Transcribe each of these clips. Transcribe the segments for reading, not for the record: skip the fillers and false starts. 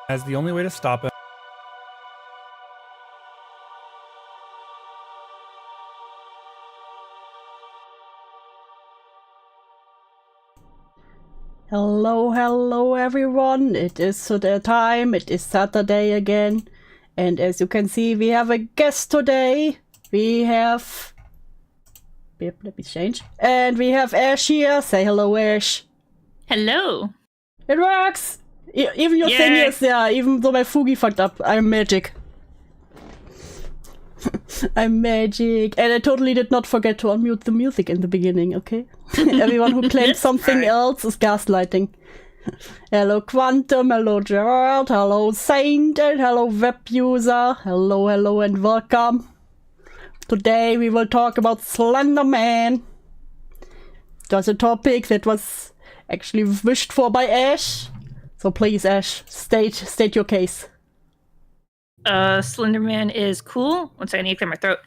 as the only way to stop him. Hello everyone, it is the time, it is Saturday again, and as you can see we have a guest today. We have... let me change. And we have Ash here. Say hello, Ash. Hello. It works! Even your thing is, yeah, even though my Fugi fucked up, I'm magic. I'm magic. And I totally did not forget to unmute the music in the beginning, okay? Everyone who claims something else is gaslighting. Hello Quantum, hello Gerald, hello Saint, and hello web user. Hello and welcome. Today we will talk about Slenderman. That's a topic that was actually wished for by Ash. So please, Ash, state your case. Slenderman is cool. One second, I need to clear my throat.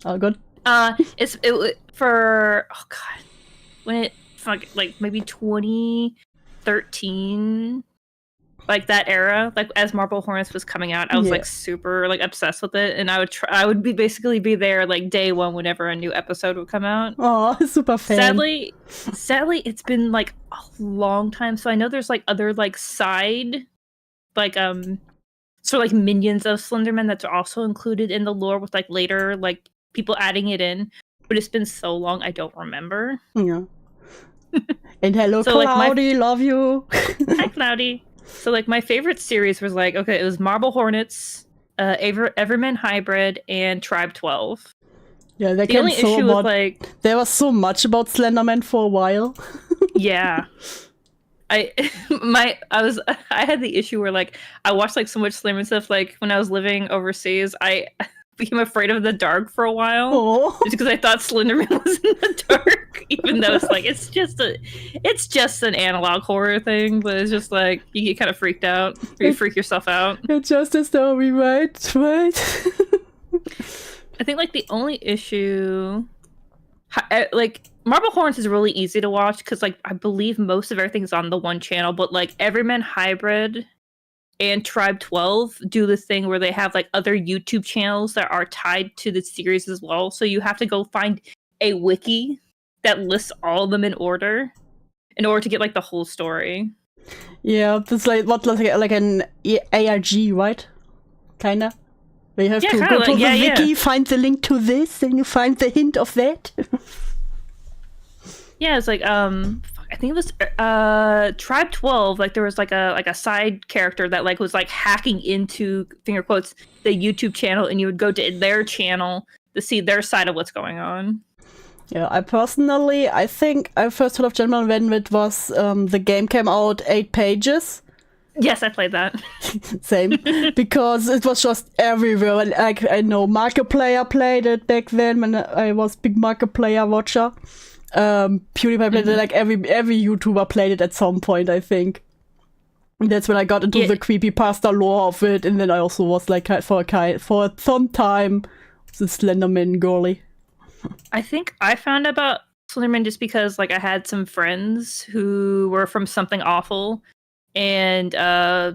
All good. For when it like maybe 2013, like that era, like as Marble Hornets was coming out, I was like super like obsessed with it, and I would basically be there like day one whenever a new episode would come out. Oh, super fan. Sadly, it's been like a long time, so I know there's like other like side, like sort of like minions of Slenderman that's also included in the lore with like later like people adding it in, but it's been so long I don't remember. Yeah. And hello, so, Cloudy, like, love you. Hi, Cloudy. So like my favorite series was like, okay, it was Marble Hornets, Everyman Hybrid, and Tribe 12. Yeah, the only issue with like there was so much about Slenderman for a while. Yeah. I had the issue where like I watched like so much Slenderman stuff. Like when I was living overseas, I became afraid of the dark for a while, just because I thought Slenderman was in the dark, even though it's like it's just an analog horror thing. But it's just like you get kind of freaked out, or you freak yourself out. It's just a story, right? I think like the only issue, like Marble Horns is really easy to watch because like I believe most of everything's on the one channel, but like Everyman Hybrid and Tribe 12 do the thing where they have like other YouTube channels that are tied to the series as well. So you have to go find a wiki that lists all of them in order to get like the whole story. Yeah, it's like what like an ARG, right? Kinda. Where you have to go to the wiki, find the link to this, and you find the hint of that. Yeah, it's like I think it was Tribe 12. Like there was like a side character that like was like hacking into finger quotes the YouTube channel, and you would go to their channel to see their side of what's going on. Yeah, I think I first heard of Gentleman when it was the game came out 8 pages. Yes, I played that. Same, because it was just everywhere. Like I know Markiplier played it back then when I was big Markiplier watcher. PewDiePie played it, like every YouTuber played it at some point, I think. And that's when I got into the creepypasta lore of it, and then I also was like for some time the Slenderman girly. I think I found out about Slenderman just because like I had some friends who were from Something Awful, and if I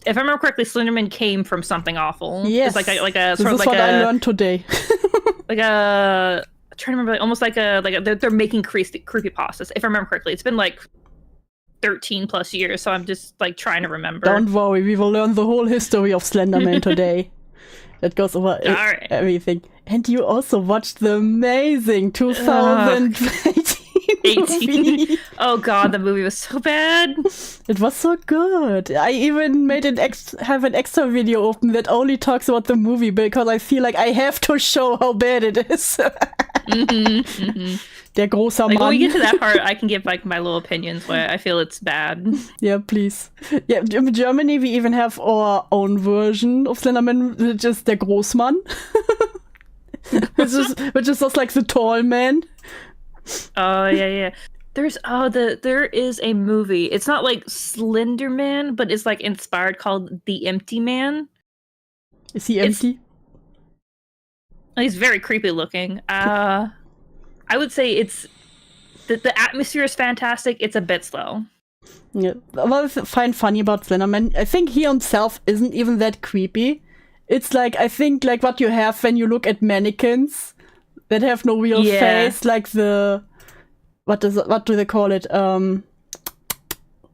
remember correctly, Slenderman came from Something Awful. Yes, it's like a this is what I learned today. Like a I'm trying to remember, almost like they're making creepypastas. If I remember correctly, it's been like 13 plus years, so I'm just like trying to remember. Don't worry, we will learn the whole history of Slenderman today. That goes over everything. And you also watched the amazing 2018 movie. Oh god, the movie was so bad. It was so good. I even made have an extra video open that only talks about the movie because I feel like I have to show how bad it is. Der große Mann. Like when we get to that part, I can give like my little opinions where I feel it's bad. Yeah, please. Yeah, in Germany we even have our own version of Slenderman, which is Der Großmann. which is just like the tall man. Oh yeah. There is a movie. It's not like Slenderman, but it's like inspired, called The Empty Man. Is he empty? He's very creepy looking. I would say it's the atmosphere is fantastic. It's a bit slow. Yeah. What I find funny about Slenderman, I think he himself isn't even that creepy. It's like, I think, like what you have when you look at mannequins that have no real face, like the, what do they call it?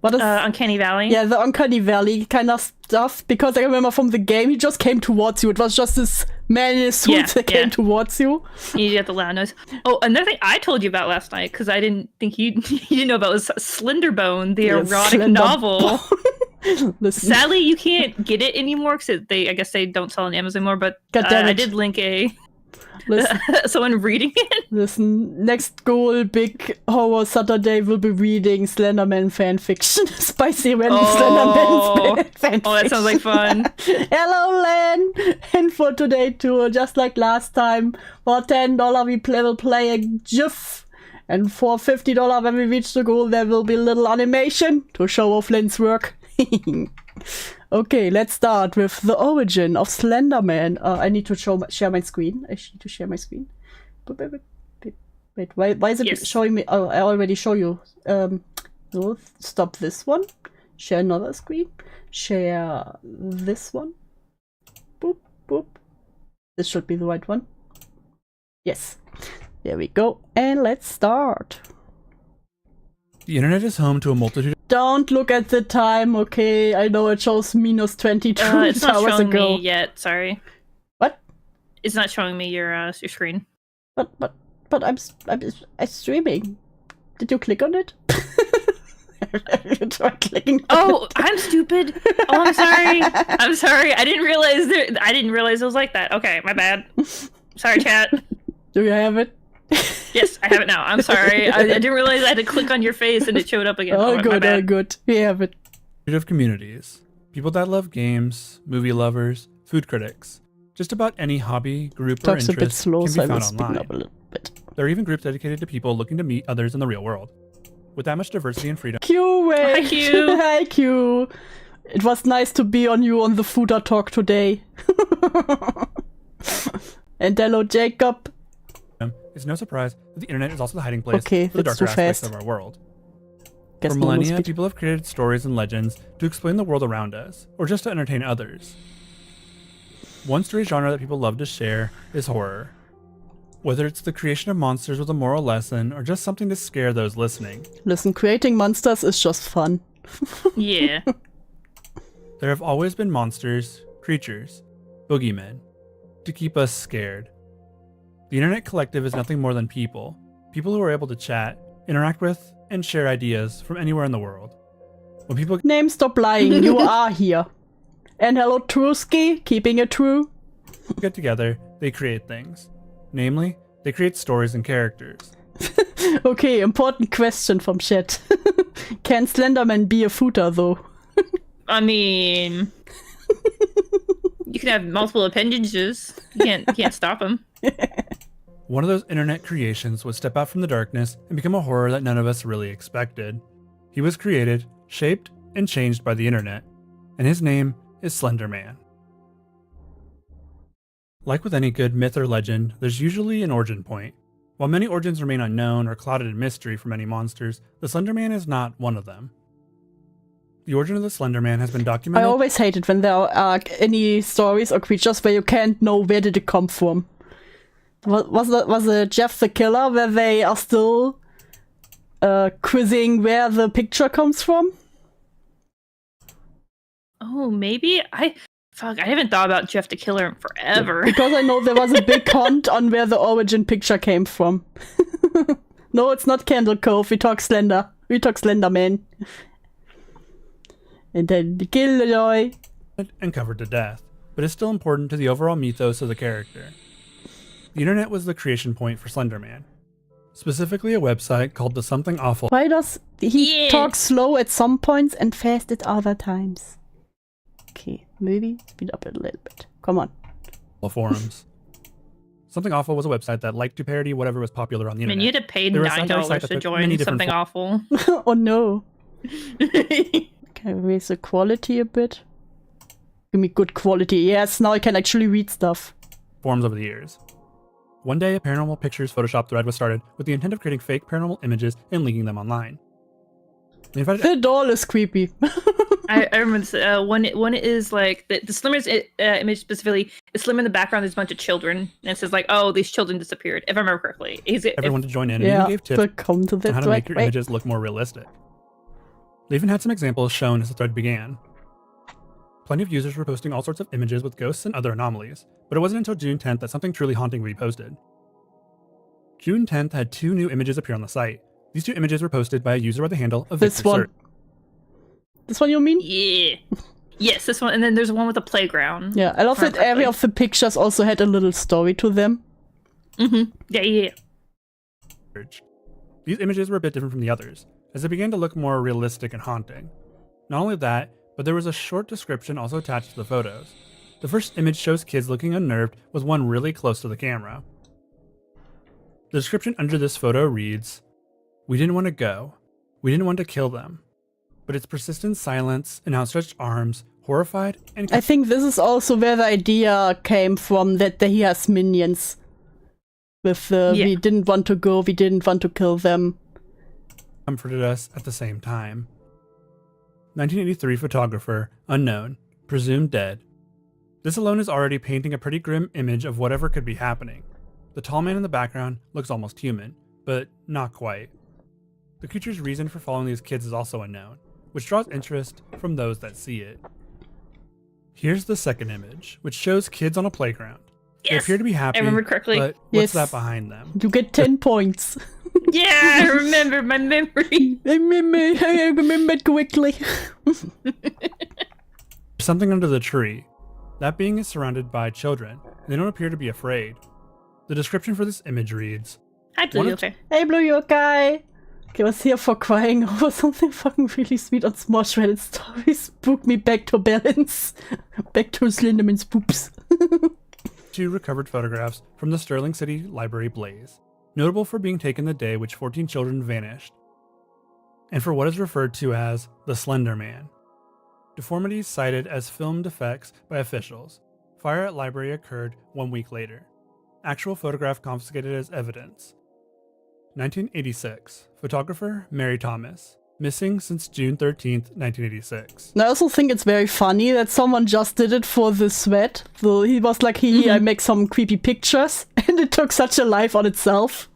What is Uncanny Valley? Yeah, the Uncanny Valley kind of stuff. Because I remember from the game, he just came towards you. It was just this man in a suit that came towards you. You get the loud noise. Oh, another thing I told you about last night, because I didn't think you didn't know about, was Slenderbone, the erotic novel. Sadly, you can't get it anymore because I guess they don't sell on Amazon anymore. But I did link someone reading it. Listen, next goal, big horror Saturday, will be reading Slenderman fanfiction. Spicy random Slenderman fanfiction. Oh, that sounds like fun. Hello, Len! And for today too, just like last time, for $10 we will play a GIF. And for $50 when we reach the goal, there will be a little animation to show off Len's work. Okay, let's start with the origin of Slenderman. I need to share my screen. I need to share my screen. Wait, why is it showing me? Oh, I already show you. No, stop this one. Share another screen. Share this one. Boop, boop. This should be the right one. Yes. There we go. And let's start. The internet is home to a multitude. Don't look at the time, okay? I know it shows minus 22 it's not hours showing ago. me yet. Sorry. What? It's not showing me your screen. But I'm streaming. Did you click on it? You tried clicking on Oh, it. I'm stupid. Oh, I'm sorry. I'm sorry. I didn't realize it was like that. Okay, my bad. Sorry, chat. Do you have it? Yes, I have it now. I'm sorry. I didn't realize I had to click on your face and it showed up again. Oh, good, oh, good. We have it. Of communities. People that love games, movie lovers, food critics. Just about any hobby, group, or Talks a bit interest slow, can so be I will found speed online. up a little bit. There are even groups dedicated to people looking to meet others in the real world. With that much diversity and freedom. Q, wait. Hi, Q. Hi, Q. It was nice to be on you on the Fooder Talk today. And hello, Jacob. It's no surprise that the internet is also the hiding place Okay, for the that's darker too aspects fast. of our world. Guess For no more millennia, speed. people have created stories and legends to explain the world around us, or just to entertain others. One story genre that people love to share is horror. Whether it's the creation of monsters with a moral lesson, or just something to scare those listening. Listen, creating monsters is just fun. Yeah. There have always been monsters, creatures, boogeymen, to keep us scared. The Internet Collective is nothing more than people who are able to chat, interact with, and share ideas from anywhere in the world. When people Name, stop lying. You are here. And hello, Truski, keeping it true. get together, they create things. Namely, they create stories and characters. Okay, important question from chat. Can Slenderman be a footer, though? I mean, you can have multiple appendages. You can't stop them. One of those internet creations would step out from the darkness and become a horror that none of us really expected. He was created, shaped, and changed by the internet, and his name is Slenderman. Like with any good myth or legend, there's usually an origin point. While many origins remain unknown or clouded in mystery for many monsters, the Slenderman is not one of them. The origin of the Slenderman has been I documented. always hate it when there are any stories or creatures where you can't know where did it come from. Was it Jeff the Killer where they are still quizzing where the picture comes from? Oh, maybe I haven't thought about Jeff the Killer in forever. Because I know there was a big hunt on where the origin picture came from. No, it's not Candle Cove. We talk Slender. We talk Slenderman. And then the Killjoy. And covered to death, but is still important to the overall mythos of the character. The internet was the creation point for Slenderman. Specifically a website called The Something Awful Why does he Yeah. talk slow at some points and fast at other times? Okay, maybe speed up a little bit. Come on. forums. Something Awful was a website that liked to parody whatever was popular on the I mean, internet. you had to pay There was a satire $9 site to that took join many different something awful. Oh no. Can I raise the quality a bit? Give me good quality. Yes, now I can actually read stuff. forums over the years. One day, a paranormal pictures Photoshop thread was started with the intent of creating fake paranormal images and linking them online. The doll is creepy. I remember this, when it is like the Slimmer's image specifically is Slimmer in the background. There's a bunch of children, and it says like, "Oh, these children disappeared." If I remember correctly, everyone to join in. Yeah, and gave tips but come to the on how to thread. make your images look more realistic. They even had some examples shown as the thread began. Plenty of users were posting all sorts of images with ghosts and other anomalies, but it wasn't until June 10th that something truly haunting would be posted. June 10th had 2 new images appear on the site. These 2 images were posted by a user by the handle of This Victor one. Surge. This one you mean? Yeah. Yes, this one, and then there's one with a playground. Yeah, I love that every of the pictures also had a little story to them. Yeah. These images were a bit different from the others, as they began to look more realistic and haunting. Not only that, but there was a short description also attached to the photos. The first image shows kids looking unnerved with one really close to the camera. The description under this photo reads, "We didn't want to go. We didn't want to kill them. But its persistent silence and outstretched arms, horrified and..." I think this is also where the idea came from, that he has minions. With we didn't want to go, we didn't want to kill them. comforted us at the same time. 1983 photographer, unknown, presumed dead. This alone is already painting a pretty grim image of whatever could be happening. The tall man in the background looks almost human, but not quite. The creature's reason for following these kids is also unknown, which draws interest from those that see it. Here's the second image, which shows kids on a playground. They appear to be happy, I remember correctly. but what's that behind them? You get 10 points. Yeah, I remember my memory. I remembered quickly. Something under the tree. That being is surrounded by children, and they don't appear to be afraid. The description for this image reads, Hi, Blue Yokai. Hey, Blue Yokai! I was here for crying over something fucking really sweet on Smosh Reddit stories. Spooked me back to balance. Back to Slenderman's poops. 2 recovered photographs from the Sterling City Library blaze, notable for being taken the day which 14 children vanished, and for what is referred to as the Slender Man. Deformities cited as filmed effects by officials. Fire at library occurred 1 week later. Actual photograph confiscated as evidence. 1986. Photographer Mary Thomas. Missing since June 13th, 1986. I also think it's very funny that someone just did it for the sweat. So he was like, I make some creepy pictures, and it took such a life on itself.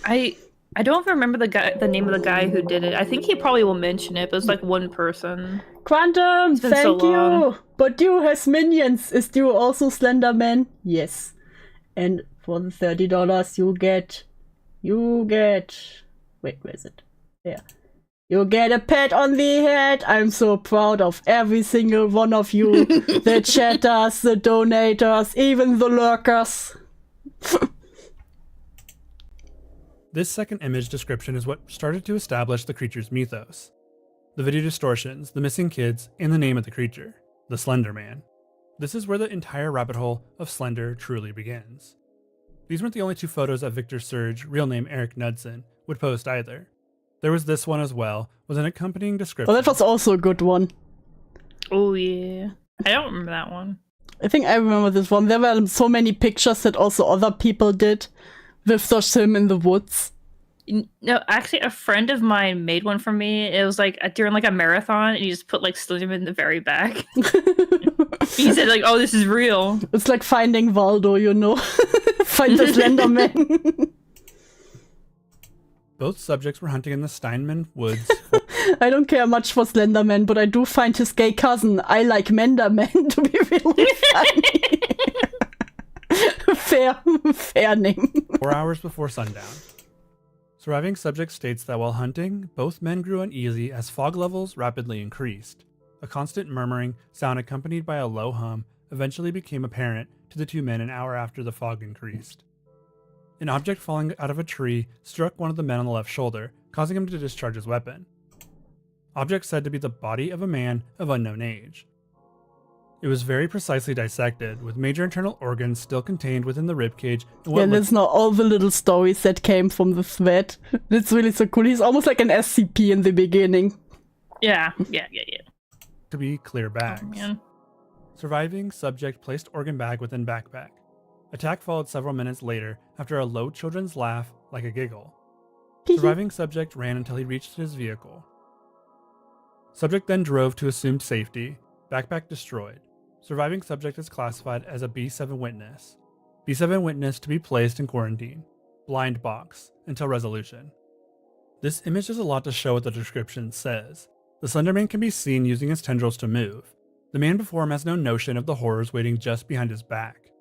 I don't remember the name of the guy who did it. I think he probably will mention it, but it's like one person. Quantum, thank you. But you has minions. Is you also Slenderman? Yes. And for the $30 you get wait, where is it? There. You get a pat on the head. I'm so proud of every single one of you. The chatters, the donators, even the lurkers. This second image description is what started to establish the creature's mythos. The video distortions, the missing kids, and the name of the creature, the Slender Man. This is where the entire rabbit hole of Slender truly begins. These weren't the only 2 photos that Victor Surge, real name Eric Knudsen, would post either. There was this one as well, with an accompanying description. Oh, that was also a good one. Oh, yeah. I don't remember that one. I think I remember this one. There were so many pictures that also other people did with him in the woods. No, actually, a friend of mine made one for me. It was like during like a marathon, and he just put like Slenderman in the very back. He said like, "Oh, this is real." It's like finding Waldo, you know. Find the Slenderman. Both subjects were hunting in the Steinman Woods. I don't care much for Slenderman, but I do find his gay cousin, I like Menderman, to be really funny. Fair name. 4 hours before sundown. Surviving subject states that while hunting, both men grew uneasy as fog levels rapidly increased. A constant murmuring sound accompanied by a low hum eventually became apparent to the 2 men an hour after the fog increased. An object falling out of a tree struck one of the men on the left shoulder, causing him to discharge his weapon. Object said to be the body of a man of unknown age. It was very precisely dissected, with major internal organs still contained within the ribcage. Yeah, there's not all the little stories that came from the thread. It's really so cool. He's almost like an SCP in the beginning. Yeah. To be clear bags. Oh, man. Surviving subject placed organ bag within backpack. Attack followed several minutes later after a low children's laugh like a giggle. Surviving subject ran until he reached his vehicle. Subject then drove to assumed safety, backpack destroyed. Surviving subject is classified as a B7 witness. B7 witness to be placed in quarantine. Blind box until resolution. This image does a lot to show what the description says. The Slenderman can be seen using his tendrils to move. The man before him has no notion of the horrors waiting just behind his back.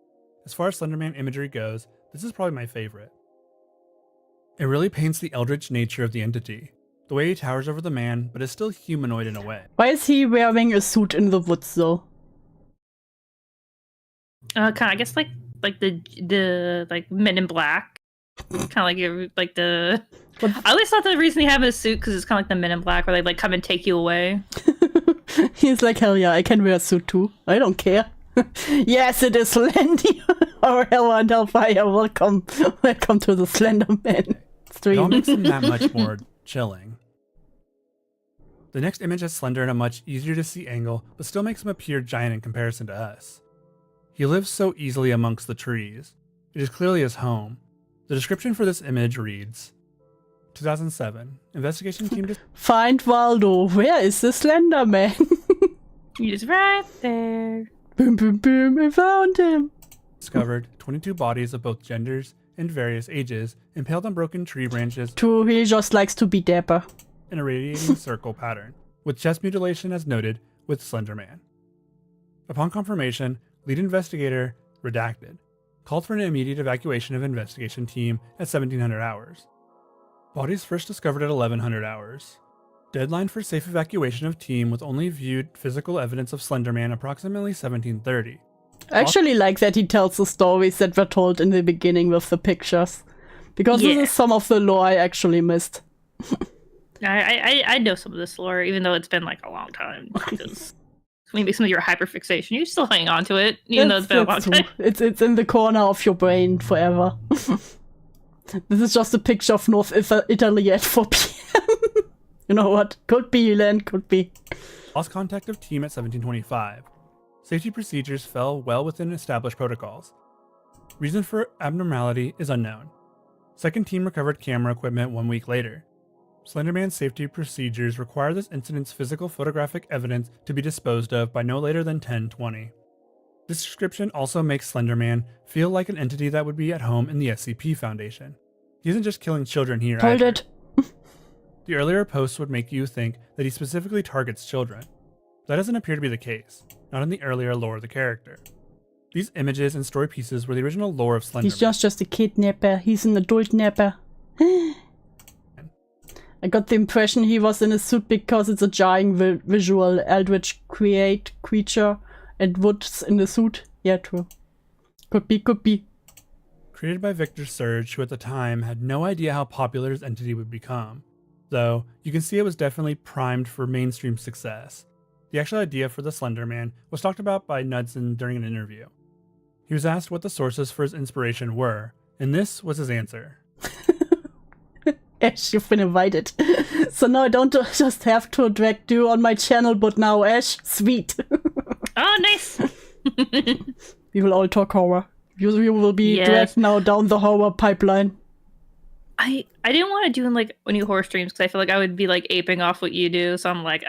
As far as Slenderman imagery goes, this is probably my favorite. It really paints the eldritch nature of the entity. The way he towers over the man, but is still humanoid in a way. Why is he wearing a suit in the woods though? I guess like the like Men in Black. Kind of like the. I always thought the reason he had a suit because it's kind of like the Men in Black, where they like come and take you away. He's like, hell yeah, I can wear a suit too. I don't care. Yes, it is Slendy or Hell and Hellfire. Welcome to the Slenderman stream. It all makes him that much more chilling. The next image has Slender in a much easier to see angle, but still makes him appear giant in comparison to us. He lives so easily amongst the trees. It is clearly his home. The description for this image reads, 2007, investigation team Find Waldo. Where is the Slenderman? He's right there. Boom, boom, boom, I found him. discovered 22 bodies of both genders and various ages impaled on broken tree branches. True, he just likes to be dapper. In a radiating circle pattern, with chest mutilation as noted with Slenderman. Upon confirmation, lead investigator, redacted, called for an immediate evacuation of investigation team at 1700 hours. Bodies first discovered at 1100 hours. Deadline for safe evacuation of team with only viewed physical evidence of Slenderman approximately 1730. I actually like that he tells the stories that were told in the beginning with the pictures. Because this is some of the lore I actually missed. I know some of this lore, even though it's been like a long time. Because maybe some of your hyperfixation, you still hang on to it, even though it's been a long time. It's in the corner of your brain forever. This is just a picture of North Italy at 4 p.m. You know what? Could be, Len, could be. Lost contact of team at 1725. Safety procedures fell well within established protocols. Reason for abnormality is unknown. Second team recovered camera equipment 1 week later. Slenderman's safety procedures require this incident's physical photographic evidence to be disposed of by no later than 10/20. This description also makes Slenderman feel like an entity that would be at home in the SCP Foundation. He isn't just killing children here Hold either. it. The earlier posts would make you think that he specifically targets children. That doesn't appear to be the case, not in the earlier lore of the character. These images and story pieces were the original lore of Slenderman. He's just a kidnapper. He's an adult napper. I got the impression he was in a suit because it's a jarring visual eldritch creature and woods in the suit. Yeah, true. Could be. Created by Victor Surge, who at the time had no idea how popular his entity would become. Though, you can see it was definitely primed for mainstream success. The actual idea for the Slenderman was talked about by Knudsen during an interview. He was asked what the sources for his inspiration were, and this was his answer. Ash, you've been invited. So now I don't just have to drag you on my channel, but now Ash, sweet. Oh, nice. We will all talk horror. You will be dragged now down the horror pipeline. I didn't want to do like any horror streams because I feel like I would be like aping off what you do. So I'm like,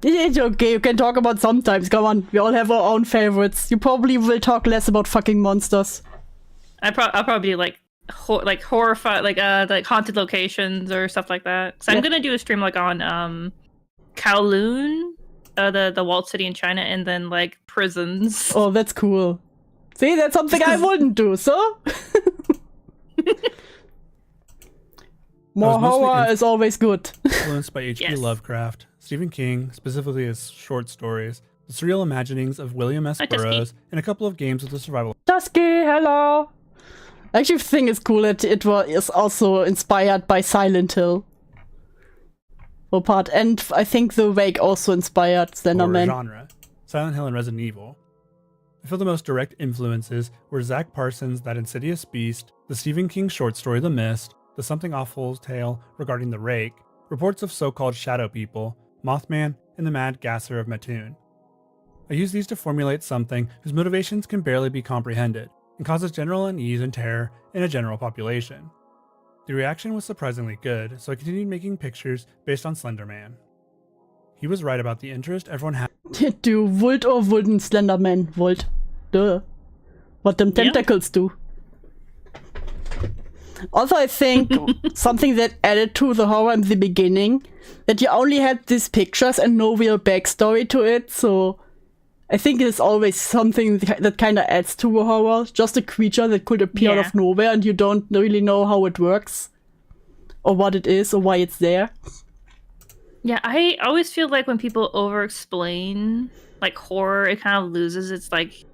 It's okay. You can talk about sometimes. Come on, we all have our own favorites. You probably will talk less about fucking monsters. I'll probably do like horrified, like haunted locations or stuff like that. Because I'm gonna do a stream like on Kowloon, the walled city in China, and then like prisons. Oh, that's cool. See, that's something I wouldn't do. So. More horror is always good. Influenced by H.P. Lovecraft, Stephen King, specifically his short stories, the surreal imaginings of William S. Burroughs, and a couple of games with the survival. Dusky, hello! I actually think it's cool that it is also inspired by Silent Hill. For part, and I think The Wake also inspired Slenderman. Genre, Silent Hill and Resident Evil. I feel the most direct influences were Zach Parsons' That Insidious Beast, the Stephen King short story The Mist, the Something Awful tale regarding the Rake, reports of so-called shadow people, Mothman, and the Mad Gasser of Mattoon. I use these to formulate something whose motivations can barely be comprehended, and causes general unease and terror in a general population. The reaction was surprisingly good, so I continued making pictures based on Slenderman. He was right about the interest everyone had. Du wollt or wouldn't Slenderman? Wollt. Duh. What them tentacles do. Also, I think something that added to the horror in the beginning, that you only had these pictures and no real backstory to it, so I think it's always something that kind of adds to a horror. Just a creature that could appear out of nowhere and you don't really know how it works, or what it is, or why it's there. Yeah, I always feel like when people over-explain, like, horror, it kind of loses its, like,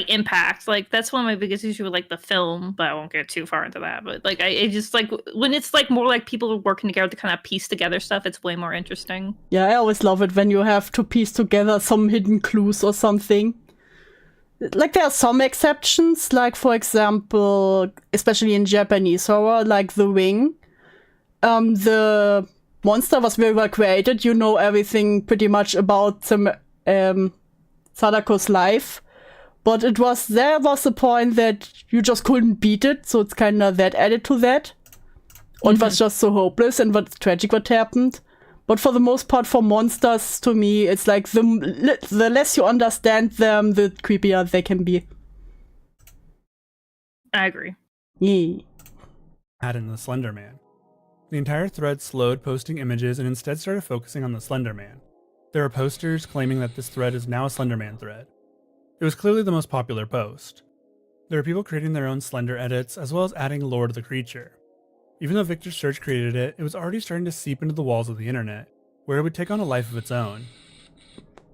impact. Like, that's one of my biggest issues with, like, the film, but I won't get too far into that. But, like, I just, like, when it's, like, more like people working together to kind of piece together stuff, it's way more interesting. Yeah, I always love it when you have to piece together some hidden clues or something. Like, there are some exceptions, like, for example, especially in Japanese horror, like The Ring. The monster was very well created. You know everything pretty much about Sadako's life. But there was a point that you just couldn't beat it, so it's kind of that added to that. And it was just so hopeless and what's tragic what happened. But for the most part, for monsters, to me, it's like the less you understand them, the creepier they can be. I agree. Yeah. Had in the Slender Man. The entire thread slowed posting images and instead started focusing on the Slender Man. There are posters claiming that this thread is now a Slender Man thread. It was clearly the most popular post. There are people creating their own Slender edits, as well as adding lore to the creature. Even though Victor Surge created it, it was already starting to seep into the walls of the internet, where it would take on a life of its own.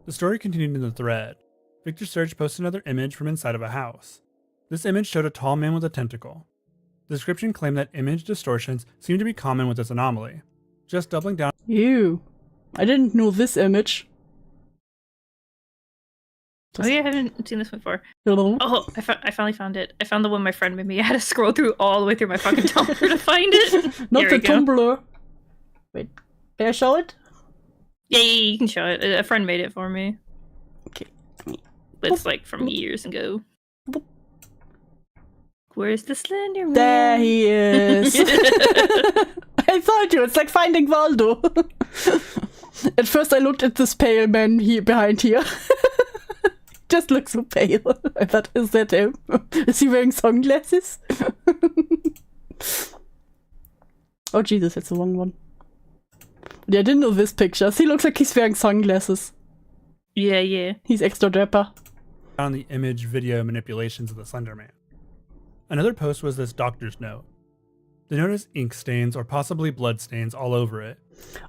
The story continued in the thread. Victor Surge posted another image from inside of a house. This image showed a tall man with a tentacle. The description claimed that image distortions seemed to be common with this anomaly. Just doubling down. Ew. I didn't know this image. Oh yeah, I haven't seen this before. Hello? Oh, I finally found it. I found the one my friend made me. I had to scroll through all the way through my fucking Tumblr to find it. Not the Here we go. Tumblr. Wait, can I show it? Yeah, you can show it. A friend made it for me. Okay. But it's like from years ago. Where's the Slender Man? There he is. I told you, it's like finding Waldo. At first I looked at this pale man behind here. Just looks so pale. I thought, is that him? Is he wearing sunglasses? Oh Jesus, that's the wrong one. Yeah, I didn't know this picture. He looks like he's wearing sunglasses. Yeah. He's extra dapper. On the image video manipulations of the Slender Man. Another post was this doctor's note. They noticed ink stains or possibly blood stains all over it.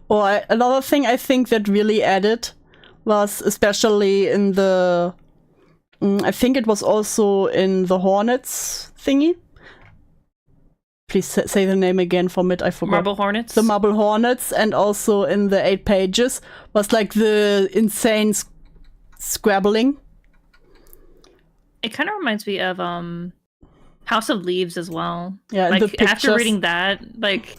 Or another thing I think that really added was especially in the... I think it was also in the Hornets thingy. Please say the name again from it, I forgot. Marble Hornets? The Marble Hornets, and also in the 8 pages was like the insane scrabbling. It kind of reminds me of House of Leaves as well. Yeah, like the pictures. After reading that, like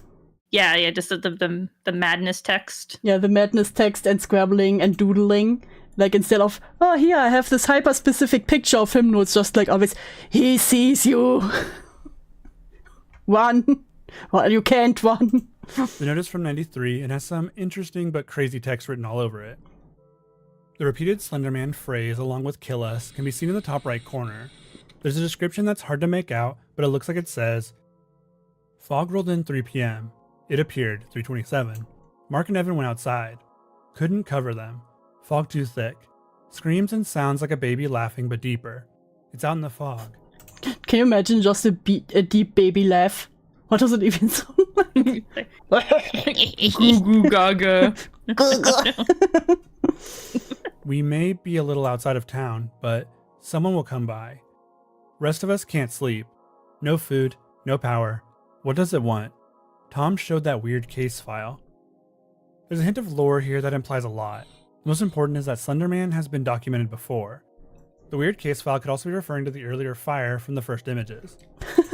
yeah, just the madness text. Yeah, the madness text and scrabbling and doodling. Like instead of, oh here I have this hyper specific picture of him, no, it's just like always, he sees you. Run. Well, you can't run. The note is from 93 and has some interesting but crazy text written all over it. The repeated Slenderman phrase along with "kill us" can be seen in the top right corner. There's a description that's hard to make out, but it looks like it says, "Fog rolled in 3 p.m. It appeared 3:27. Mark and Evan went outside. Couldn't cover them. Fog too thick. Screams and sounds like a baby laughing but deeper. It's out in the fog." Can you imagine just a deep baby laugh? What does it even sound like? Goo goo gaga. We may be a little outside of town, but someone will come by. Rest of us can't sleep. No food, no power. What does it want? Tom showed that weird case file. There's a hint of lore here that implies a lot. Most important is that Slenderman has been documented before. The weird case file could also be referring to the earlier fire from the first images.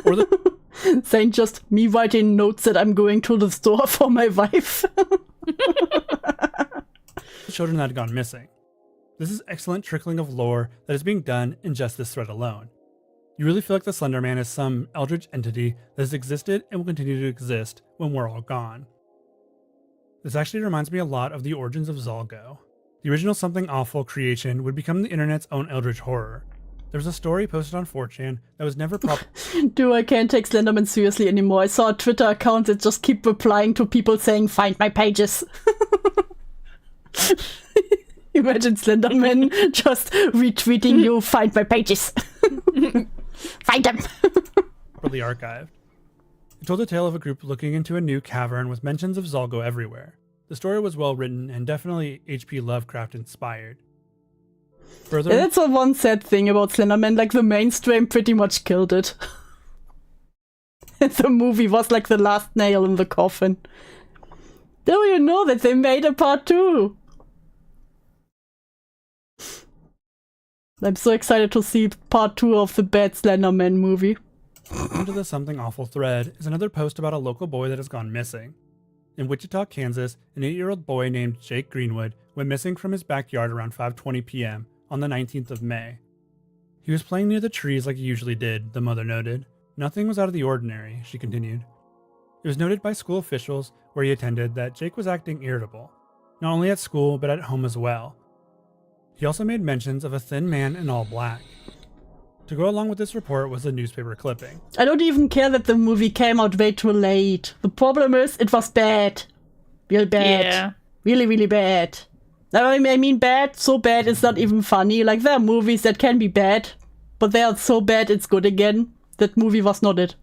Or the Saying just me writing notes that I'm going to the store for my wife. children that had gone missing. This is excellent trickling of lore that is being done in just this thread alone. You really feel like the Slender Man is some eldritch entity that has existed and will continue to exist when we're all gone. This actually reminds me a lot of the origins of Zolgo. The original Something Awful creation would become the internet's own eldritch horror. There was a story posted on 4chan that was never Dude, I can't take Slenderman seriously anymore. I saw a Twitter account that just keep replying to people saying, find my pages. Imagine Slenderman just retweeting you, find my pages. Find them. properly archived. It told the tale of a group looking into a new cavern with mentions of Zolgo everywhere. The story was well written and definitely H.P. Lovecraft inspired. Further, That's the one sad thing about Slenderman, like the mainstream pretty much killed it. The movie was like the last nail in the coffin. Do you know that they made a part 2? I'm so excited to see part 2 of the bad Slenderman movie. into the Something Awful thread is another post about a local boy that has gone missing. In Wichita, Kansas, an 8-year-old boy named Jake Greenwood went missing from his backyard around 5:20 p.m. on the 19th of May. He was playing near the trees like he usually did, the mother noted. Nothing was out of the ordinary, she continued. It was noted by school officials where he attended that Jake was acting irritable, not only at school but at home as well. He also made mentions of a thin man in all black. To go along with this report was a newspaper clipping. I don't even care that the movie came out way too late. The problem is, it was bad. Real bad. Yeah. Really, really bad. I mean bad, so bad it's not even funny. Like, there are movies that can be bad, but they are so bad it's good again. That movie was not it.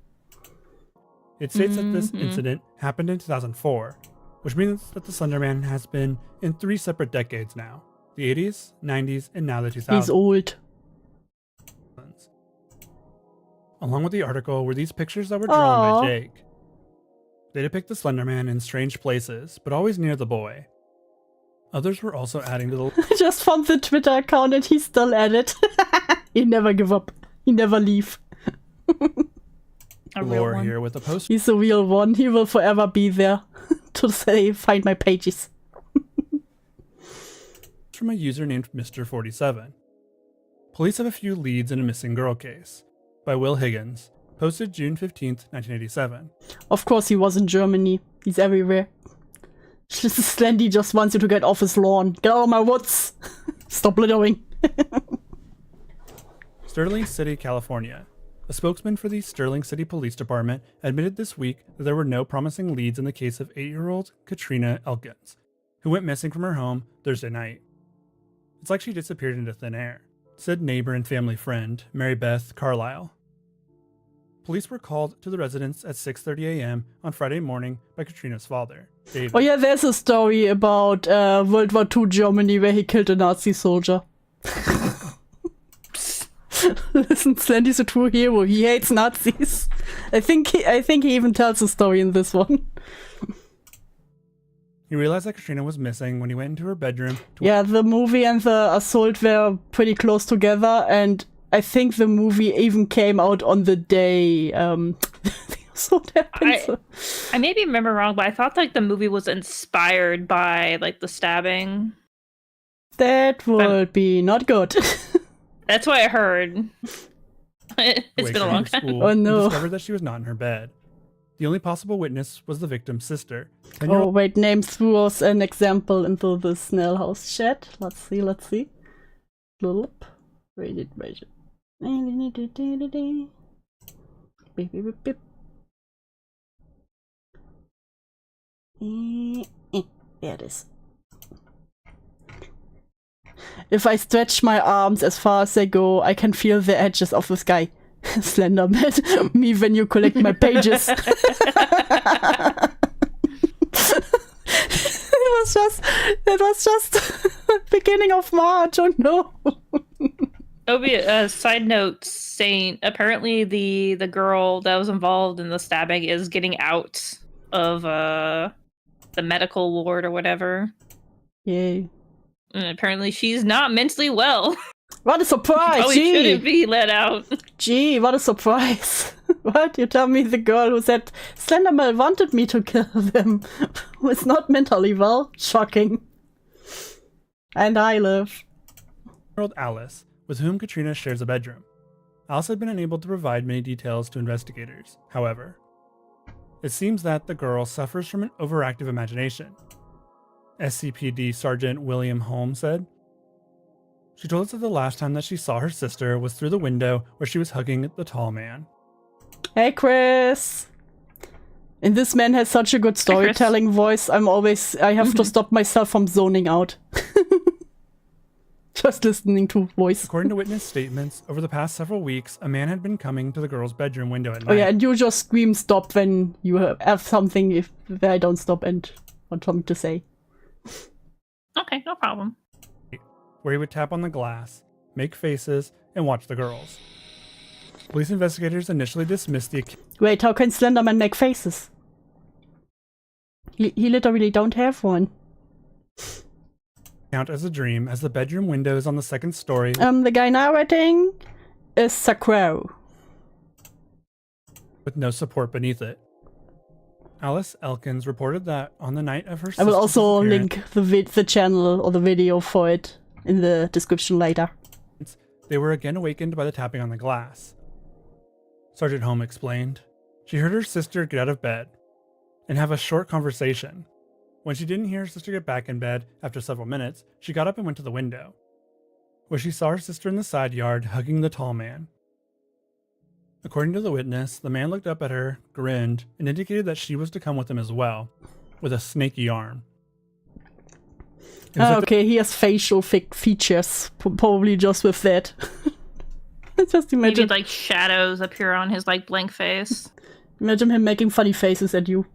It states that this incident happened in 2004, which means that the Slenderman has been in 3 separate decades now. The 80s, 90s, and now the 2000s. He's old. Along with the article were these pictures that were drawn Aww. by Jake. They depict the Slenderman in strange places, but always near the boy. Others were also adding to the I just found the Twitter account and he's still at it. He never give up. He never leave. A real lore one. here with a post He's a real one. He will forever be there to say, find my pages. from a user named Mr.47. Police have a few leads in a missing girl case, by Will Higgins, posted June 15th, 1987. Of course he was in Germany. He's everywhere. Slendy just wants you to get off his lawn. Get out of my woods. Stop littering. Sterling City, California. A spokesman for the Sterling City Police Department admitted this week that there were no promising leads in the case of 8-year-old Katrina Elkins, who went missing from her home Thursday night. It's like she disappeared into thin air, said neighbor and family friend Mary Beth Carlisle. Police were called to the residence at 6:30 a.m. on Friday morning by Katrina's father, David. Oh yeah, there's a story about World War II Germany where he killed a Nazi soldier. Listen, Slendy's a true hero. He hates Nazis. I think he even tells a story in this one. He realized that Katrina was missing when he went into her bedroom to Yeah, the movie and the assault were pretty close together, and I think the movie even came out on the day the assault happened. I maybe remember wrong, but I thought like the movie was inspired by like the stabbing. That would be not good. That's what I heard. It's wake been a her long from time. school Oh, and no. discovered that she was not in her bed. The only possible witness was the victim's sister. Oh 10-year-old wait, name threw us an example into the Snell House chat. Let's see. Loop. Rate it. Beep, beep, beep, beep. There it is. If I stretch my arms as far as they go, I can feel the edges of the sky. Slenderman, me when you collect my pages. It was just beginning of March. Oh no. Obi, side note saying apparently the girl that was involved in the stabbing is getting out of the medical ward or whatever. Yay. And apparently she's not mentally well. What a surprise! Probably shouldn't be let out. Gee, what a surprise. What? You tell me the girl who said Slenderman wanted me to kill them was not mentally well? Shocking. And I live. Alice, with whom Katrina shares a bedroom. Alice had been unable to provide many details to investigators, however. It seems that the girl suffers from an overactive imagination. SCPD Sergeant William Holmes said. She told us that the last time that she saw her sister was through the window where she was hugging the tall man. Hey, Chris! And this man has such a good storytelling voice. I have to stop myself from zoning out. Just listening to voice. According to witness statements, over the past several weeks, a man had been coming to the girl's bedroom window at night. Oh yeah, and you just scream stop when you have something if I don't stop and want something to say. Okay, no problem. Where he would tap on the glass, make faces, and watch the girls. Police investigators initially dismissed the Wait, how can Slenderman make faces? He literally don't have one. account as a dream, as the bedroom window is on the second story. The guy narrating is Sakro. With no support beneath it. Alice Elkins reported that on the night of her I will sister's also disappearance, link the channel or the video for it in the description later. they were again awakened by the tapping on the glass. Sergeant Holm explained. She heard her sister get out of bed and have a short conversation. When she didn't hear her sister get back in bed after several minutes, she got up and went to the window, where she saw her sister in the side yard hugging the tall man. According to the witness, the man looked up at her, grinned, and indicated that she was to come with him as well, with a snaky arm. Okay, he has facial features, probably just with that. Just imagine. Maybe like shadows appear on his like blank face. Imagine him making funny faces at you.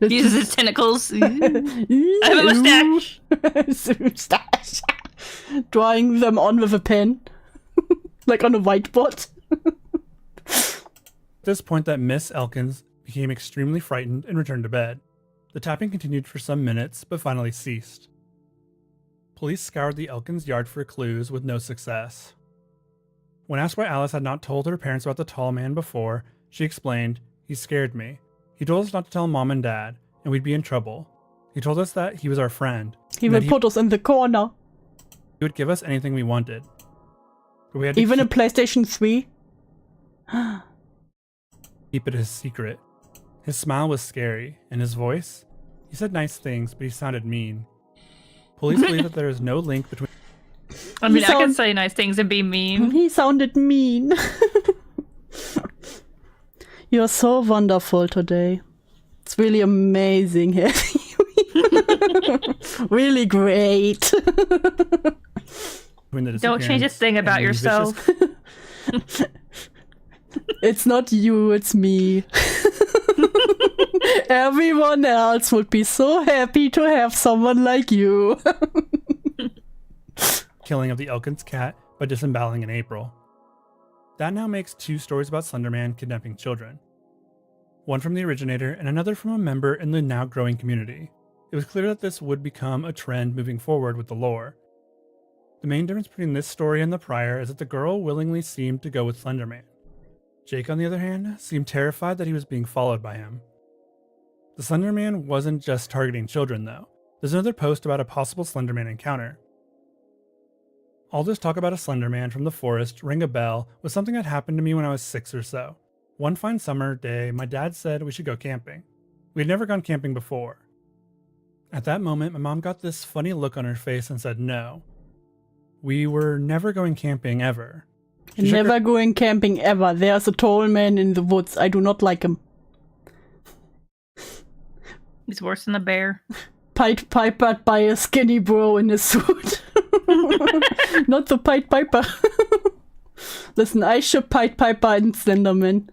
Uses his tentacles. I have a mustache. Mustache. Drawing them on with a pen. Like on a whiteboard. At this point that Miss Elkins became extremely frightened and returned to bed. The tapping continued for some minutes, but finally ceased. Police scoured the Elkins yard for clues with no success. When asked why Alice had not told her parents about the tall man before, she explained, "He scared me. He told us not to tell Mom and Dad, and we'd be in trouble. He told us that he was our friend. He would put us in the corner. He would give us anything we wanted. But we had to Even a PlayStation 3? keep it a secret. His smile was scary, and his voice? He said nice things, but he sounded mean. Police believe that there is no link between... I mean, I can say nice things and be mean. He sounded mean. You're so wonderful today. It's really amazing having you. Really great. Don't change a thing about yourself. It's not you, it's me. Everyone else would be so happy to have someone like you. Killing of the Elkins cat by disemboweling in April. That now makes two stories about Slenderman kidnapping children. One from the originator and another from a member in the now growing community. It was clear that this would become a trend moving forward with the lore. The main difference between this story and the prior is that the girl willingly seemed to go with Slenderman. Jake, on the other hand, seemed terrified that he was being followed by him. The Slenderman wasn't just targeting children, though. There's another post about a possible Slenderman encounter. All this talk about a Slenderman from the forest ring a bell with something that happened to me when I was 6 or so. One fine summer day, my dad said we should go camping. We had never gone camping before. At that moment, my mom got this funny look on her face and said no. We were never going camping ever. Never going camping ever. There's a tall man in the woods. I do not like him. He's worse than a bear. Pied Pipered by a skinny bro in a suit. Not the Pied Piper. Listen, I ship Pied Piper and Slenderman.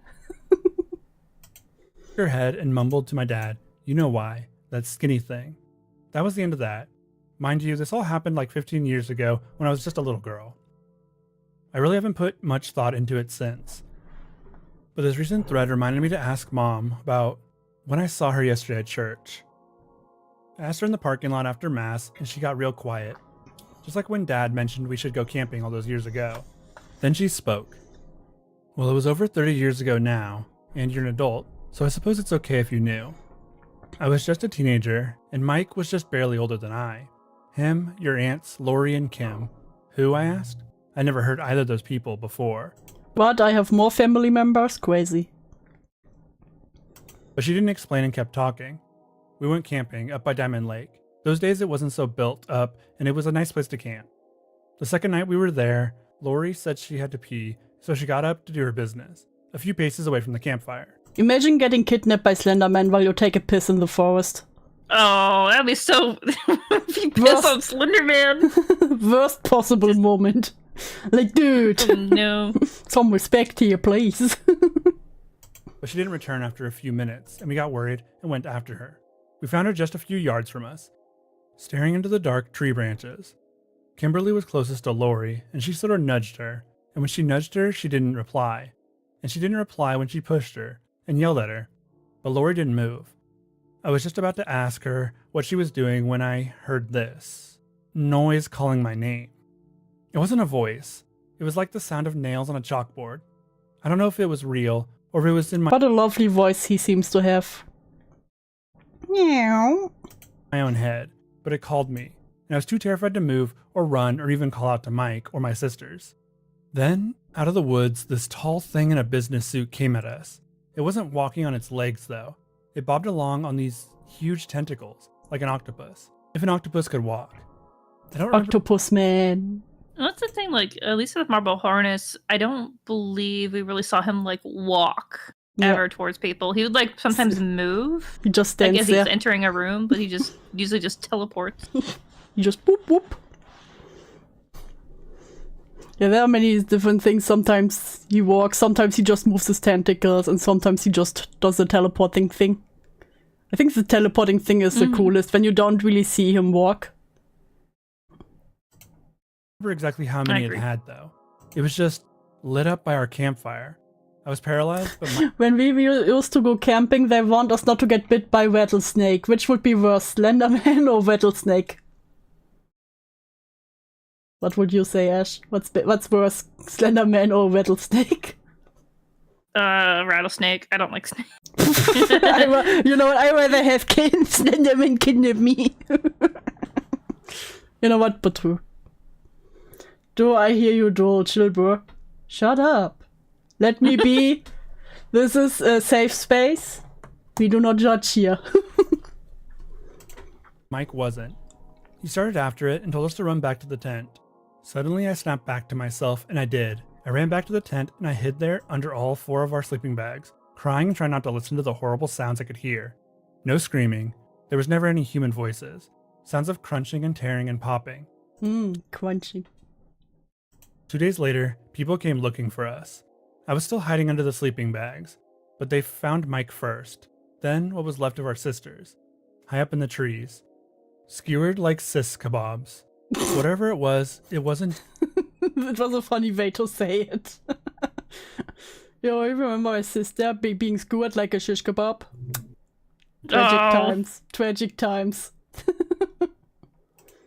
Her head and mumbled to my dad, "You know why, that skinny thing." That was the end of that. Mind you, this all happened like 15 years ago when I was just a little girl. I really haven't put much thought into it since. But this recent thread reminded me to ask Mom about when I saw her yesterday at church. I asked her in the parking lot after Mass, and she got real quiet. Just like when Dad mentioned we should go camping all those years ago. Then she spoke. "Well, it was over 30 years ago now, and you're an adult, so I suppose it's okay if you knew. I was just a teenager, and Mike was just barely older than I. Him, your aunts, Lori and Kim." "Who?" I asked. I never heard either of those people before. But I have more family members? Crazy. But she didn't explain and kept talking. we went camping up by Diamond Lake. Those days it wasn't so built up, and it was a nice place to camp. The second night we were there, Lori said she had to pee, so she got up to do her business, a few paces away from the campfire. Imagine getting kidnapped by Slenderman while you take a piss in the forest. Oh, that'd be so... if you piss on Slenderman. Worst possible moment. Like, dude. Oh, no. Some respect here, please. But she didn't return after a few minutes, and we got worried and went after her. We found her just a few yards from us, staring into the dark tree branches. Kimberly was closest to Lori, and she sort of nudged her, and when she nudged her, she didn't reply. And she didn't reply when she pushed her and yelled at her, but Lori didn't move. I was just about to ask her what she was doing when I heard this noise calling my name. It wasn't a voice. It was like the sound of nails on a chalkboard. I don't know if it was real or if it was in What a lovely voice he seems to have. Meow. my own head, but it called me, and I was too terrified to move or run or even call out to Mike or my sisters. Then, out of the woods, this tall thing in a business suit came at us. It wasn't walking on its legs, though. It bobbed along on these huge tentacles, like an octopus. If an octopus could walk. I don't remember. Octopus man. That's the thing, like, at least with Marble Harness, I don't believe we really saw him, like, walk ever towards people. He would, like, sometimes move. He just I stands guess there. he's entering a room, but he just usually just teleports. He just boop boop. Yeah, there are many different things. Sometimes he walks, sometimes he just moves his tentacles, and sometimes he just does the teleporting thing. I think the teleporting thing is the coolest, when you don't really see him walk. Remember exactly how many it had, though. It was just lit up by our campfire. I was paralyzed, but When we used to go camping, they warned us not to get bit by rattlesnake. Which would be worse, Slenderman or rattlesnake? What would you say, Ash? What's worse, Slenderman or rattlesnake? Rattlesnake. I don't like snakes. You know what? I rather have Slenderman kidnap me. You know what? But true. Do I hear you, Joel? Chill, bro. Shut up. Let me be. This is a safe space. We do not judge here. Mike wasn't. He started after it and told us to run back to the tent. Suddenly, I snapped back to myself, and I did. I ran back to the tent, and I hid there under all 4 of our sleeping bags, crying and trying not to listen to the horrible sounds I could hear. No screaming. There was never any human voices. Sounds of crunching and tearing and popping. Crunching. 2 days later, people came looking for us. I was still hiding under the sleeping bags, but they found Mike first, then what was left of our sisters, high up in the trees, skewered like sis kebabs. Whatever it wasn't. It was a funny way to say it. Yo, I remember my sister being skewered like a shish kebab. Tragic times.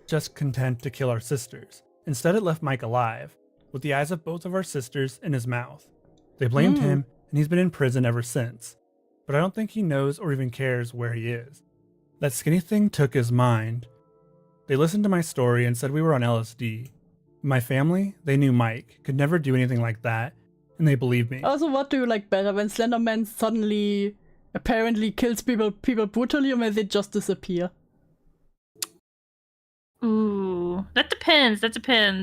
Just content to kill our sisters. Instead, it left Mike alive, with the eyes of both of our sisters in his mouth. They blamed him, and he's been in prison ever since. But I don't think he knows or even cares where he is. That skinny thing took his mind. They listened to my story and said we were on LSD. My family, they knew Mike could never do anything like that, and they believed me. Also, what do you like better, when Slenderman suddenly apparently kills people brutally, or when they just disappear? Ooh, that depends.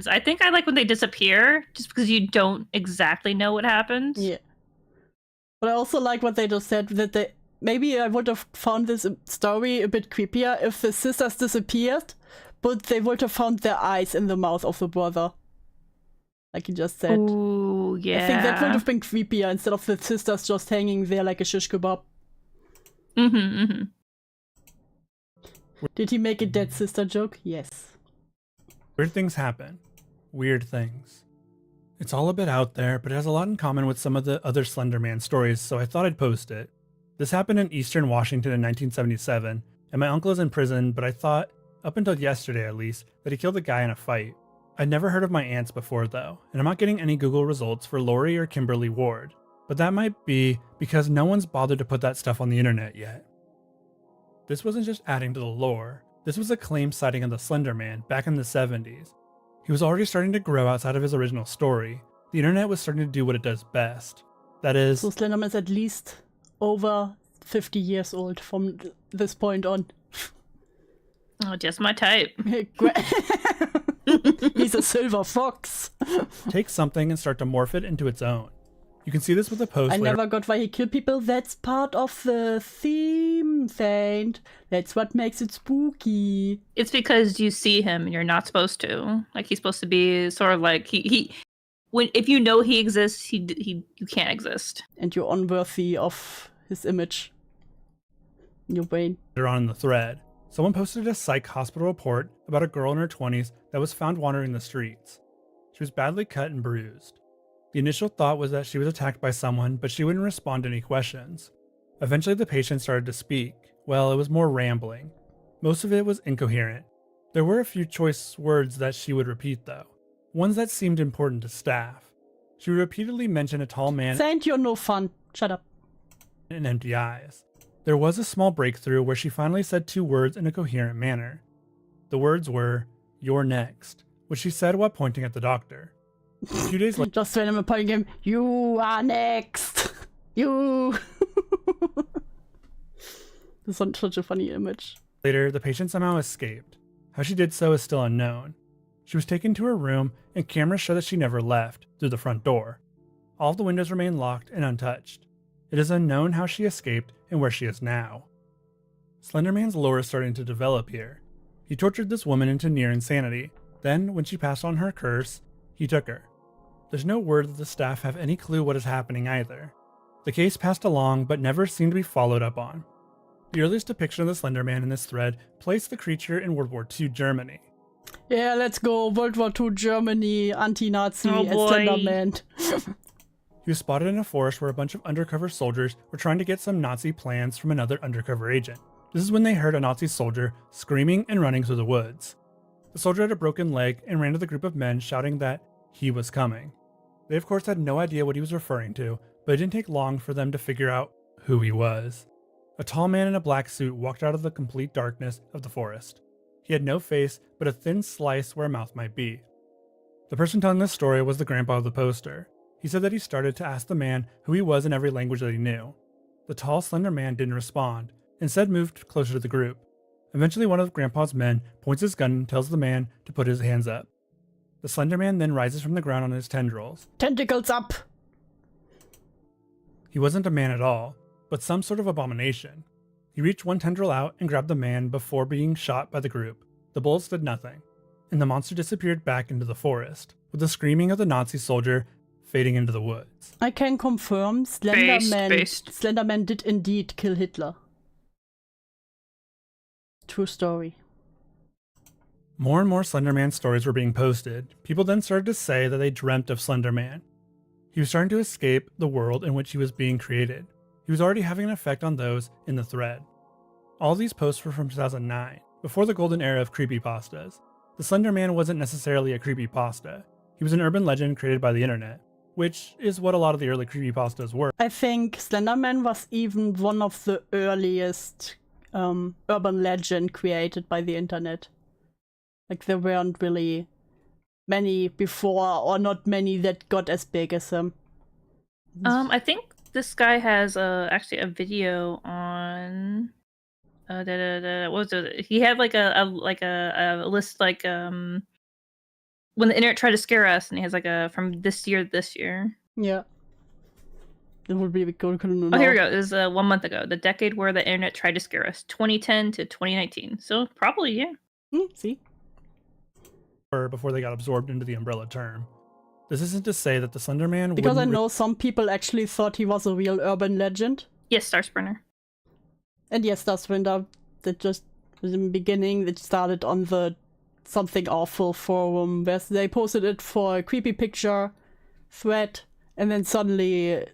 I think I like when they disappear, just because you don't exactly know what happened. Yeah. But I also like what they just said, that maybe I would have found this story a bit creepier if the sisters disappeared, but they would have found their eyes in the mouth of the brother. Like you just said. Ooh, yeah. I think that would have been creepier instead of the sisters just hanging there like a shish kebab. Did he make a dead sister joke? Yes. Weird things happen. Weird things. It's all a bit out there, but it has a lot in common with some of the other Slenderman stories, so I thought I'd post it. This happened in eastern Washington in 1977, and my uncle is in prison, but I thought, up until yesterday at least, that he killed a guy in a fight. I'd never heard of my aunts before though, and I'm not getting any Google results for Lori or Kimberly Ward, but that might be because no one's bothered to put that stuff on the internet yet. This wasn't just adding to the lore, this was a claimed sighting of the Slender Man back in the 70s. He was already starting to grow outside of his original story. The internet was starting to do what it does best. That is... So Slenderman is at least over 50 years old from this point on. Oh, just my type. He's a silver fox. Take something and start to morph it into its own. You can see this with a post I later never got why he killed people. That's part of the theme, Saint. That's what makes it spooky. It's because you see him and you're not supposed to. Like, he's supposed to be sort of like if you know he exists, you can't exist. And you're unworthy of his image in your brain. on in the thread. Someone posted a psych hospital report about a girl in her 20s that was found wandering the streets. She was badly cut and bruised. The initial thought was that she was attacked by someone, but she wouldn't respond to any questions. Eventually the patient started to speak. Well, it was more rambling. Most of it was incoherent. There were a few choice words that she would repeat though, ones that seemed important to staff. She would repeatedly mention a tall man Saint, you're no fun. Shut up. and empty eyes. There was a small breakthrough where she finally said 2 words in a coherent manner. The words were, "You're next," which she said while pointing at the doctor. A few days Just when I'm pointing him, you are next. You. This is such a funny image. later, the patient somehow escaped. How she did so is still unknown. She was taken to her room, and cameras show that she never left, through the front door. All of the windows remain locked and untouched. It is unknown how she escaped and where she is now. Slenderman's lore is starting to develop here. He tortured this woman into near insanity. Then, when she passed on her curse, he took her. There's no word that the staff have any clue what is happening either. The case passed along, but never seemed to be followed up on. The earliest depiction of the Slenderman in this thread placed the creature in World War II Germany. Yeah, let's go. World War II Germany, anti-Nazi, Oh, and boy. Slenderman. He was spotted in a forest where a bunch of undercover soldiers were trying to get some Nazi plans from another undercover agent. This is when they heard a Nazi soldier screaming and running through the woods. The soldier had a broken leg and ran to the group of men shouting that he was coming. They of course had no idea what he was referring to, but it didn't take long for them to figure out who he was. A tall man in a black suit walked out of the complete darkness of the forest. He had no face, but a thin slice where a mouth might be. The person telling this story was the grandpa of the poster. He said that he started to ask the man who he was in every language that he knew. The tall, slender man didn't respond, instead moved closer to the group. Eventually one of Grandpa's men points his gun and tells the man to put his hands up. The slender man then rises from the ground on his tendrils. Tentacles up. He wasn't a man at all, but some sort of abomination. He reached one tendril out and grabbed the man before being shot by the group. The bullets did nothing, and the monster disappeared back into the forest, with the screaming of the Nazi soldier fading into the woods. I can confirm Slenderman. Based. Slenderman did indeed kill Hitler. True story. More and more Slenderman stories were being posted. People then started to say that they dreamt of Slenderman. He was starting to escape the world in which he was being created. He was already having an effect on those in the thread. All these posts were from 2009, before the golden era of creepypastas. The Slenderman wasn't necessarily a creepypasta. He was an urban legend created by the internet, which is what a lot of the early creepypastas were. I think Slenderman was even one of the earliest urban legend created by the internet. Like there weren't really many before, or not many that got as big as him. I think this guy has actually a video on what was it? He had like a list like when the internet tried to scare us, and he has like a from this year to this year. Yeah. It would be good. Oh, here we go. It was 1 month ago. The decade where the internet tried to scare us. 2010 to 2019. So probably, yeah. See? Before they got absorbed into the umbrella term. This isn't to say that the Slenderman Because I wouldn't know some people actually thought he was a real urban legend. Yes, Starsprinter. And yes, that's when that just was in the beginning. It started on the Something Awful forum where they posted it for a creepy picture thread, and then suddenly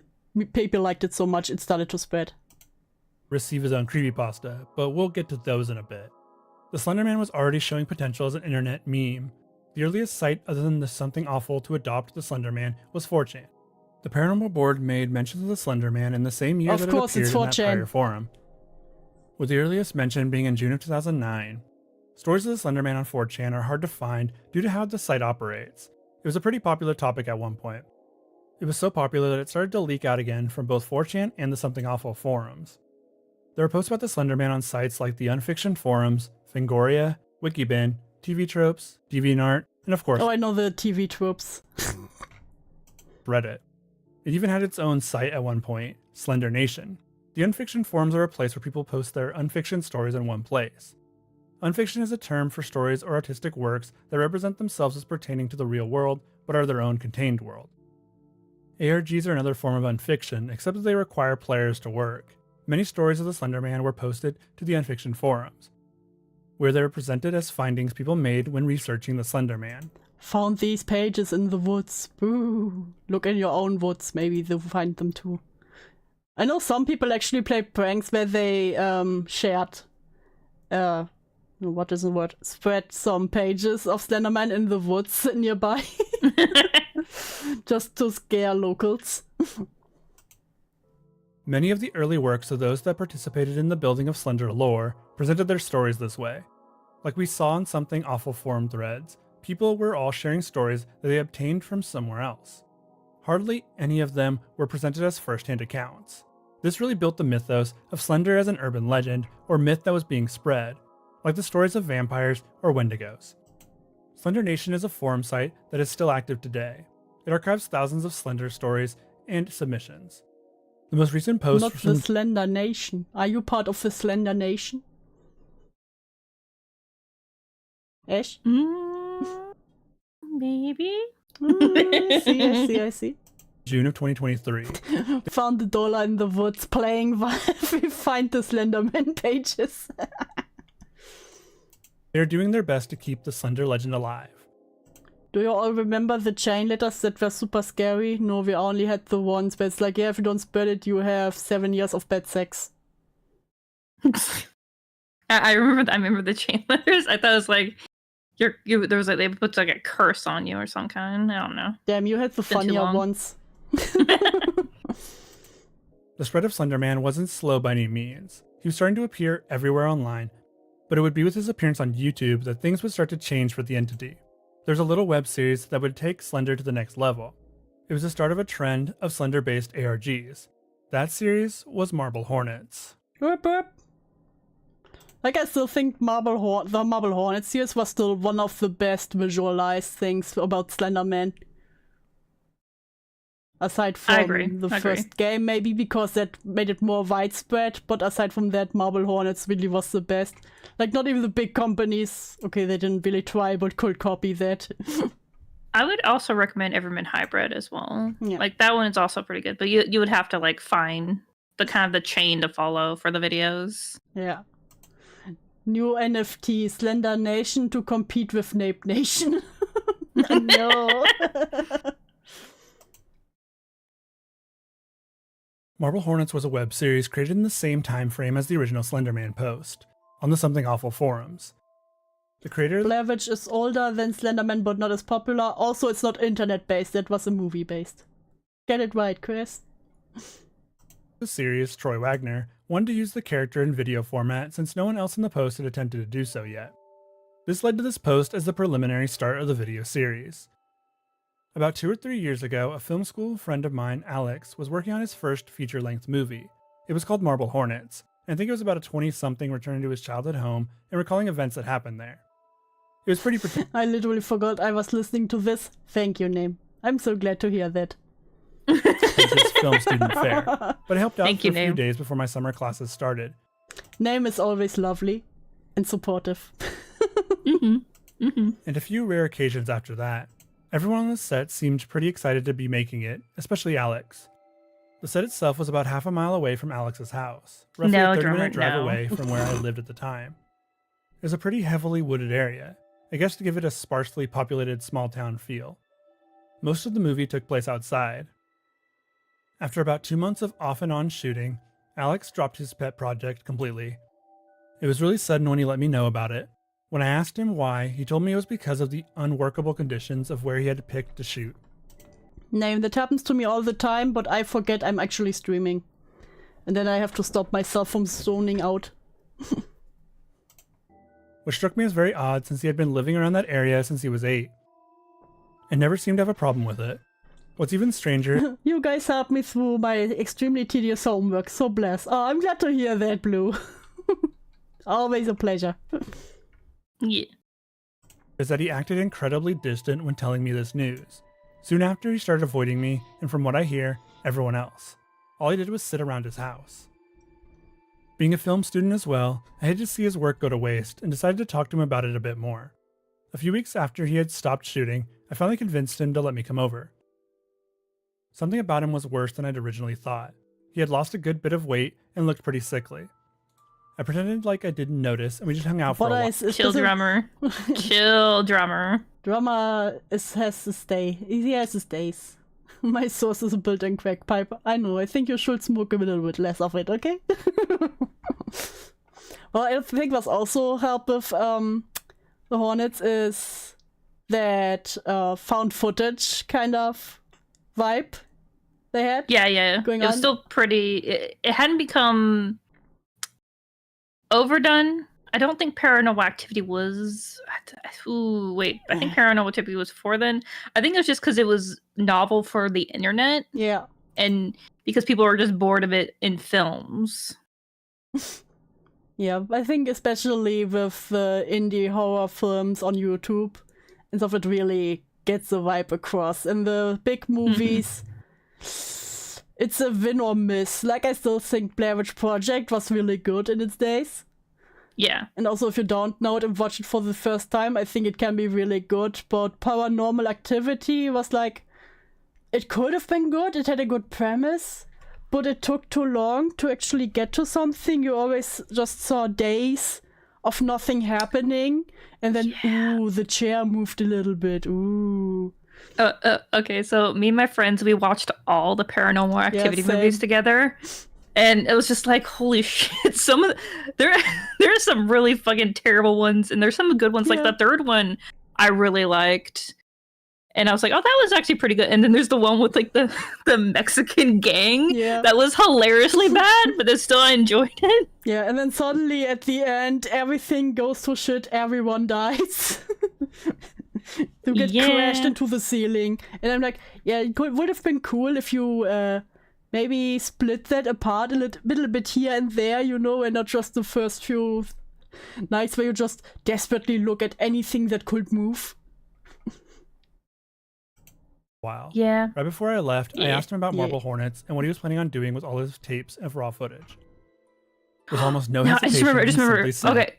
people liked it so much it started to spread. receive his own creepypasta, but we'll get to those in a bit. The Slenderman was already showing potential as an internet meme. The earliest site other than the Something Awful to adopt the Slenderman was 4chan. The Paranormal Board made mention of the Slenderman in the same year Of that it course, appeared it's in that 4chan. prior forum, with the earliest mention being in June of 2009. Stories of the Slenderman on 4chan are hard to find due to how the site operates. It was a pretty popular topic at one point. It was so popular that it started to leak out again from both 4chan and the Something Awful forums. There are posts about the Slenderman on sites like the Unfiction Forums, Fangoria, Wikibin, TV Tropes, DeviantArt, and of course, Oh, I know the TV tropes. Reddit. It even had its own site at one point, Slender Nation. The Unfiction Forums are a place where people post their unfiction stories in one place. Unfiction is a term for stories or artistic works that represent themselves as pertaining to the real world, but are their own contained world. ARGs are another form of unfiction, except that they require players to work. Many stories of the Slenderman were posted to the Unfiction Forums, where they were presented as findings people made when researching the Slenderman. Found these pages in the woods. Boo. Look in your own woods, maybe they'll find them too. I know some people actually play pranks where they shared, what is the word? Spread some pages of Slenderman in the woods nearby. Just to scare locals. Many of the early works of those that participated in the building of Slender lore presented their stories this way. Like we saw in Something Awful forum threads, people were all sharing stories that they obtained from somewhere else. Hardly any of them were presented as first-hand accounts. This really built the mythos of Slender as an urban legend or myth that was being spread, like the stories of vampires or Wendigos. Slender Nation is a forum site that is still active today. It archives thousands of Slender stories and submissions. The most recent post Not the Slender Nation. Are you part of the Slender Nation? Ash? Maybe. I see. June of 2023. Found the dollar in the woods playing while we find the Slenderman pages. They are doing their best to keep the Slender legend alive. Do you all remember the chain letters that were super scary? No, we only had the ones where it's like, yeah, if you don't spread it, you have 7 years of bad sex. I remember the chain letters. I thought it was like there was like they put like a curse on you or some kind. I don't know. Damn, you had the funnier ones. The spread of Slenderman wasn't slow by any means. He was starting to appear everywhere online, but it would be with his appearance on YouTube that things would start to change for the entity. There's a little web series that would take Slender to the next level. It was the start of a trend of Slender-based ARGs. That series was Marble Hornets. Like, I still think the Marble Hornet series was still one of the best visualized things about Slenderman. Aside from the first game, maybe because that made it more widespread, but aside from that, Marble Hornets really was the best. Like, not even the big companies, okay, they didn't really try, but could copy that. I would also recommend Everman Hybrid as well. Yeah. Like, that one is also pretty good, but you would have to, like, find the kind of the chain to follow for the videos. Yeah. New NFT, Slender Nation to compete with Nape Nation. No. Marble Hornets was a web series created in the same time frame as the original Slenderman post, on the Something Awful forums. The creator Blair Witch is older than Slenderman, but not as popular. Also, it's not internet-based, that was a movie-based. Get it right, Chris. The series, Troy Wagner, wanted to use the character in video format since no one else in the post had attempted to do so yet. This led to this post as the preliminary start of the video series. About 2 or 3 years ago, a film school friend of mine, Alex, was working on his first feature-length movie. It was called Marble Hornets, and I think it was about a 20-something returning to his childhood home and recalling events that happened there. It was pretty I literally forgot I was listening to this. Thank you, Name. I'm so glad to hear that. His film student fare, but I helped out for a few Name. days before my summer classes started. Name is always lovely and supportive. And a few rare occasions after that. Everyone on the set seemed pretty excited to be making it, especially Alex. The set itself was about half a mile away from Alex's house, roughly a 30-minute drive away from where I lived at the time. It was a pretty heavily wooded area, I guess to give it a sparsely populated small town feel. Most of the movie took place outside. After about 2 months of off and on shooting, Alex dropped his pet project completely. It was really sudden when he let me know about it. When I asked him why, he told me it was because of the unworkable conditions of where he had picked to shoot. Name, that happens to me all the time, but I forget I'm actually streaming. And then I have to stop myself from zoning out. Which struck me as very odd since he had been living around that area since he was 8. I never seemed to have a problem with it. What's even stranger, You guys helped me through my extremely tedious homework. So blessed. Oh, I'm glad to hear that, Blue. Always a pleasure. Yeah. is that he acted incredibly distant when telling me this news. Soon after, he started avoiding me, and from what I hear, everyone else. All he did was sit around his house. Being a film student as well, I hated to see his work go to waste and decided to talk to him about it a bit more. A few weeks after he had stopped shooting, I finally convinced him to let me come over. Something about him was worse than I'd originally thought. He had lost a good bit of weight and looked pretty sickly. I pretended like I didn't notice, and we just hung out for a while. Chill drummer. Chill drummer. Drummer has to stay. He has his days. My source is a built-in crack pipe. I know, I think you should smoke a little bit less of it, okay? Well, I think what's also helped with the Hornets is that found footage kind of vibe they had. Yeah. Going it was on. still pretty. It hadn't become overdone. I don't think Paranormal Activity was. Ooh, wait. I think Paranormal Activity was before then. I think it was just because it was novel for the internet. Yeah. And because people were just bored of it in films. Yeah, I think especially with indie horror films on YouTube and stuff, it really gets the vibe across. In the big movies, it's a win or miss. Like, I still think Blair Witch Project was really good in its days. Yeah. And also, if you don't know it and watch it for the first time, I think it can be really good. But Paranormal Activity was like, it could have been good. It had a good premise, but it took too long to actually get to something. You always just saw days of nothing happening, and then, ooh, the chair moved a little bit. Ooh. Okay, so me and my friends, we watched all the Paranormal Activity same. movies together. And it was just like, holy shit! There are some really fucking terrible ones, and there's some good ones. Like the third one, I really liked, and I was like, oh, that was actually pretty good. And then there's the one with like the Mexican gang. Yeah. That was hilariously bad, but still I enjoyed it. Yeah, and then suddenly at the end, everything goes to shit. Everyone dies. You get crashed into the ceiling, and I'm like, yeah, it would have been cool if you maybe split that apart a little bit here and there, you know, and not just the first few nights where you just desperately look at anything that could move. Wow. Yeah. Right before I left, I asked him about Marble Hornets and what he was planning on doing with all his tapes of raw footage. With almost no hesitation, I just remember. he simply said, Okay.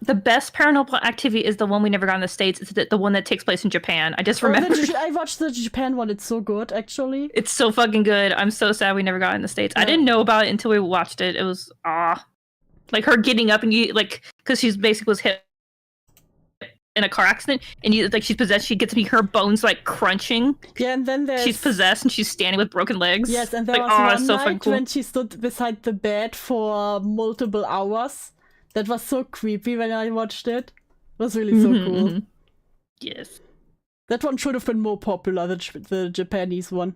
The best Paranormal Activity is the one we never got in the States. It's the one that takes place in Japan. I just remember. I watched the Japan one. It's so good, actually. It's so fucking good. I'm so sad we never got it in the States. I didn't know about it until we watched it. It was like her getting up and because she's basically was hit in a car accident, and she's possessed. She gets her bones like crunching. Yeah, and then she's possessed and she's standing with broken legs. Yes, and there was one night when she stood beside the bed for multiple hours. That was so creepy when I watched it. It was really so cool. Mm-hmm. Yes. That one should have been more popular, the Japanese one.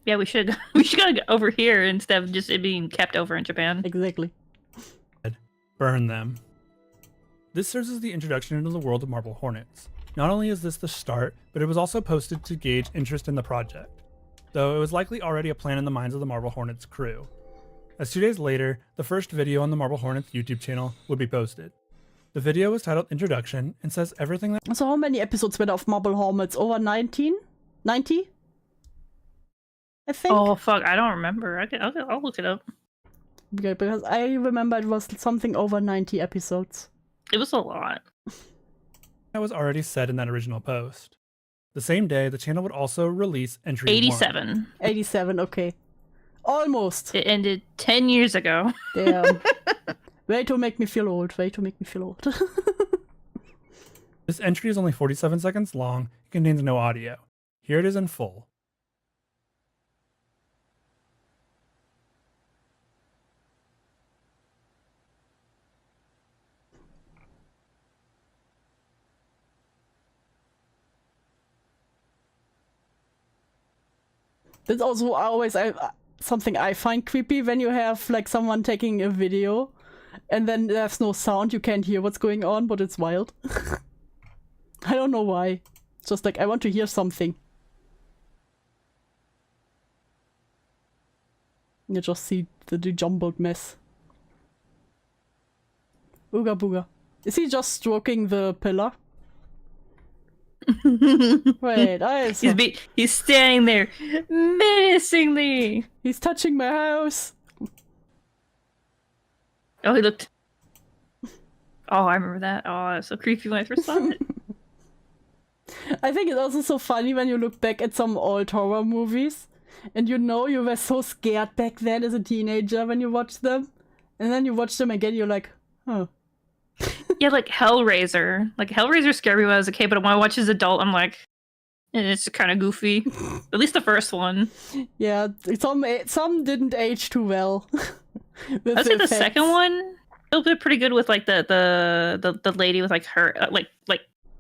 Yeah, we should go over here instead of just it being kept over in Japan. Exactly. Burn them. This serves as the introduction into the world of Marble Hornets. Not only is this the start, but it was also posted to gauge interest in the project, though it was likely already a plan in the minds of the Marble Hornets crew. As 2 days later, the first video on the Marble Hornets YouTube channel would be posted. The video was titled Introduction and says everything that— So how many episodes were there of Marble Hornets? Over 19? 90? I think? Oh fuck, I don't remember. I'll look it up. Okay, because I remember it was something over 90 episodes. It was a lot. that was already said in that original post. The same day, the channel would also release entry 87. 1. 87, okay. Almost. It ended 10 years ago. Damn. Way to make me feel old. Way to make me feel old. This entry is only 47 seconds long. It contains no audio. Here it is in full. That's also always something I find creepy when you have like someone taking a video and then there's no sound, you can't hear what's going on, but it's wild. I don't know why. It's just like, I want to hear something. You just see the jumbled mess. Ooga booga. Is he just stroking the pillar? Wait, I saw... He's standing there menacingly. He's touching my house. Oh, he looked. Oh, I remember that. Oh, that's so creepy when I first saw it. I think it's also so funny when you look back at some old horror movies, and you know you were so scared back then as a teenager when you watched them, and then you watch them again, you're like, huh. Yeah, like Hellraiser. Like Hellraiser scared me when I was a kid, but when I watch as an adult, I'm like, it's kind of goofy. At least the first one. Yeah, some didn't age too well. I'd say the second one still did pretty good with like the lady with like her like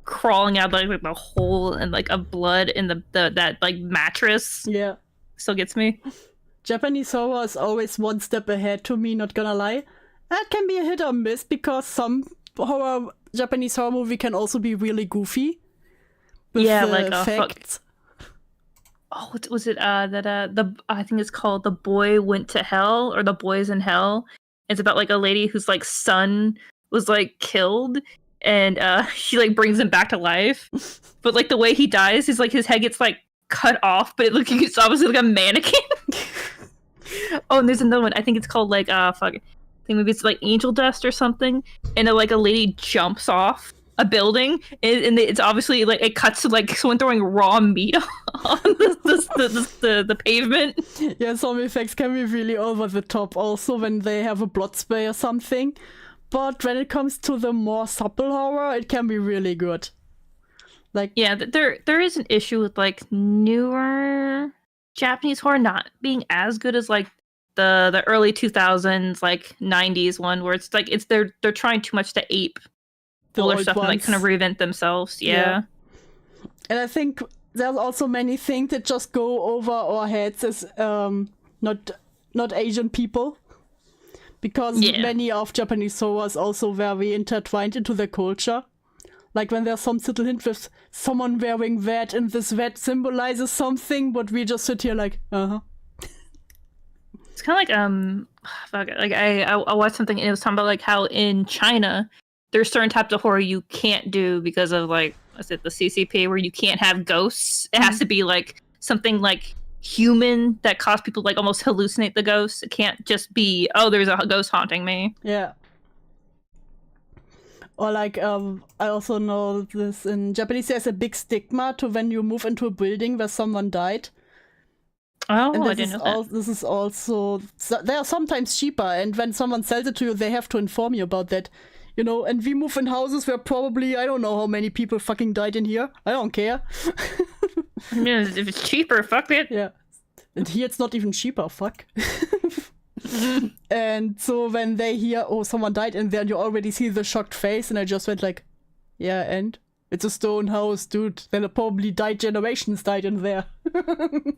crawling out like the hole and like of blood in the that like mattress. Yeah, still gets me. Japanese horror is always one step ahead to me, not gonna lie. That can be a hit or miss because some Japanese horror movie can also be really goofy. Yeah, like facts. Oh, what was it? I think it's called The Boy Went to Hell or The Boys in Hell. It's about like a lady whose like son was like killed, and she like brings him back to life. But like the way he dies, he's like his head gets like cut off, but it's obviously like a mannequin. Oh, and there's another one. I think it's called like I think maybe it's like Angel Dust or something, and like a lady jumps off a building, and it's obviously like it cuts to like someone throwing raw meat on the pavement. Yeah, some effects can be really over the top also when they have a blood spray or something. But when it comes to the more subtle horror, it can be really good. Like, yeah, there is an issue with like newer Japanese horror not being as good as like the early 2000s, like 90s one, where it's like they're trying too much to ape the older stuff and like kind of reinvent themselves. Yeah. And I think there's also many things that just go over our heads as not Asian people, because many of Japanese horror is also very intertwined into their culture. Like when there's some subtle hint with someone wearing that, and this that symbolizes something, but we just sit here like, It's kind of like I watched something and it was talking about like how in China there's certain types of horror you can't do because of like what's it, the CCP, where you can't have ghosts. It has to be like something like human that cause people like almost hallucinate the ghosts. It can't just be, oh, there's a ghost haunting me. Yeah. Or like I also know this in Japanese there's a big stigma to when you move into a building where someone died. Oh, and I didn't know that. This is also... They are sometimes cheaper, and when someone sells it to you, they have to inform you about that. You know, and we move in houses where probably, I don't know how many people fucking died in here. I don't care. Yeah, if it's cheaper, fuck it. Yeah. And here it's not even cheaper, fuck. And so when they hear, oh, someone died in there, and you already see the shocked face, and I just went like, yeah, and? It's a stone house, dude. Then probably generations died in there.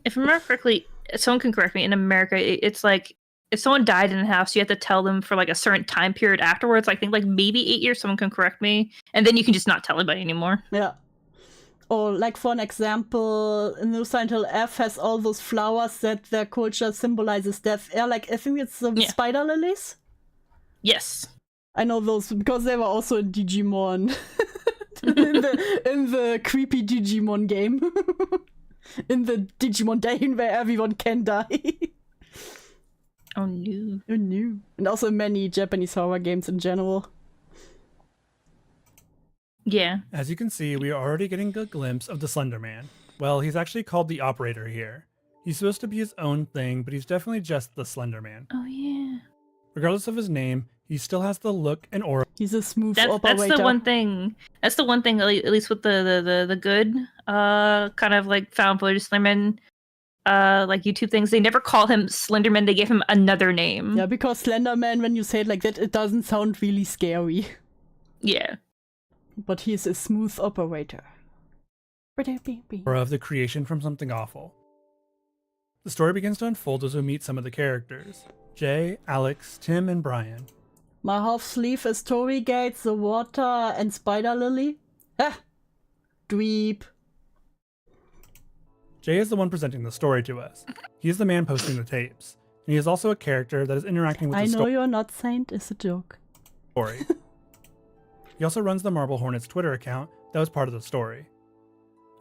If I remember correctly, someone can correct me, in America, it's like, if someone died in a house, you have to tell them for like a certain time period afterwards. I think like maybe 8 years, someone can correct me. And then you can just not tell anybody anymore. Yeah. Or like for an example, No Sign Till F has all those flowers that their culture symbolizes death. Yeah, like I think it's the spider lilies. Yes. I know those because they were also in Digimon. in the creepy Digimon game. In the Digimon day where everyone can die. Oh no. Oh no. And also many Japanese horror games in general. Yeah. As you can see, we are already getting a glimpse of the Slenderman. Well, he's actually called the Operator here. He's supposed to be his own thing, but he's definitely just the Slenderman. Oh yeah. Regardless of his name, he still has the look and aura. He's a smooth operator. That's the one thing. That's the one thing, at least with the good kind of like found footage Slenderman like YouTube things. They never call him Slenderman. They give him another name. Yeah, because Slenderman, when you say it like that, it doesn't sound really scary. Yeah. But he's a smooth operator. Or of the creation from something awful. The story begins to unfold as we meet some of the characters. Jay, Alex, Tim, and Brian. My half sleeve is Tori Gates, the Water, and Spider Lily. Ah! Dweeb. Jay is the one presenting the story to us. He is the man posting the tapes. and he is also a character that is interacting with I the know you're not Saint is a joke. story. He also runs the Marble Hornets Twitter account that was part of the story.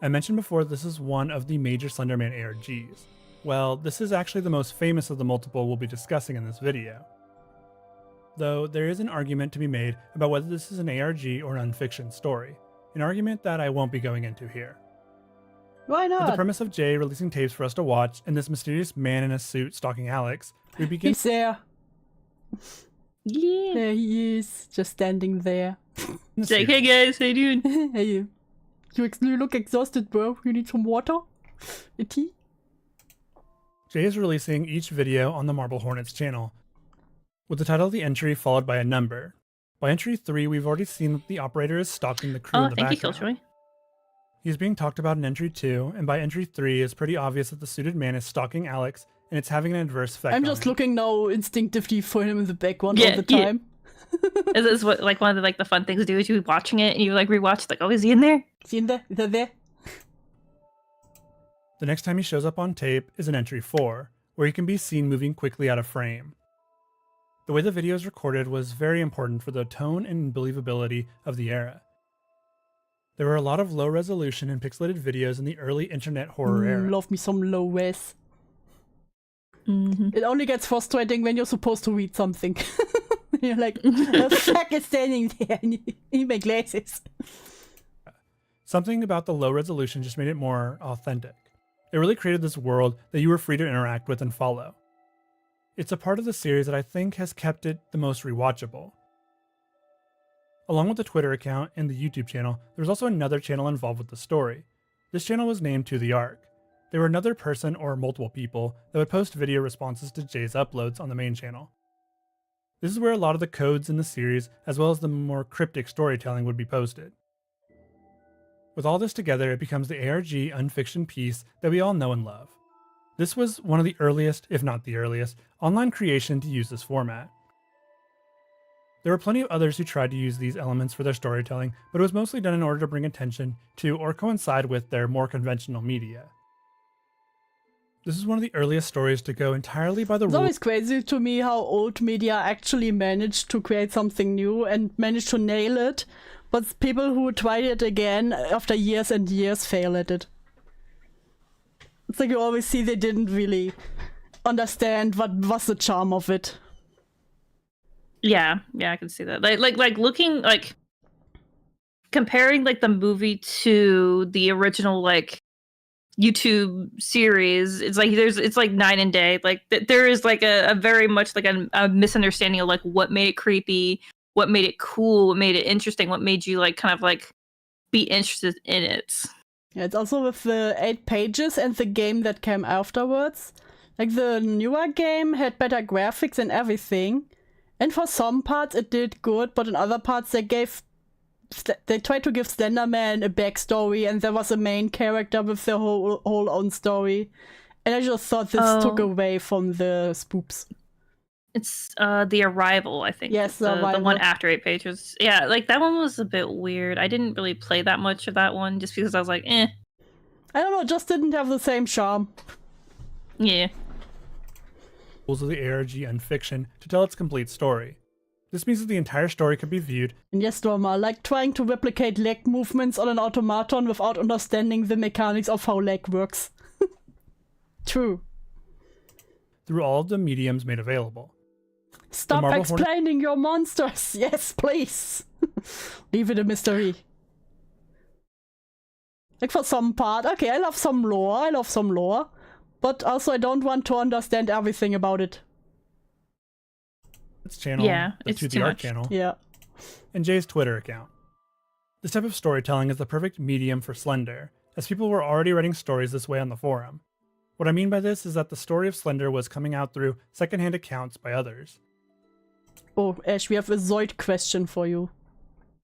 I mentioned before this is one of the major Slenderman ARGs. Well, this is actually the most famous of the multiple we'll be discussing in this video. Though there is an argument to be made about whether this is an ARG or an unfiction story, an argument that I won't be going into here. Why With the not? premise of Jay releasing tapes for us to watch and this mysterious man in a suit stalking Alex, we begin He's there. Yeah. There he is, just standing there. the It's like, series. hey guys, how you doing? Hey, you look exhausted, bro. You need some water? A tea? Jay is releasing each video on the Marble Hornets channel, with the title of the entry followed by a number. By entry 3, we've already seen that the operator is stalking the crew Oh, in the thank you, background. Killjoy. He's being talked about in entry 2, and by entry 3, it's pretty obvious that the suited man is stalking Alex, and it's having an adverse effect I'm on just him. looking now instinctively for him in the background Yeah, all the yeah. time. Is this what like one of the fun things to do is you watching it and you like rewatch like, oh, is he in there? Is he in there? Is he there? The next time he shows up on tape is in entry 4, where he can be seen moving quickly out of frame. The way the video is recorded was very important for the tone and believability of the era. There were a lot of low resolution and pixelated videos in the early internet horror era. Love me some low res. Mm-hmm. It only gets frustrating when you're supposed to read something. You're like, the fuck is standing there? I need my glasses. Something about the low resolution just made it more authentic. It really created this world that you were free to interact with and follow. It's a part of the series that I think has kept it the most rewatchable. Along with the Twitter account and the YouTube channel, there was also another channel involved with the story. This channel was named To The Ark. They were another person or multiple people that would post video responses to Jay's uploads on the main channel. This is where a lot of the codes in the series, as well as the more cryptic storytelling, would be posted. With all this together, it becomes the ARG unfiction piece that we all know and love. This was one of the earliest, if not the earliest, online creation to use this format. There were plenty of others who tried to use these elements for their storytelling, but it was mostly done in order to bring attention to or coincide with their more conventional media. This is one of the earliest stories to go entirely by the It's rules. always crazy to me how old media actually managed to create something new and managed to nail it, but people who tried it again after years and years fail at it. It's like you always see they didn't really understand what was the charm of it. Yeah, I can see that. Like looking like comparing like the movie to the original like YouTube series, it's like night and day. Like there is like a very much like a misunderstanding of like what made it creepy, what made it cool, what made it interesting, what made you like kind of like be interested in it. Yeah, it's also with the 8 pages and the game that came afterwards. Like the newer game had better graphics and everything. And for some parts it did good, but in other parts they tried to give Slenderman a backstory, and there was a main character with their whole own story. And I just thought this took away from the spoops. It's The Arrival, I think. Yes, the Arrival. one after 8 pages. Yeah, like that one was a bit weird. I didn't really play that much of that one just because I was like, eh. I don't know, it just didn't have the same charm. Yeah. Of the ARG unfiction to tell its complete story. This means that the entire story can be viewed And yes, drama, like trying to replicate leg movements on an automaton without understanding the mechanics of how leg works. True. through all of the mediums made available. Stop Marble Hornet- explaining your monsters. Yes, please. Leave it a mystery. Like for some part, okay, I love some lore, but also I don't want to understand everything about it. Its channel, Yeah, the it's To too The Art much. channel, Yeah. and Jay's Twitter account. This type of storytelling is the perfect medium for Slender, as people were already writing stories this way on the forum. What I mean by this is that the story of Slender was coming out through secondhand accounts by others. Oh, Ash, we have a Zoid question for you.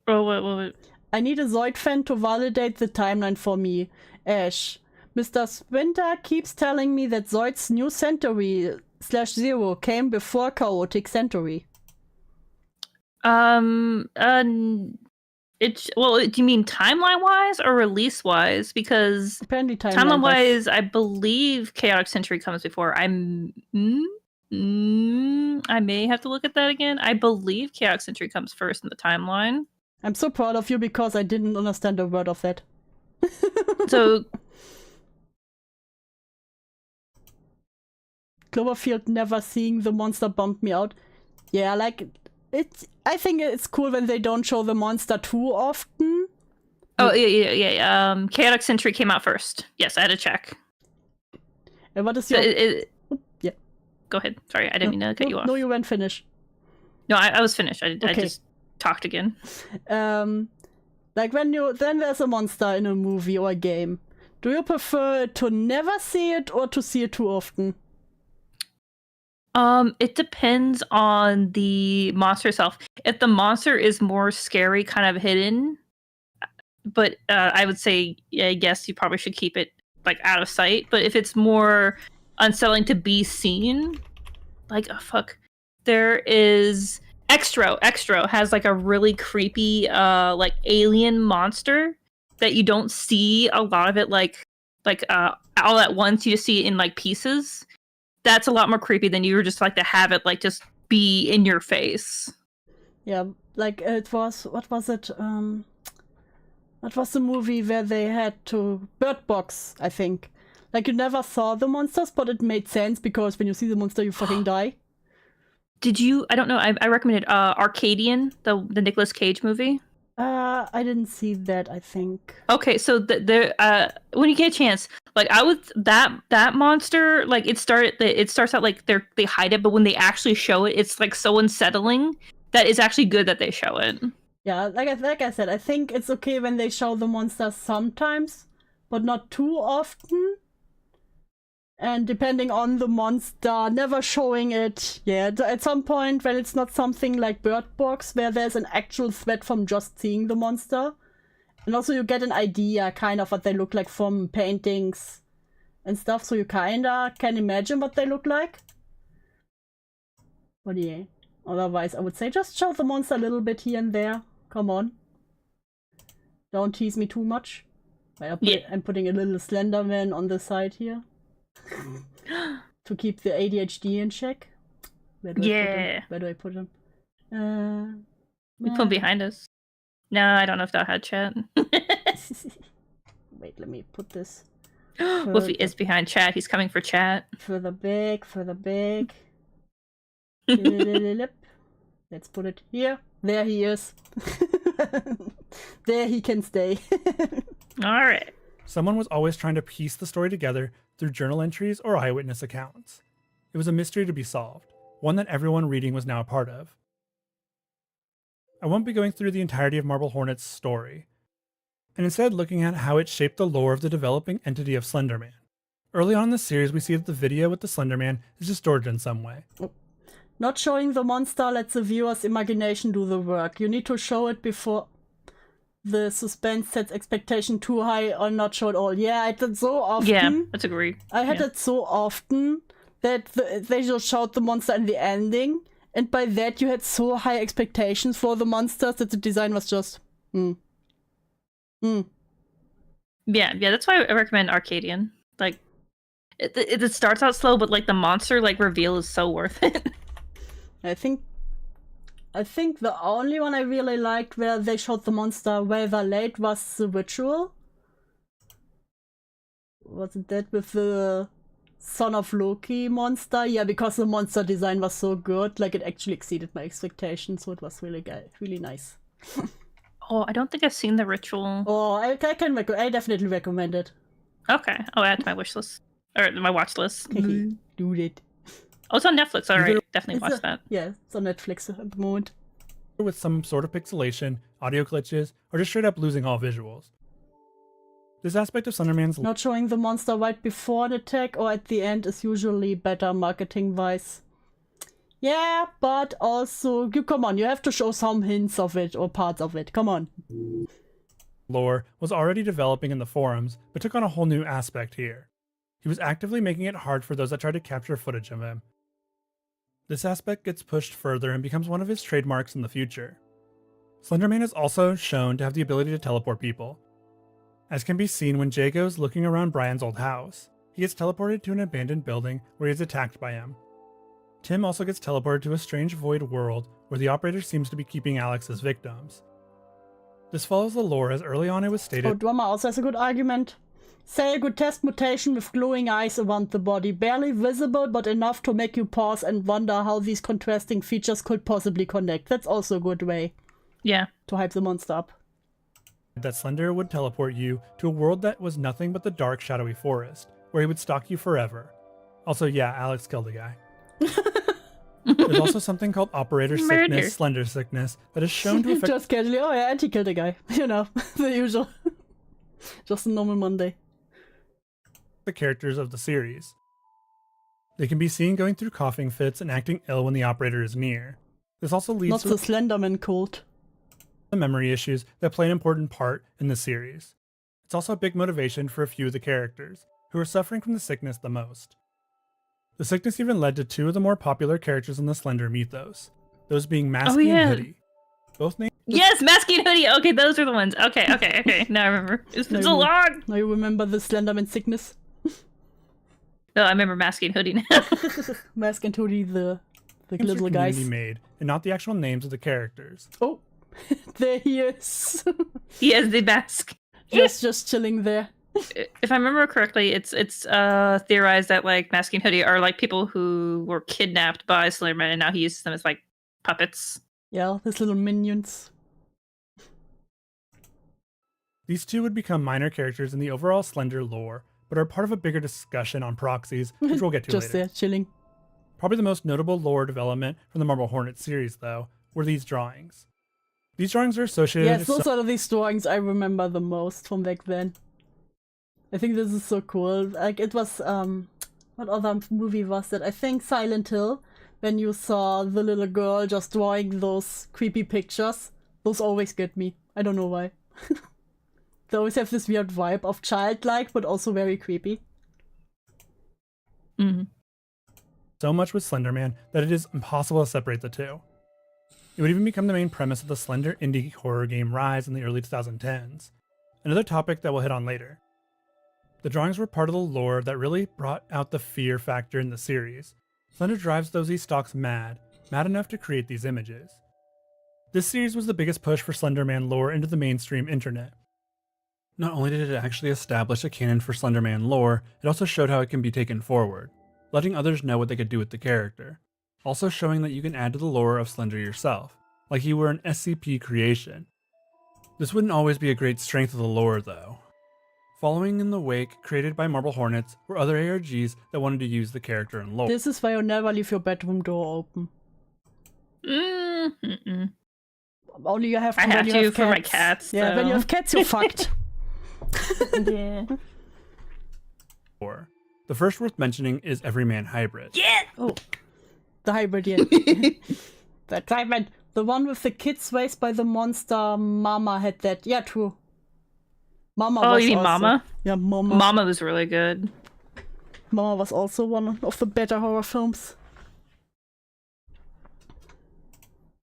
Oh, what? I need a Zoid fan to validate the timeline for me. Ash, Mr. Sprinter keeps telling me that Zoid's new Century /0 came before Chaotic Century. It's well. Do you mean timeline wise or release wise? Because Apparently timeline wise. wise, I believe Chaotic Century comes before. I may have to look at that again. I believe Chaotic Century comes first in the timeline. I'm so proud of you because I didn't understand a word of that. So Cloverfield never seeing the monster bummed me out. Yeah, like I think it's cool when they don't show the monster too often. Oh yeah. Chaotic Century came out first. Yes, I had to check. And what is So your yeah? Go ahead. Sorry, I didn't mean to cut you off. No, you went finish. No, I was finished. I Okay. just talked again. Like when there's a monster in a movie or a game. Do you prefer to never see it or to see it too often? It depends on the monster itself. If the monster is more scary, kind of hidden, but I would say, yeah, yes, you probably should keep it like out of sight. But if it's more unsettling to be seen, like there is Extro. Extro has like a really creepy like alien monster that you don't see a lot of it like all at once. You just see it in like pieces. That's a lot more creepy than you were just like to have it like just be in your face. Yeah, like it was, what was it? What was the movie where they had to Bird Box, I think. Like you never saw the monsters, but it made sense because when you see the monster, you fucking die. Did you? I don't know. I recommended Arcadian, the Nicolas Cage movie. I didn't see that, I think. Okay, so when you get a chance, like I would that monster, like it starts out like they hide it, but when they actually show it, it's like so unsettling that it's actually good that they show it. Yeah, like I said, I think it's okay when they show the monster sometimes, but not too often. And depending on the monster, never showing it. Yeah, at some point when it's not something like Bird Box, where there's an actual threat from just seeing the monster. And also you get an idea kind of what they look like from paintings and stuff, so you kinda can imagine what they look like. But yeah, otherwise I would say just show the monster a little bit here and there. Come on. Don't tease me too much. I'm putting a little slenderman on the side here. To keep the ADHD in check. Where do I put him? We put him behind us. No, I don't know if that had chat. Wait, let me put this. Wolfie is behind chat. He's coming for chat. Further back. Let's put it here. There he is. There he can stay. All right. Someone was always trying to piece the story together through journal entries or eyewitness accounts. It was a mystery to be solved, one that everyone reading was now a part of. I won't be going through the entirety of Marble Hornet's story, and instead looking at how it shaped the lore of the developing entity of Slenderman. Early on in the series, we see that the video with the Slenderman is distorted in some way. Not showing the monster lets the viewer's imagination do the work. You need to show it before the suspense sets expectation too high or not show it all. Yeah, I did so often. Yeah, that's agreed. I had it so often that they just showed the monster in the ending, and by that you had so high expectations for the monsters that the design was just Yeah, that's why I recommend Arcadian. Like, it starts out slow, but like the monster like reveal is so worth it. I think the only one I really liked where they showed the monster rather late was The Ritual. Wasn't that with the Son of Loki monster? Yeah, because the monster design was so good, like it actually exceeded my expectations, so it was really really nice. Oh, I don't think I've seen The Ritual. Oh, I definitely recommend it. Okay, I'll add to my wish list or my watch list. Do it. Oh, it's on Netflix. All right, definitely watch that. Yeah, it's on Netflix at the moment. With some sort of pixelation, audio glitches, or just straight up losing all visuals. This aspect of Slenderman's not showing the monster right before an attack or at the end is usually better marketing-wise. Yeah, but also, come on, you have to show some hints of it or parts of it. Come on. lore was already developing in the forums, but took on a whole new aspect here. He was actively making it hard for those that tried to capture footage of him. This aspect gets pushed further and becomes one of his trademarks in the future. Slenderman is also shown to have the ability to teleport people. As can be seen when Jay goes looking around Brian's old house, he gets teleported to an abandoned building where he is attacked by him. Tim also gets teleported to a strange void world where the operator seems to be keeping Alex as victims. This follows the lore as early on it was stated. Oh, Drummer also has a good argument. Say a grotesque mutation with glowing eyes around the body, barely visible but enough to make you pause and wonder how these contrasting features could possibly connect. That's also a good way to hype the monster up. That Slender would teleport you to a world that was nothing but the dark, shadowy forest, where he would stalk you forever. Also, yeah, Alex killed a guy. There's also something called Operator Sickness, Slender Sickness, that is shown to affect... Just casually, oh yeah, and he killed a guy. You know, the usual. Just a normal Monday. The characters of the series. They can be seen going through coughing fits and acting ill when the operator is near. This also leads Not to the Slenderman cult. the memory issues that play an important part in the series. It's also a big motivation for a few of the characters, who are suffering from the sickness the most. The sickness even led to two of the more popular characters in the Slender mythos, those being Masky and Hoodie. Both named... Yes, Masky and Hoodie! Okay, those are the ones. Okay. Now I remember. It's been so long! Now you remember the Slenderman sickness? No, I remember Masky and Hoodie now. Mask and Hoodie, the names little are guys. community made, and not the actual names of the characters. Oh, there he is. He has the mask. just chilling there. If I remember correctly, it's theorized that like Masky and Hoodie are like people who were kidnapped by Slenderman, and now he uses them as like puppets. Yeah, his little minions. These two would become minor characters in the overall Slender lore, but are part of a bigger discussion on proxies, which we'll get to Just later. there, chilling. Probably the most notable lore development from the Marble Hornet series, though, were these drawings. These drawings are associated Yes, those are these drawings I remember the most from back then. I think this is so cool. Like, it was, what other movie was that? I think Silent Hill, when you saw the little girl just drawing those creepy pictures. Those always get me. I don't know why. They always have this weird vibe of childlike, but also very creepy. Mm-hmm. so much with Slenderman that it is impossible to separate the two. It would even become the main premise of the Slender indie horror game Rise in the early 2010s, another topic that we'll hit on later. The drawings were part of the lore that really brought out the fear factor in the series. Slender drives those he stalks mad enough to create these images. This series was the biggest push for Slenderman lore into the mainstream internet. Not only did it actually establish a canon for Slenderman lore, it also showed how it can be taken forward, letting others know what they could do with the character. Also showing that you can add to the lore of Slender yourself, like he were an SCP creation. This wouldn't always be a great strength of the lore though. Following in the wake created by Marble Hornets were other ARGs that wanted to use the character and lore. This is why you never leave your bedroom door open. Mm-mm. Only you have to I when have you to have for my cats. cats. Yeah, when you have cats, you're fucked. Yeah. The first worth mentioning is Everyman Hybrid. Yeah. Oh, the hybrid, yeah. That hybrid. The one with the kids raised by the monster. Mama had that. Yeah, true. Mama Oh, was you mean also, Mama? Yeah, Mama. Mama was really good. Mama was also one of the better horror films.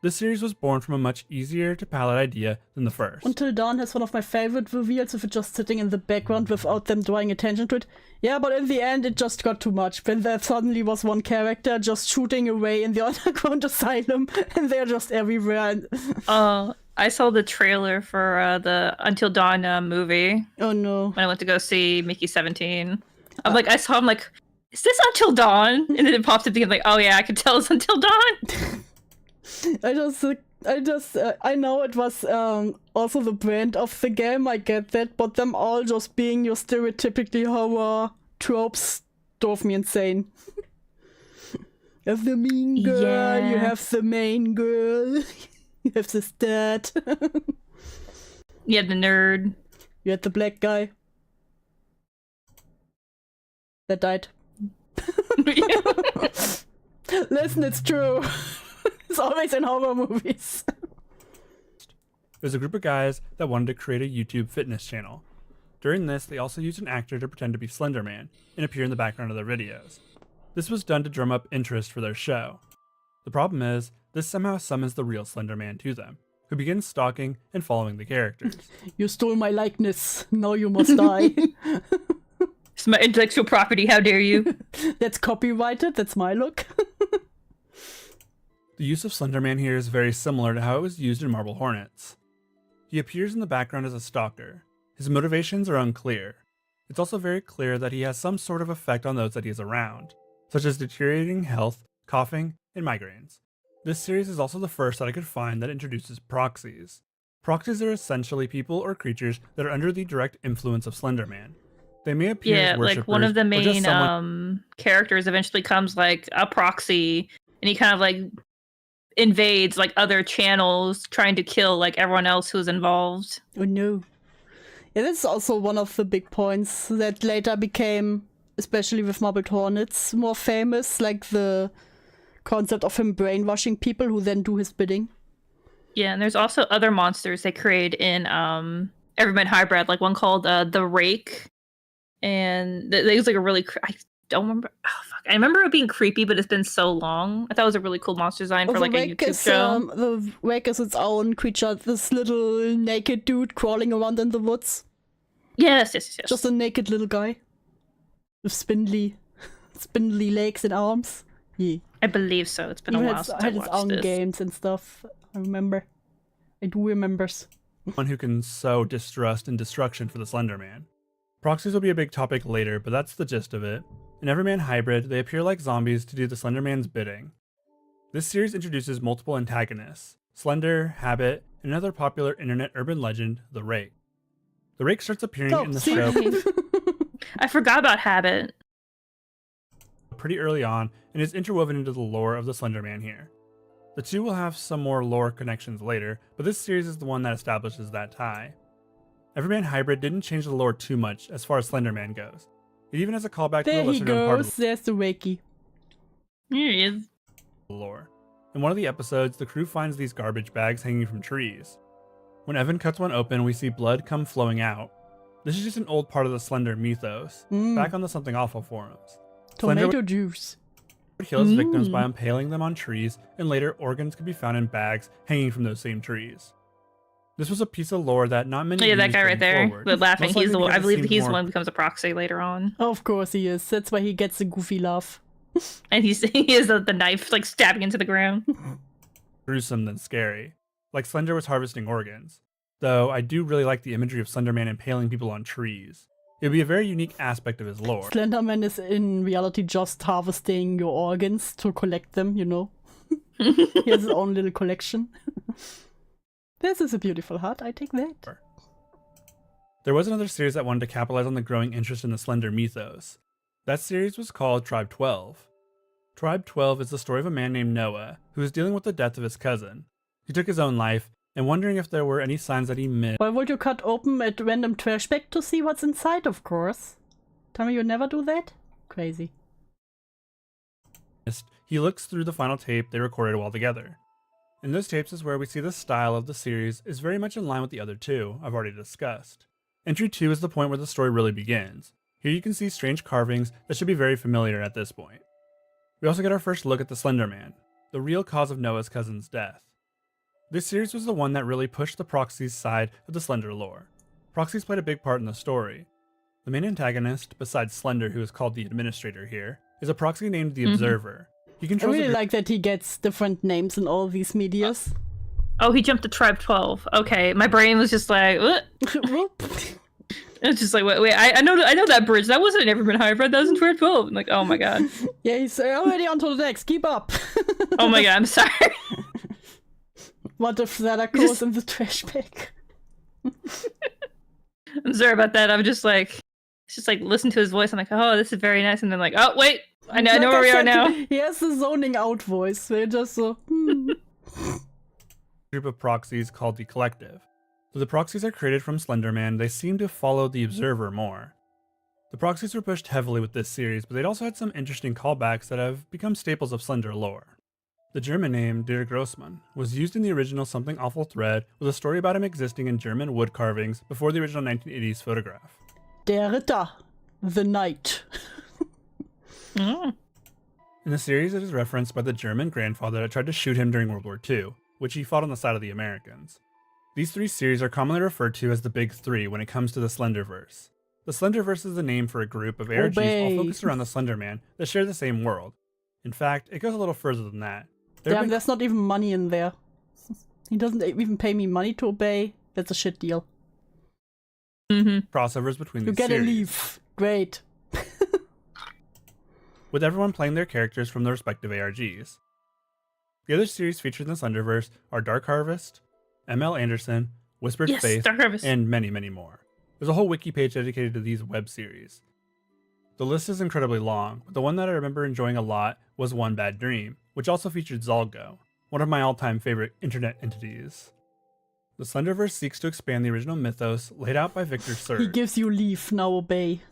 This series was born from a much easier to palette idea than the first. Until Dawn has one of my favorite reveals of it just sitting in the background without them drawing attention to it. Yeah, but in the end it just got too much. When there suddenly was one character just shooting away in the underground asylum and they're just everywhere. I saw the trailer for the Until Dawn movie Oh no. when I went to go see Mickey 17. I saw him like, is this Until Dawn? And then it popped up again like, oh yeah, I could tell it's Until Dawn. I know it was also the brand of the game, I get that, but them all just being your stereotypically horror tropes drove me insane. You have the mean girl, Yeah. you have the main girl, you have the stud, Yeah, the nerd. you had the black guy that died. Listen, it's true. It's always in horror movies. There's a group of guys that wanted to create a YouTube fitness channel. During this, they also used an actor to pretend to be Slenderman and appear in the background of their videos. This was done to drum up interest for their show. The problem is, this somehow summons the real Slenderman to them, who begins stalking and following the characters. You stole my likeness. Now you must die. It's my intellectual property, how dare you? That's copyrighted. That's my look. The use of Slenderman here is very similar to how it was used in Marble Hornets. He appears in the background as a stalker. His motivations are unclear. It's also very clear that he has some sort of effect on those that he is around, such as deteriorating health, coughing, and migraines. This series is also the first that I could find that introduces proxies. Proxies are essentially people or creatures that are under the direct influence of Slenderman. They may appear as worshippers, like one of the or just main characters eventually becomes like a proxy, and he kind of like invades like other channels, trying to kill like everyone else who's involved. Oh no. Yeah, that's also one of the big points that later became, especially with Marble Hornets, more famous, like the concept of him brainwashing people who then do his bidding. Yeah, and there's also other monsters they create in Everyman Hybrid, like one called the Rake, and it was like a really I don't remember. Oh fuck! I remember it being creepy, but it's been so long. I thought it was a really cool monster design for like a YouTube show. The Rake is its own creature. This little naked dude crawling around in the woods. Yes. Just a naked little guy with spindly legs and arms. Yeah. I believe so. It's been a while since I watched his own this. games and stuff. I remember. I do remember. one who can sow distrust and destruction for the Slenderman. Proxies will be a big topic later, but that's the gist of it. In Everyman Hybrid, they appear like zombies to do the Slenderman's bidding. This series introduces multiple antagonists: Slender, Habit, and another popular internet urban legend, the Rake. The Rake starts appearing in the show I forgot about Habit. pretty early on and is interwoven into the lore of the Slenderman here. The two will have some more lore connections later, but this series is the one that establishes that tie. Everyman Hybrid didn't change the lore too much as far as Slenderman goes. It even has a callback to the lesser known part of the There's the Wakey. Here he is. lore. In one of the episodes, the crew finds these garbage bags hanging from trees. When Evan cuts one open, we see blood come flowing out. This is just an old part of the Slender mythos, back on the Something Awful forums. Tomato juice. Would kill his victims by impaling them on trees, and later organs could be found in bags hanging from those same trees. This was a piece of lore that not many Yeah, that used guy going right there, forward, the laughing. most He's the likely one. I because it believe seemed he's the more- one who becomes a proxy later on, Of course he is. That's why he gets the goofy laugh. and he is the knife like stabbing into the ground. gruesome than scary, like Slender was harvesting organs. Though I do really like the imagery of Slenderman impaling people on trees. It would be a very unique aspect of his lore. Slenderman is in reality just harvesting your organs to collect them, you know. He has his own little collection. This is a beautiful hut, I take that. There was another series that wanted to capitalize on the growing interest in the Slender mythos. That series was called Tribe 12. Tribe 12 is the story of a man named Noah, who was dealing with the death of his cousin. He took his own life, and wondering if there were any signs that he missed. Why would you cut open a random trash bag to see what's inside, of course? Tell me you never do that? Crazy. He looks through the final tape they recorded while together. In those tapes is where we see the style of the series is very much in line with the other two I've already discussed. Entry 2 is the point where the story really begins. Here you can see strange carvings that should be very familiar at this point. We also get our first look at the Slenderman, the real cause of Noah's cousin's death. This series was the one that really pushed the Proxies side of the Slender lore. Proxies played a big part in the story. The main antagonist, besides Slender, who is called the Administrator here, is a proxy named the Observer. He I controls really like that he gets different names in all these medias. Oh, he jumped to Tribe 12. Okay, my brain was just like, what? It's just like, wait, I know that bridge. That wasn't in Everyman Hybrid. That was in Tribe 12. I'm like, oh my god. Yeah, he's already on to the next. Keep up. Oh my god, I'm sorry. What if that goes in the trash bag? I'm sorry about that. I'm just like, it's just like listen to his voice. I'm like, oh, this is very nice. And then like, oh wait, I know Like where we are said, now. He has the zoning out voice. They're just so. group of proxies called the Collective. Though the proxies are created from Slenderman, they seem to follow the Observer more. The proxies were pushed heavily with this series, but they'd also had some interesting callbacks that have become staples of Slender lore. The German name, Der Grossmann, was used in the original Something Awful thread with a story about him existing in German wood carvings before the original 1980s photograph. Der Ritter. The Knight. Mm. In the series, it is referenced by the German grandfather that tried to shoot him during World War II, which he fought on the side of the Americans. These three series are commonly referred to as the Big Three when it comes to the Slenderverse. The Slenderverse is the name for a group of ARGs all focused around the Slenderman that share the same world. In fact, it goes a little further than that. Damn, there's not even money in there. He doesn't even pay me money to obey. That's a shit deal. Crossovers between You these get a series, leave. Great. with everyone playing their characters from their respective ARGs. The other series featured in the Slenderverse are Dark Harvest, M.L. Anderson, Whispered Yes, Faith, Dark Harvest. and many, many more. There's a whole wiki page dedicated to these web series. The list is incredibly long, but the one that I remember enjoying a lot was One Bad Dream, which also featured Zalgo, one of my all-time favorite internet entities. The Slenderverse seeks to expand the original mythos laid out by Victor He Surge. gives you leave, now obey.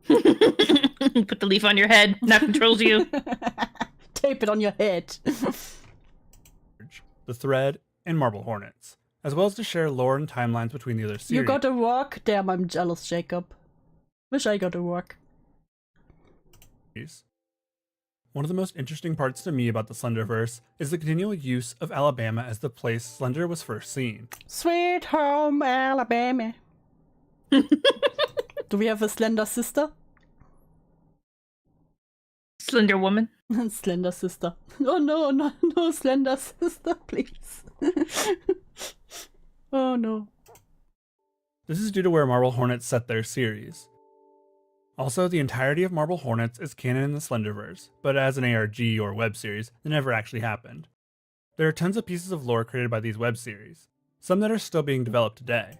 Put the leaf on your head. Now controls you. Tape it on your head. The Thread, and Marble Hornets, as well as to share lore and timelines between the other series. You got to work? Damn, I'm jealous, Jacob. Wish I got to work. One of the most interesting parts to me about the Slenderverse is the continual use of Alabama as the place Slender was first seen. Sweet home Alabama. Do we have a slender sister? Slender Woman. Slender sister. Oh no, no, no, slender sister, please. Oh no. This is due to where Marble Hornets set their series. Also, the entirety of Marble Hornets is canon in the Slenderverse, but as an ARG or web series, it never actually happened. There are tons of pieces of lore created by these web series, some that are still being developed today.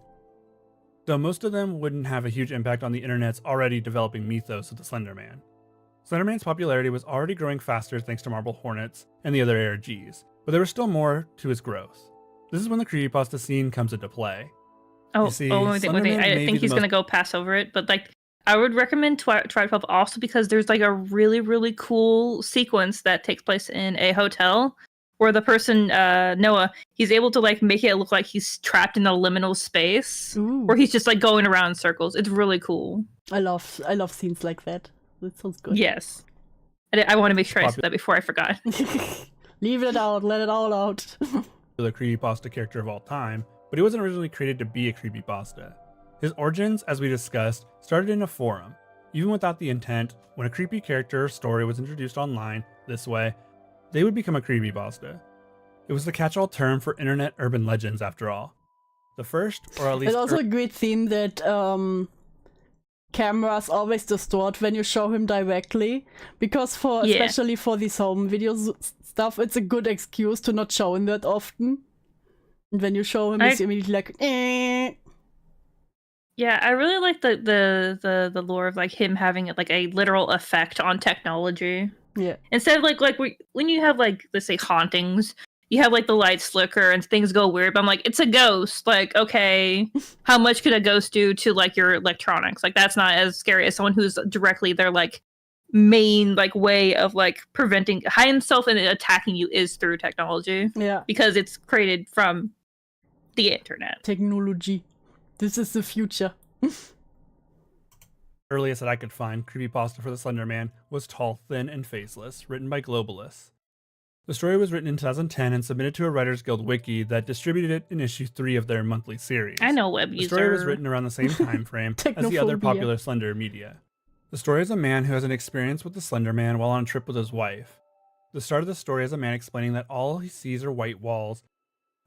Though most of them wouldn't have a huge impact on the internet's already developing mythos of the Slenderman. Slenderman's popularity was already growing faster thanks to Marble Hornets and the other ARGs, but there was still more to his growth. This is when the creepypasta scene comes into play. Oh, You see, wait, Slenderman I may think be he's the gonna go pass over it, but like I would recommend Twilight 12 also because there's like a really, really cool sequence that takes place in a hotel where the person, Noah, he's able to like make it look like he's trapped in a liminal space Ooh. where he's just like going around in circles. It's really cool. I love scenes like that. That sounds good. Yes. I want to make sure I said that before I forgot. Leave it out, let it all out. The creepypasta character of all time, but he wasn't originally created to be a creepypasta. His origins, as we discussed, started in a forum. Even without the intent, when a creepy character or story was introduced online this way, they would become a creepypasta. It was the catch-all term for internet urban legends after all. The first, or at least... It's also a great theme that cameras always distort when you show him directly, because especially for these home videos stuff, it's a good excuse to not show him that often. And when you show him, he's immediately like, eh. Yeah, I really like the lore of like him having like a literal effect on technology. Yeah. Instead of like when you have like, let's say, hauntings, you have like the lights flicker and things go weird, but I'm like, it's a ghost. Like, okay, how much could a ghost do to like your electronics? Like, that's not as scary as someone who's directly their like main like way of like preventing hiding himself and attacking you is through technology. Yeah. Because it's created from the internet. Technology. This is the future. Earliest that I could find creepypasta for the Slenderman was Tall, Thin, and Faceless, written by Globalists. The story was written in 2010 and submitted to a Writers Guild wiki that distributed it in issue 3 of their monthly series. I know web The user. story was written around the same time frame as the other Technophobia. popular Slender media. The story is a man who has an experience with the Slenderman while on a trip with his wife. The start of the story is a man explaining that all he sees are white walls,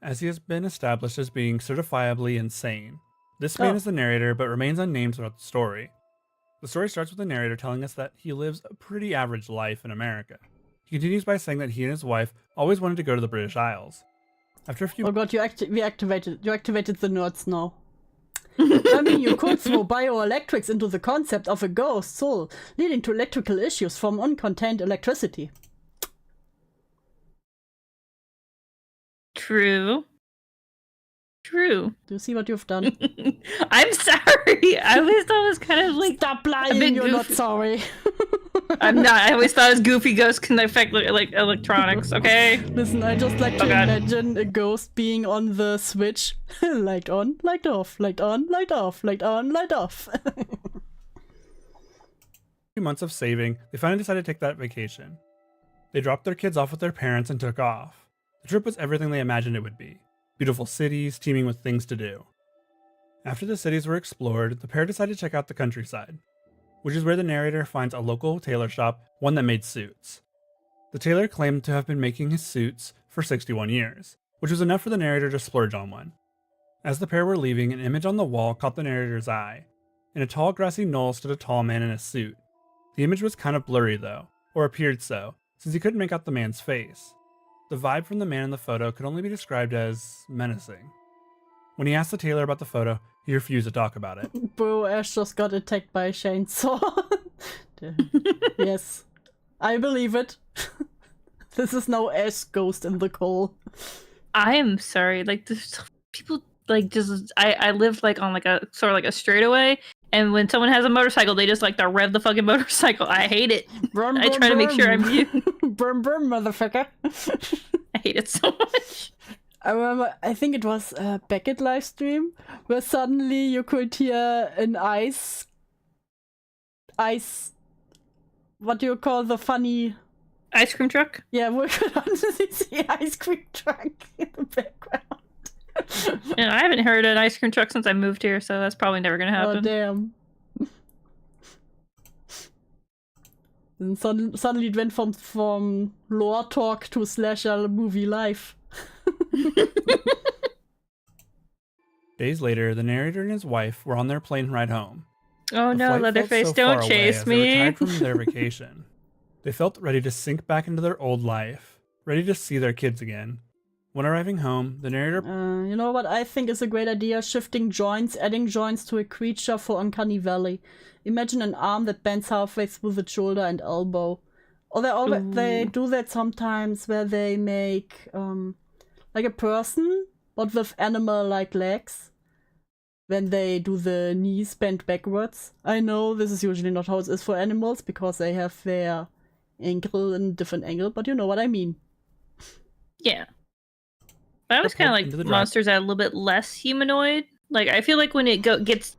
as he has been established as being certifiably insane. This man is the narrator, but remains unnamed throughout the story. The story starts with the narrator telling us that he lives a pretty average life in America. He continues by saying that he and his wife always wanted to go to the British Isles. After a few Oh god, you activated the nerds now. I mean, you could throw bioelectrics into the concept of a ghost soul, leading to electrical issues from uncontained electricity. True. Do you see what you've done? I'm sorry. I always thought it was kind of like Stop lying, you're not sorry. I'm not. I always thought his goofy ghost can affect like electronics, okay? Listen, I just like to imagine a ghost being on the switch. Light on, light off, light on, light off, light on, light off. few months of saving, they finally decided to take that vacation. They dropped their kids off with their parents and took off. The trip was everything they imagined it would be. Beautiful cities, teeming with things to do. After the cities were explored, the pair decided to check out the countryside, which is where the narrator finds a local tailor shop, one that made suits. The tailor claimed to have been making his suits for 61 years, which was enough for the narrator to splurge on one. As the pair were leaving, an image on the wall caught the narrator's eye. In a tall grassy knoll stood a tall man in a suit. The image was kind of blurry though, or appeared so, since he couldn't make out the man's face. The vibe from the man in the photo could only be described as menacing. When he asked the tailor about the photo, he refused to talk about it. Bro, Ash just got attacked by a chainsaw. Yes, I believe it. This is no Ash ghost in the coal. I am sorry. Like, there's people like just I live like on like a sort of like a straightaway, and when someone has a motorcycle, they just like to rev the fucking motorcycle. I hate it. Brum, I try to make sure I'm you. Brum, brum, motherfucker. I hate it so much. I remember, I think it was a Beckett live stream where suddenly you could hear an ice, what do you call the funny Ice cream truck? Yeah, we could honestly see ice cream truck in the background. And I haven't heard an ice cream truck since I moved here, so that's probably never gonna happen. Oh, damn. And suddenly it went from lore talk to slasher movie life. Days later, the narrator and his wife were on their plane ride home. Oh The no, flight Leatherface, felt so don't far chase away as they me. retired from their vacation. They felt ready to sink back into their old life, ready to see their kids again. When arriving home, the narrator You know what I think is a great idea? Shifting joints, adding joints to a creature for Uncanny Valley. Imagine an arm that bends halfway through the shoulder and elbow. Or they do that sometimes where they make like a person, but with animal-like legs. When they do the knees bent backwards. I know this is usually not how it is for animals because they have their ankle in a different angle, but you know what I mean. Yeah. But I was kind of like monsters that are a little bit less humanoid. Like, I feel like when it gets...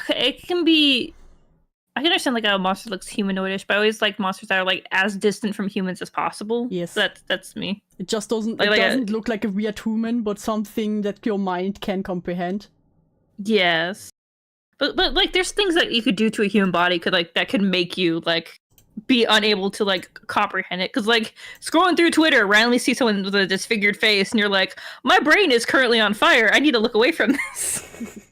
It can be... I can understand like how a monster looks humanoidish, but I always like monsters that are like as distant from humans as possible. Yes. So that's me. It just doesn't, look like a weird human, but something that your mind can comprehend. Yes. But like there's things that you could do to a human body that could make you like be unable to like comprehend it. Cause like scrolling through Twitter, randomly see someone with a disfigured face and you're like, my brain is currently on fire. I need to look away from this.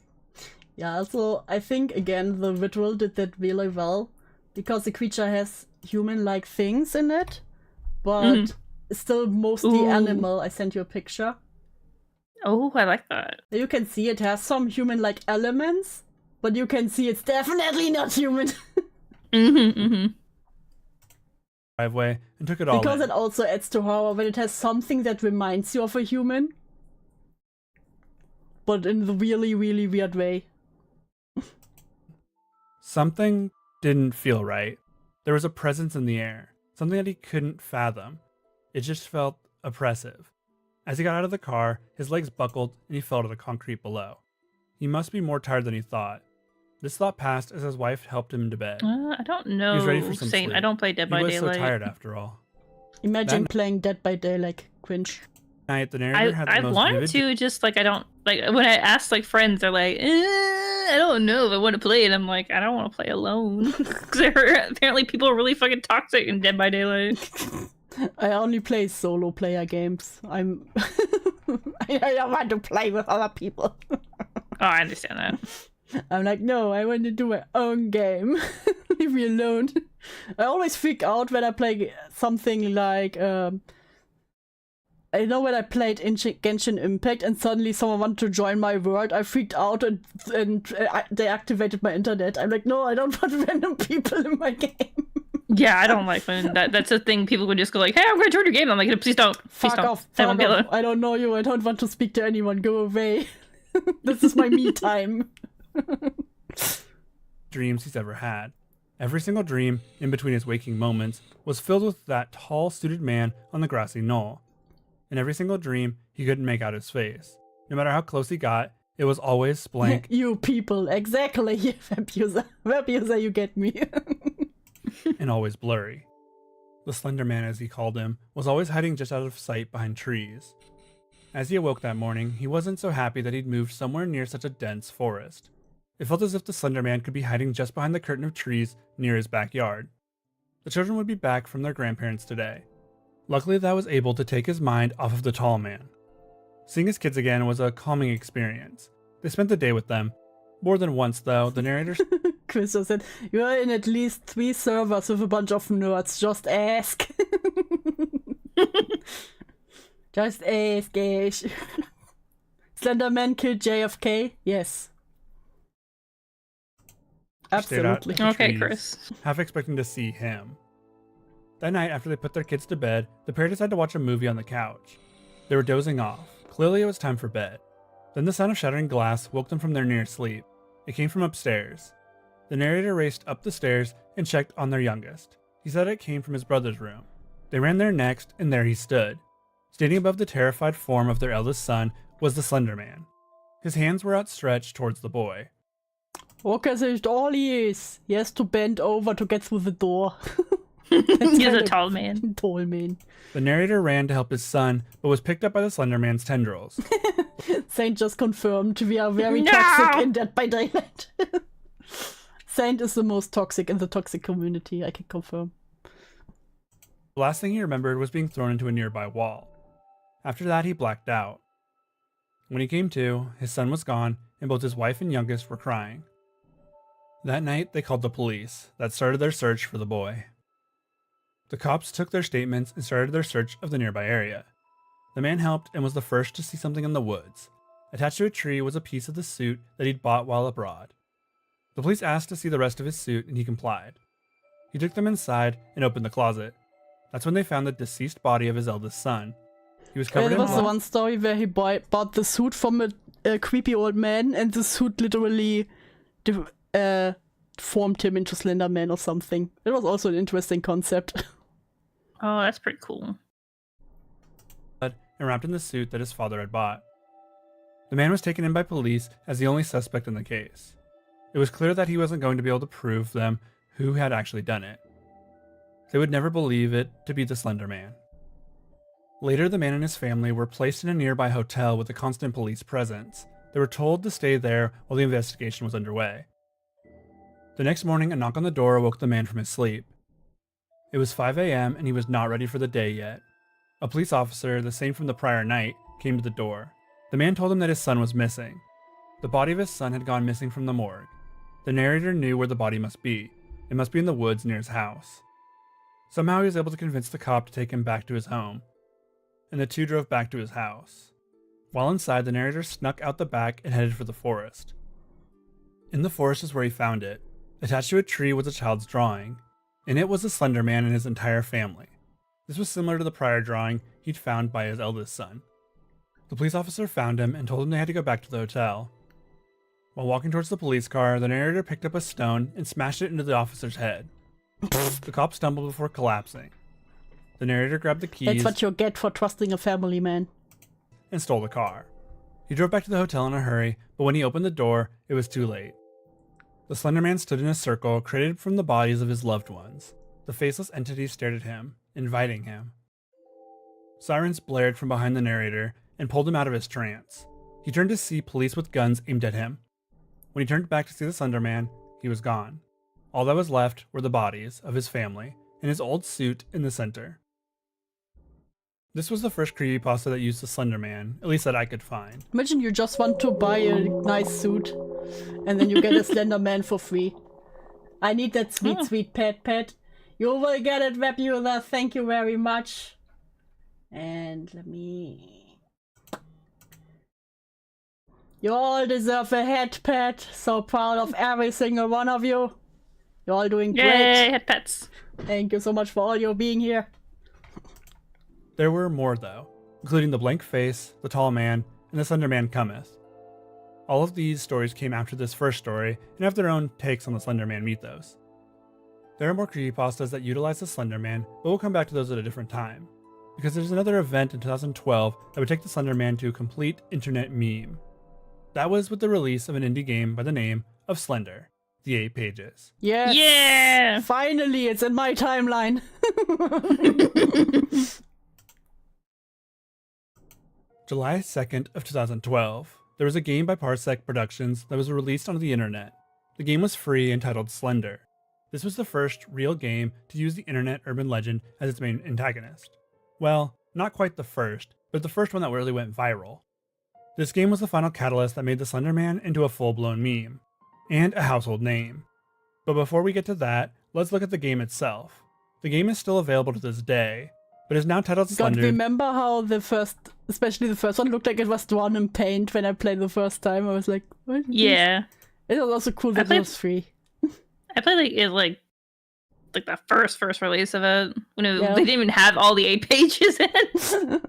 Yeah, so I think again the ritual did that really well because the creature has human-like things in it, but still mostly animal. I sent you a picture. Oh, I like that. You can see it has some human-like elements, but you can see it's definitely not human. driveway and took it all because in. it also adds to horror when it has something that reminds you of a human, but in the really, really weird way. Something didn't feel right. There was a presence in the air, something that he couldn't fathom. It just felt oppressive. As he got out of the car, his legs buckled and he fell to the concrete below. He must be more tired than he thought. This thought passed as his wife helped him to bed. I don't know. He was ready for some Saint. sleep. I don't play Dead by Daylight. He was so tired after all. Imagine That playing Dead by Daylight, cringe. Night, the narrator had the I most wanted vivid to, just like I don't like when I ask like friends, they're like, I don't know if I want to play it. I'm like, I don't want to play alone because apparently people are really fucking toxic in Dead by Daylight. I only play solo player games. I don't want to play with other people. Oh, I understand that. I'm like, no, I want to do my own game. Leave me alone. I always freak out when I play something like I know when I played Genshin Impact and suddenly someone wanted to join my world, I freaked out and they activated my internet. I'm like, no, I don't want random people in my game. Yeah, I don't like when that's a thing. People would just go like, hey, I'm going to join your game. I'm like, please don't. Please Fuck don't. off. Fuck off. I don't know you. I don't want to speak to anyone. Go away. This is my me time. dreams he's ever had. Every single dream, in between his waking moments, was filled with that tall, suited man on the grassy knoll. In every single dream, he couldn't make out his face. No matter how close he got, it was always blank. You people, exactly. Vabuser, you get me. And always blurry. The slenderman, as he called him, was always hiding just out of sight behind trees. As he awoke that morning, he wasn't so happy that he'd moved somewhere near such a dense forest. It felt as if the slenderman could be hiding just behind the curtain of trees near his backyard. The children would be back from their grandparents today. Luckily, that was able to take his mind off of the tall man. Seeing his kids again was a calming experience. They spent the day with them. More than once, though, the narrator Chris said, "You're in at least 3 servers with a bunch of nerds. Just ask." Just ask, Ash. Slenderman killed JFK? Yes. stayed out Absolutely. at the Okay, trees, Chris. half expecting to see him. That night, after they put their kids to bed, the pair decided to watch a movie on the couch. They were dozing off. Clearly, it was time for bed. Then the sound of shattering glass woke them from their near sleep. It came from upstairs. The narrator raced up the stairs and checked on their youngest. He said it came from his brother's room. They ran there next, and there he stood. Standing above the terrified form of their eldest son was the Slender Man. His hands were outstretched towards the boy. Walker's is all he is. He has to bend over to get through the door. He's a tall man. Tall man. The narrator ran to help his son, but was picked up by the Slender Man's tendrils. Saint just confirmed we are very No! toxic in Dead by Daylight. Saint is the most toxic in the toxic community, I can confirm. The last thing he remembered was being thrown into a nearby wall. After that, he blacked out. When he came to, his son was gone, and both his wife and youngest were crying. That night, they called the police. That started their search for the boy. The cops took their statements and started their search of the nearby area. The man helped and was the first to see something in the woods. Attached to a tree was a piece of the suit that he'd bought while abroad. The police asked to see the rest of his suit, and he complied. He took them inside and opened the closet. That's when they found the deceased body of his eldest son. He was covered There in was the blood. one story where he bought the suit from a creepy old man, and the suit literally formed him into Slender Man or something. It was also an interesting concept. Oh, that's pretty cool. And wrapped in the suit that his father had bought. The man was taken in by police as the only suspect in the case. It was clear that he wasn't going to be able to prove them who had actually done it. They would never believe it to be the Slender Man. Later, the man and his family were placed in a nearby hotel with a constant police presence. They were told to stay there while the investigation was underway. The next morning, a knock on the door awoke the man from his sleep. It was 5 a.m. and he was not ready for the day yet. A police officer, the same from the prior night, came to the door. The man told him that his son was missing. The body of his son had gone missing from the morgue. The narrator knew where the body must be. It must be in the woods near his house. Somehow he was able to convince the cop to take him back to his home, and the two drove back to his house. While inside, the narrator snuck out the back and headed for the forest. In the forest is where he found it. Attached to a tree was a child's drawing. In it was the Slender Man and his entire family. This was similar to the prior drawing he'd found by his eldest son. The police officer found him and told him they had to go back to the hotel. While walking towards the police car, the narrator picked up a stone and smashed it into the officer's head. The cop stumbled before collapsing. The narrator grabbed the keys That's what you get for trusting a family man. and stole the car. He drove back to the hotel in a hurry, but when he opened the door, it was too late. The Slender Man stood in a circle created from the bodies of his loved ones. The faceless entity stared at him, inviting him. Sirens blared from behind the narrator and pulled him out of his trance. He turned to see police with guns aimed at him. When he turned back to see the Slender Man, he was gone. All that was left were the bodies of his family and his old suit in the center. This was the first creepypasta that used the Slender Man, at least that I could find. Imagine you just want to buy a nice suit, and then you get a Slender Man for free. I need that sweet, sweet pet. You will get it, Webular. Thank you very much. And let me... You all deserve a head pet. So proud of every single one of you. You're all doing great. Yay, head pets. Thank you so much for all your being here. There were more, though, including the blank face, the tall man, and the Slender Man cometh. All of these stories came after this first story and have their own takes on the Slender Man mythos. There are more creepypastas that utilize the Slender Man, but we'll come back to those at a different time, because there's another event in 2012 that would take the Slender Man to a complete internet meme. That was with the release of an indie game by the name of Slender, the 8 Pages. Yes. Yeah! Finally, it's in my timeline. July 2nd of 2012, there was a game by Parsec Productions that was released onto the internet. The game was free and titled Slender. This was the first real game to use the internet urban legend as its main antagonist. Well, not quite the first, but the first one that really went viral. This game was the final catalyst that made the Slenderman into a full-blown meme, and a household name. But before we get to that, let's look at the game itself. The game is still available to this day, but is now titled God, Slender. remember how especially the first one, looked like it was drawn in paint when I played the first time? I was like, what is this? Yeah. It was also cool that it was free. I played like the first release of it when they didn't even have all the 8 pages in.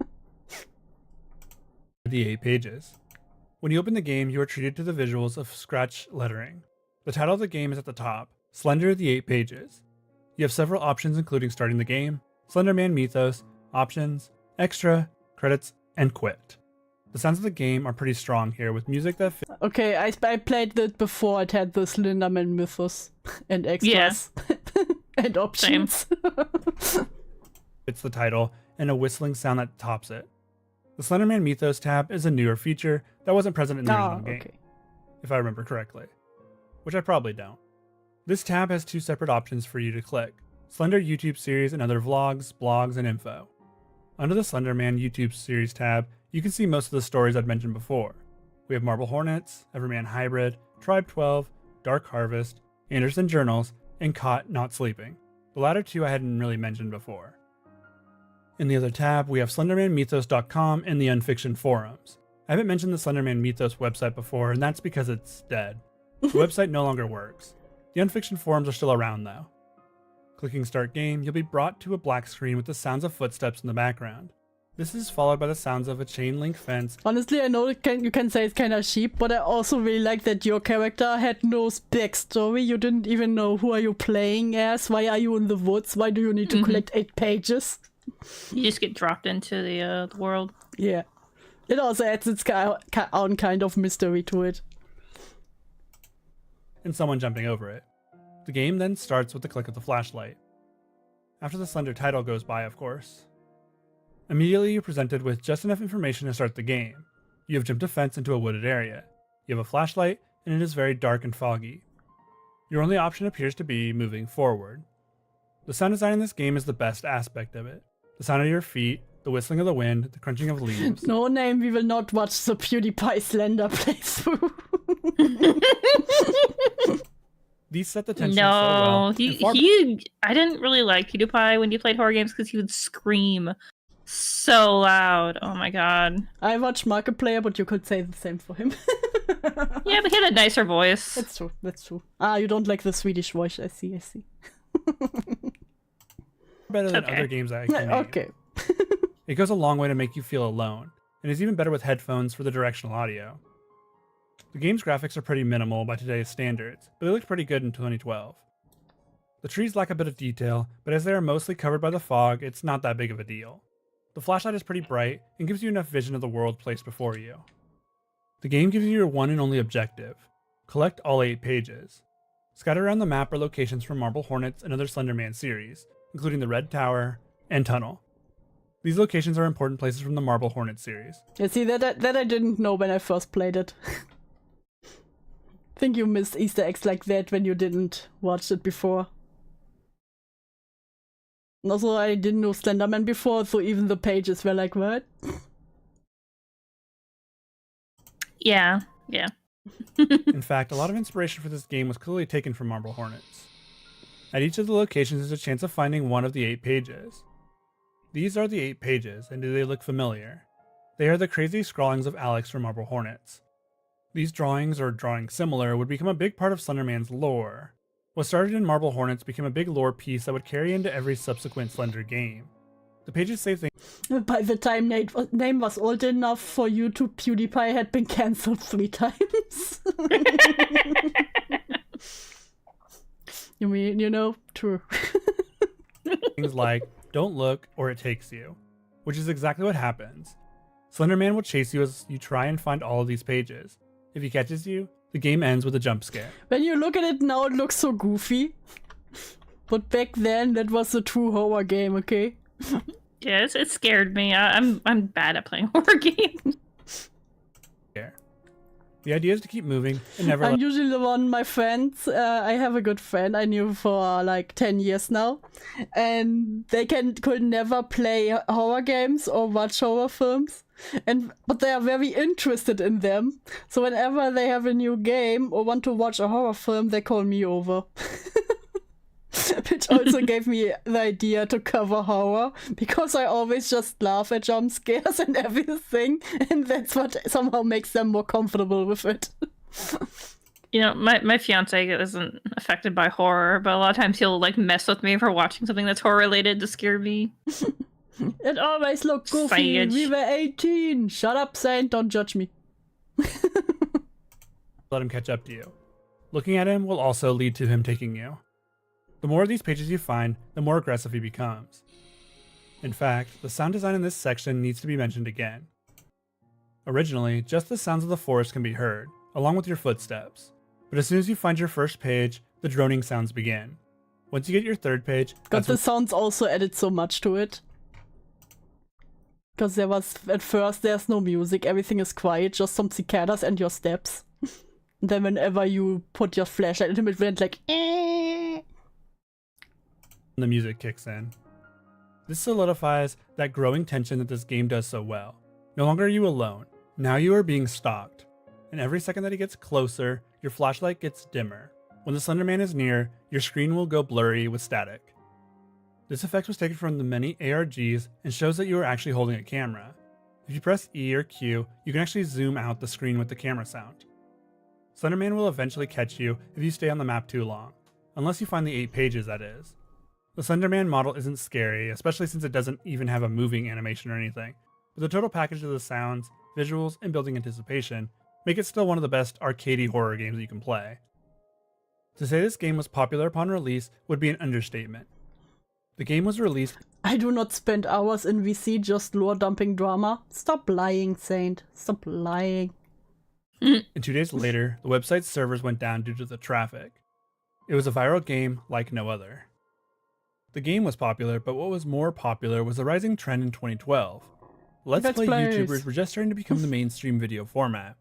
The 8 pages. When you open the game, you are treated to the visuals of scratch lettering. The title of the game is at the top, Slender the 8 pages. You have several options including starting the game, Slenderman Mythos, options, extra, credits, and quit. The sounds of the game are pretty strong here with music that Okay, I played that before. It had the Slenderman Mythos and extras. And options. fits the title and a whistling sound that tops it. The Slenderman Mythos tab is a newer feature that wasn't present in the original game, if I remember correctly, which I probably don't. This tab has 2 separate options for you to click, Slender YouTube series and other vlogs, blogs, and info. Under the Slenderman YouTube series tab, you can see most of the stories I've mentioned before. We have Marble Hornets, Everyman Hybrid, Tribe 12, Dark Harvest, Anderson Journals, and Caught Not Sleeping. The latter 2 I hadn't really mentioned before. In the other tab, we have SlendermanMythos.com and the Unfiction forums. I haven't mentioned the Slenderman Mythos website before, and that's because it's dead. The website no longer works. The Unfiction forums are still around though. Clicking Start Game, you'll be brought to a black screen with the sounds of footsteps in the background. This is followed by the sounds of a chain link fence. Honestly, I know you can say it's kind of cheap, but I also really like that your character had no backstory. You didn't even know who are you playing as, why are you in the woods, why do you need to collect 8 pages. You just get dropped into the world. Yeah. It also adds its own kind of mystery to it. And someone jumping over it. The game then starts with the click of the flashlight. After the Slender title goes by, of course. Immediately you're presented with just enough information to start the game. You have jumped a fence into a wooded area. You have a flashlight, and it is very dark and foggy. Your only option appears to be moving forward. The sound design in this game is the best aspect of it. The sound of your feet, the whistling of the wind, the crunching of leaves. No name, we will not watch the PewDiePie Slender playthrough. These set the tension so well. I didn't really like PewDiePie when you played horror games because he would scream so loud. Oh my god. I watched Markiplier, but you could say the same for him. Yeah, but he had a nicer voice. That's true. Ah, you don't like the Swedish voice, I see. Better than other games I can name. Okay. It goes a long way to make you feel alone, and is even better with headphones for the directional audio. The game's graphics are pretty minimal by today's standards, but they looked pretty good in 2012. The trees lack a bit of detail, but as they are mostly covered by the fog, it's not that big of a deal. The flashlight is pretty bright and gives you enough vision of the world placed before you. The game gives you your one and only objective: collect all 8 pages. Scattered around the map are locations from Marble Hornets and other Slenderman series, including the Red Tower and Tunnel. These locations are important places from the Marble Hornet series. Yeah, see, that I didn't know when I first played it. Think you missed Easter eggs like that when you didn't watch it before. And also, I didn't know Slenderman before, so even the pages were like, what? Yeah. In fact, a lot of inspiration for this game was clearly taken from Marble Hornets. At each of the locations is a chance of finding one of the 8 pages. These are the 8 pages, and do they look familiar? They are the crazy scrawlings of Alex from Marble Hornets. These drawings, or drawings similar, would become a big part of Slenderman's lore. What started in Marble Hornets became a big lore piece that would carry into every subsequent Slender game. The pages say things. By the time name was old enough for YouTube, PewDiePie had been cancelled 3 times. You mean, true. Things like, don't look or it takes you, which is exactly what happens. Slenderman will chase you as you try and find all of these pages. If he catches you, the game ends with a jump scare. When you look at it now, it looks so goofy. But back then, that was a true horror game, okay? Yes, it scared me. I'm bad at playing horror games. The idea is to keep moving and never I'm let usually the one, my friends, I have a good friend I knew for like 10 years now, and they could never play horror games or watch horror films, but they are very interested in them. So whenever they have a new game or want to watch a horror film, they call me over. Which also gave me the idea to cover horror, because I always just laugh at jump scares and everything, and that's what somehow makes them more comfortable with it. You know, my fiance isn't affected by horror, but a lot of times he'll like mess with me for watching something that's horror related to scare me. It always looked goofy. Sage. We were 18. Shut up, Saint. Don't judge me. let him catch up to you. Looking at him will also lead to him taking you. The more of these pages you find, the more aggressive he becomes. In fact, the sound design in this section needs to be mentioned again. Originally, just the sounds of the forest can be heard, along with your footsteps. But as soon as you find your first page, the droning sounds begin. Once you get your third page, But the sounds also added so much to it. Because there was, at first, there's no music, everything is quiet, just some cicadas and your steps. Then whenever you put your flashlight into it, went like, the music kicks in. This solidifies that growing tension that this game does so well. No longer are you alone. Now you are being stalked. And every second that he gets closer, your flashlight gets dimmer. When the Slenderman is near, your screen will go blurry with static. This effect was taken from the many ARGs and shows that you are actually holding a camera. If you press E or Q, you can actually zoom out the screen with the camera sound. Slenderman will eventually catch you if you stay on the map too long. Unless you find the 8 pages, that is. The Slenderman model isn't scary, especially since it doesn't even have a moving animation or anything, but the total package of the sounds, visuals, and building anticipation make it still one of the best arcadey horror games that you can play. To say this game was popular upon release would be an understatement. The game was released. I do not spend hours in VC just lore dumping drama. Stop lying, Saint. Stop lying. And 2 days later, the website's servers went down due to the traffic. It was a viral game like no other. The game was popular, but what was more popular was the rising trend in 2012. Let's Play YouTubers were just starting to become the mainstream video format.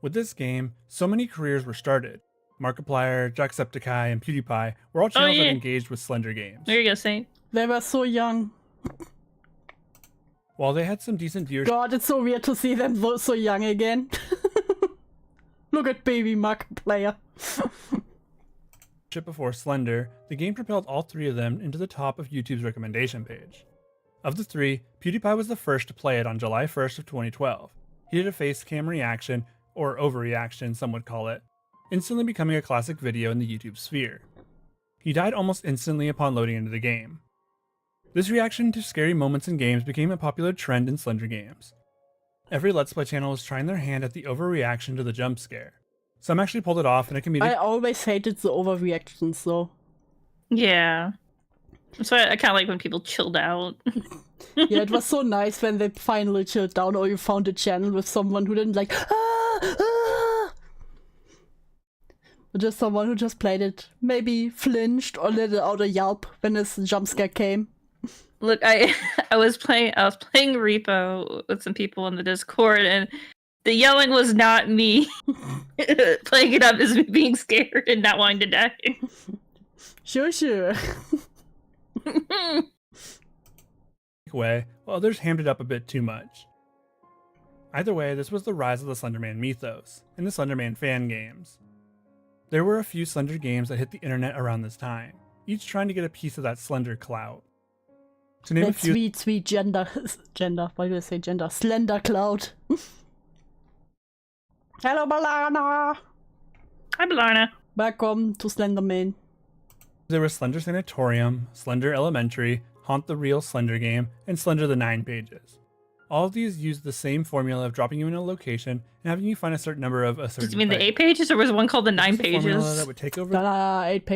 With this game, so many careers were started. Markiplier, Jacksepticeye, and PewDiePie were all channels that engaged with Slender games. There you go, Saint. They were so young. While they had some decent viewership, God, it's so weird to see them so young again. Look at baby Markiplier. before Slender, the game propelled all 3 of them into the top of YouTube's recommendation page. Of the 3, PewDiePie was the first to play it on July 1st of 2012. He did a face cam reaction, or overreaction some would call it, instantly becoming a classic video in the YouTube sphere. He died almost instantly upon loading into the game. This reaction to scary moments in games became a popular trend in Slender games. Every Let's Play channel is trying their hand at the overreaction to the jump scare. Some actually pulled it off in a comedic. I always hated the overreactions though. Yeah. So I kind of like when people chilled out. Yeah, it was so nice when they finally chilled down, or you found a channel with someone who didn't like, but just someone who just played it, maybe flinched or let out a yelp when this jump scare came. Look, I was playing Repo with some people in the Discord, and the yelling was not me playing it up as me being scared and not wanting to die. Sure. way, while others hammed it up a bit too much. Either way, this was the rise of the Slenderman mythos, and the Slenderman fan games. There were a few Slender games that hit the internet around this time, each trying to get a piece of that Slender clout. To name that a few, sweet gender, why do I say gender? Slender clout. Hello, Balana! Hi, Balana. Welcome to Slenderman. there was Slender Sanatorium, Slender Elementary, Haunt the Real Slender Game, and Slender the 9 Pages. All of these used the same formula of dropping you in a location and having you find a certain number of a certain Did you mean thing. the 8 pages, or was one called the 9 This is the formula pages? that would take over 8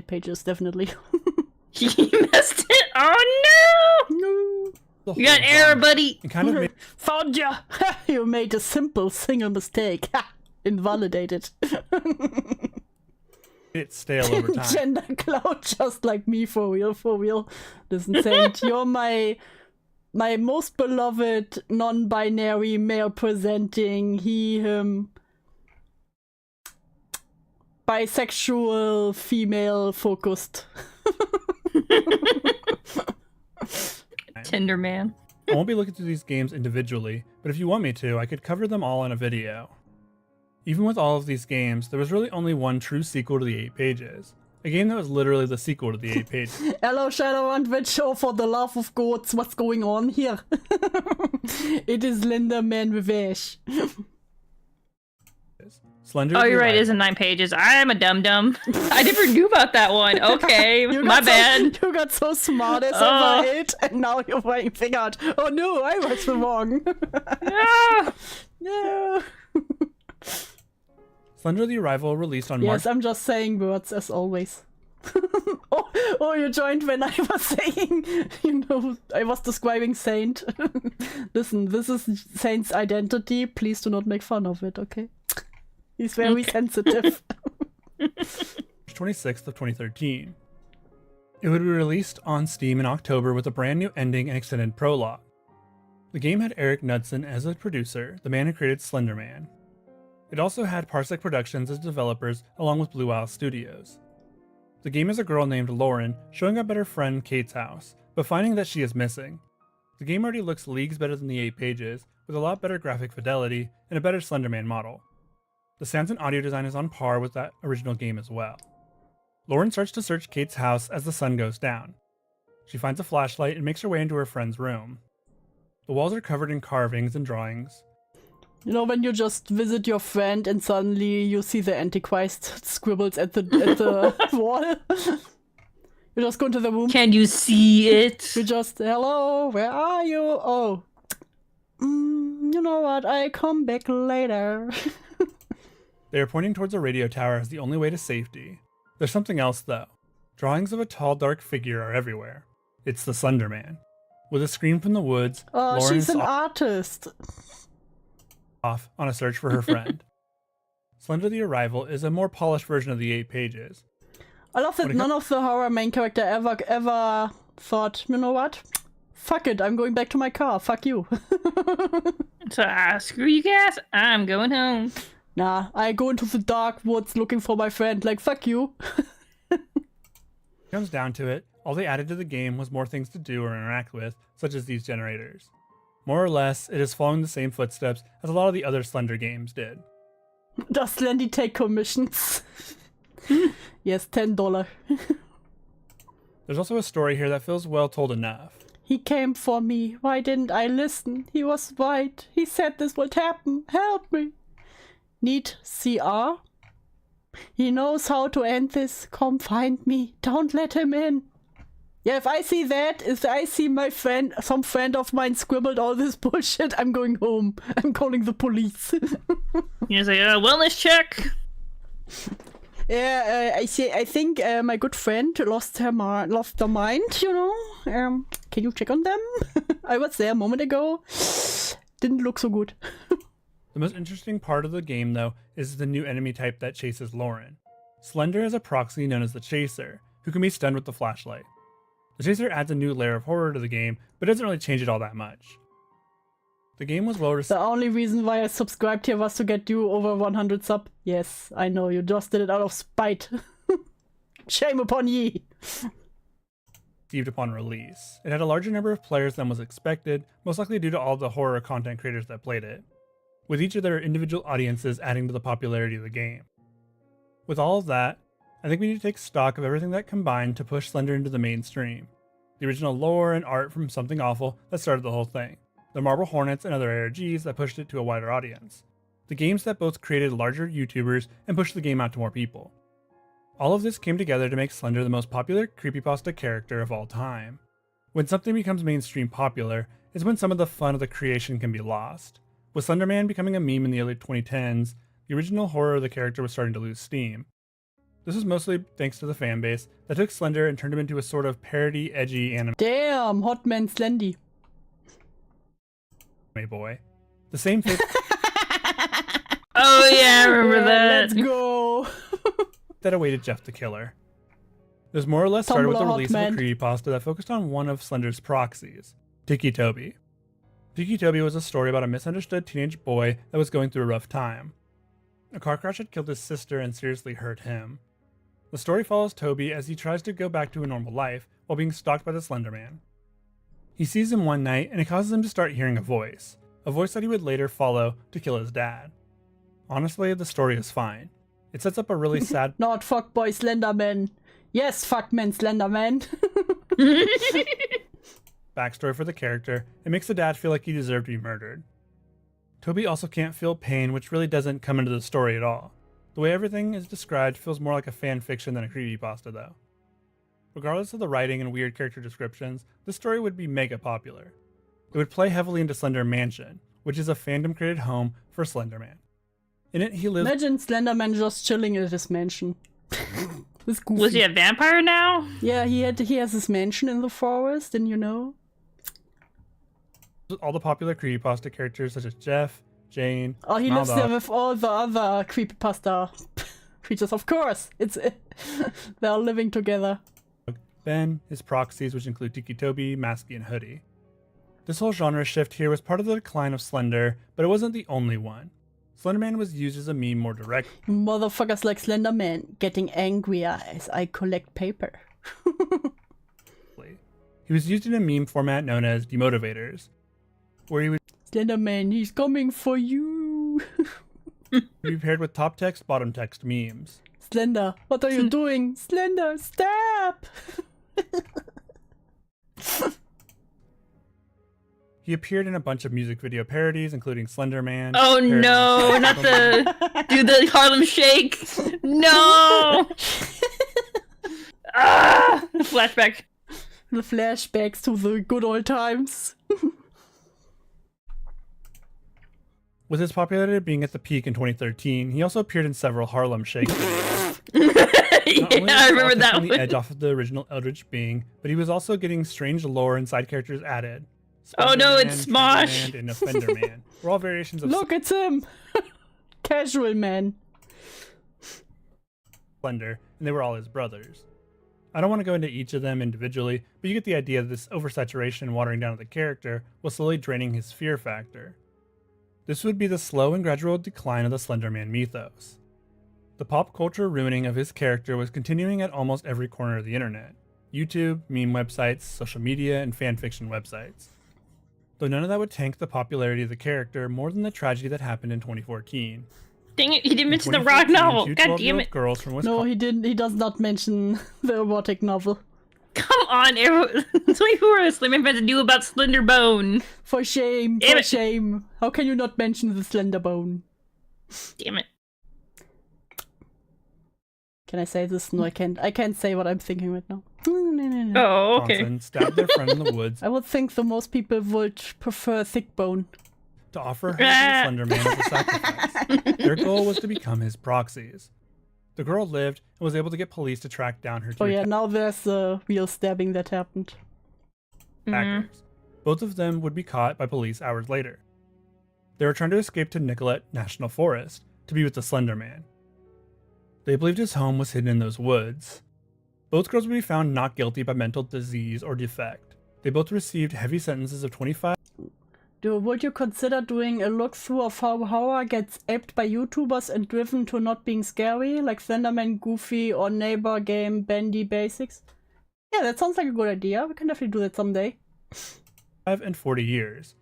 pages, definitely. He messed it. Oh no! No. the You got whole error, genre buddy. and kind of made Found ya! You made a simple single mistake. Ha! Invalidated. it stale over time. Gender cloud, just like me, for real. Listen, Saint, you're my most beloved non-binary male presenting he him bisexual, female-focused. Tinder man. I won't be looking through these games individually, but if you want me to, I could cover them all in a video. Even with all of these games, there was really only one true sequel to the 8 pages. A game that was literally the sequel to the 8 pages. Hello, Shadow and Witch. Oh, for the love of gods, what's going on here? It is Slenderman Revenge. Slender. Oh, you're right. It is in 9 pages. I'm a dum-dum. I never knew about that one. Okay, my bad. You got so smart as over it, and now you're figuring out, oh no, I was wrong. No. No. Slender the Arrival released on March. Yes, I'm just saying words as always. oh, you joined when I was saying, I was describing Saint. Listen, this is Saint's identity. Please do not make fun of it, okay? He's very sensitive. 26th of 2013. It would be released on Steam in October with a brand new ending and extended prologue. The game had Eric Knudsen as a producer, the man who created Slenderman. It also had Parsec Productions as developers along with Blue Owl Studios. The game is a girl named Lauren showing up at her friend Kate's house, but finding that she is missing. The game already looks leagues better than the 8 pages, with a lot better graphic fidelity and a better Slenderman model. The sounds and audio design is on par with that original game as well. Lauren starts to search Kate's house as the sun goes down. She finds a flashlight and makes her way into her friend's room. The walls are covered in carvings and drawings. You know, when you just visit your friend and suddenly you see the Antichrist scribbles at the wall? You just go into the room. Can you see it? You just, hello, where are you? Oh. You know what, I come back later. They are pointing towards a radio tower as the only way to safety. There's something else though. Drawings of a tall dark figure are everywhere. It's the Slenderman. With a scream from the woods, Oh, Lauren she's is an artist. off on a search for her friend. Slender the Arrival is a more polished version of the 8 pages. I love that none of the horror main character ever thought, you know what? Fuck it, I'm going back to my car. Fuck you. So, screw you guys. I'm going home. Nah, I go into the dark woods looking for my friend. Like, fuck you. Comes down to it, all they added to the game was more things to do or interact with, such as these generators. More or less, it is following the same footsteps as a lot of the other Slender games did. Does Slendy take commissions? Yes, $10. There's also a story here that feels well told enough. He came for me. Why didn't I listen? He was right. He said this would happen. Help me. Need CR? He knows how to end this. Come find me. Don't let him in. Yeah, if I see that, if I see my friend, some friend of mine scribbled all this bullshit, I'm going home. I'm calling the police. You say, wellness check. Yeah, I think my good friend lost their mind, you know. Can you check on them? I was there a moment ago. Didn't look so good. The most interesting part of the game, though, is the new enemy type that chases Lauren. Slender is a proxy known as the Chaser, who can be stunned with the flashlight. The Chaser adds a new layer of horror to the game, but doesn't really change it all that much. The game was well received. The only reason why I subscribed here was to get you over 100 sub. Yes, I know, you just did it out of spite. Shame upon ye! Upon release. It had a larger number of players than was expected, most likely due to all the horror content creators that played it, with each of their individual audiences adding to the popularity of the game. With all of that, I think we need to take stock of everything that combined to push Slender into the mainstream. The original lore and art from Something Awful that started the whole thing. The Marble Hornets and other ARGs that pushed it to a wider audience. The games that both created larger YouTubers and pushed the game out to more people. All of this came together to make Slender the most popular creepypasta character of all time. When something becomes mainstream popular is when some of the fun of the creation can be lost. With Slenderman becoming a meme in the early 2010s, the original horror of the character was starting to lose steam. This was mostly thanks to the fanbase that took Slender and turned him into a sort of parody, edgy anime Damn, Hotman Slendy. boy. The same fate Oh yeah, I remember that. Let's go. that awaited Jeff the Killer. This more or less started with the Tumblr release of Hotman. a creepypasta that focused on one of Slender's proxies, Tiki Toby. Tiki Toby was a story about a misunderstood teenage boy that was going through a rough time. A car crash had killed his sister and seriously hurt him. The story follows Toby as he tries to go back to a normal life while being stalked by the Slenderman. He sees him one night and it causes him to start hearing a voice that he would later follow to kill his dad. Honestly, the story is fine. It sets up a really sad Not fuckboy Slenderman. Yes, fuckman Slenderman. backstory for the character and makes the dad feel like he deserved to be murdered. Toby also can't feel pain, which really doesn't come into the story at all. The way everything is described feels more like a fan fiction than a creepypasta though. Regardless of the writing and weird character descriptions, the story would be mega popular. It would play heavily into Slender Mansion, which is a fandom-created home for Slenderman. In it, he lives. Imagine Slenderman just chilling at his mansion. With Goofy. Was he a vampire now? Yeah, he has his mansion in the forest, didn't you know? All the popular creepypasta characters such as Jeff, Jane. Oh, he lives Smile there Dog, with all the other creepypasta creatures. Of course, they're all living together. Ben, his proxies, which include Tiki Toby, Masky, and Hoodie. This whole genre shift here was part of the decline of Slender, but it wasn't the only one. Slenderman was used as a meme more directly. Motherfuckers like Slenderman getting angrier as I collect paper. He was used in a meme format known as demotivators, where he would Slenderman, he's coming for you. be paired with top text, bottom text memes. Slender, what are you doing? Slender, stop! He appeared in a bunch of music video parodies, including Slenderman. Oh no, not do the Harlem Shake. No. Flashback. The flashbacks to the good old times. With his popularity being at the peak in 2013, he also appeared in several Harlem Shake videos. Yeah, I remember that on one. the edge off of the original Eldritch Being, but he was also getting strange lore and side characters added. Oh no, Spider-Man, it's Smosh! Slenderman, and Offender Man. We're all variations of Look, it's him! Casual man. Slender, and they were all his brothers. I don't want to go into each of them individually, but you get the idea that this oversaturation and watering down of the character was slowly draining his fear factor. This would be the slow and gradual decline of the Slenderman mythos. The pop culture ruining of his character was continuing at almost every corner of the internet. YouTube, meme websites, social media, and fanfiction websites. Though none of that would tank the popularity of the character more than the tragedy that happened in 2014. Dang it, he didn't In mention the rock 2014, novel. two God 12-year-old damn it. girls from Wisconsin. No, he didn't. He does not mention the erotic novel. Come on, everyone. 24 Slenderman fans knew about Slenderbone. For shame, Damn for it. shame. How can you not mention the slender bone? Damn it. Can I say this? No, I can't. I can't say what I'm thinking right now. Oh, okay. Wisconsin stabbed their friend in the woods I would think the most people would prefer thick bone. to offer her to the Slenderman as a sacrifice. Their goal was to become his proxies. The girl lived and was able to get police to track down her two Oh yeah, now there's the real stabbing that happened. attackers. Both of them would be caught by police hours later. They were trying to escape to Nicollet National Forest to be with the Slenderman. They believed his home was hidden in those woods. Both girls would be found not guilty by mental disease or defect. They both received heavy sentences of 25 Would you consider doing a look through of how horror gets aped by YouTubers and driven to not being scary, like Slenderman, Goofy, or Neighbor Game, Bendy Basics? Yeah, that sounds like a good idea. We can definitely do that someday. and 40 years.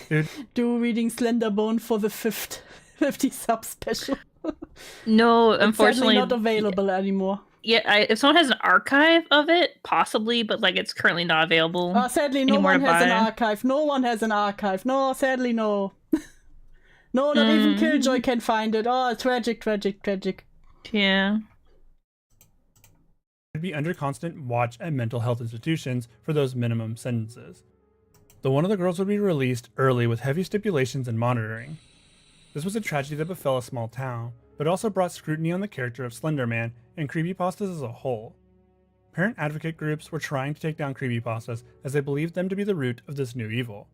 Dude, Do reading Slenderbone for the 50 sub special. No, It's unfortunately. sadly not available anymore. Yeah, if someone has an archive of it, possibly, but like it's currently not available. Sadly, no Anymore one to has an buy. archive. No one has an archive. No, sadly, no. No, not even Killjoy can find it. Oh, tragic, tragic, tragic. Yeah. would be under constant watch at mental health institutions for those minimum sentences. Though one of the girls would be released early with heavy stipulations and monitoring. This was a tragedy that befell a small town, but also brought scrutiny on the character of Slenderman and creepypastas as a whole. Parent advocate groups were trying to take down creepypastas as they believed them to be the root of this new evil.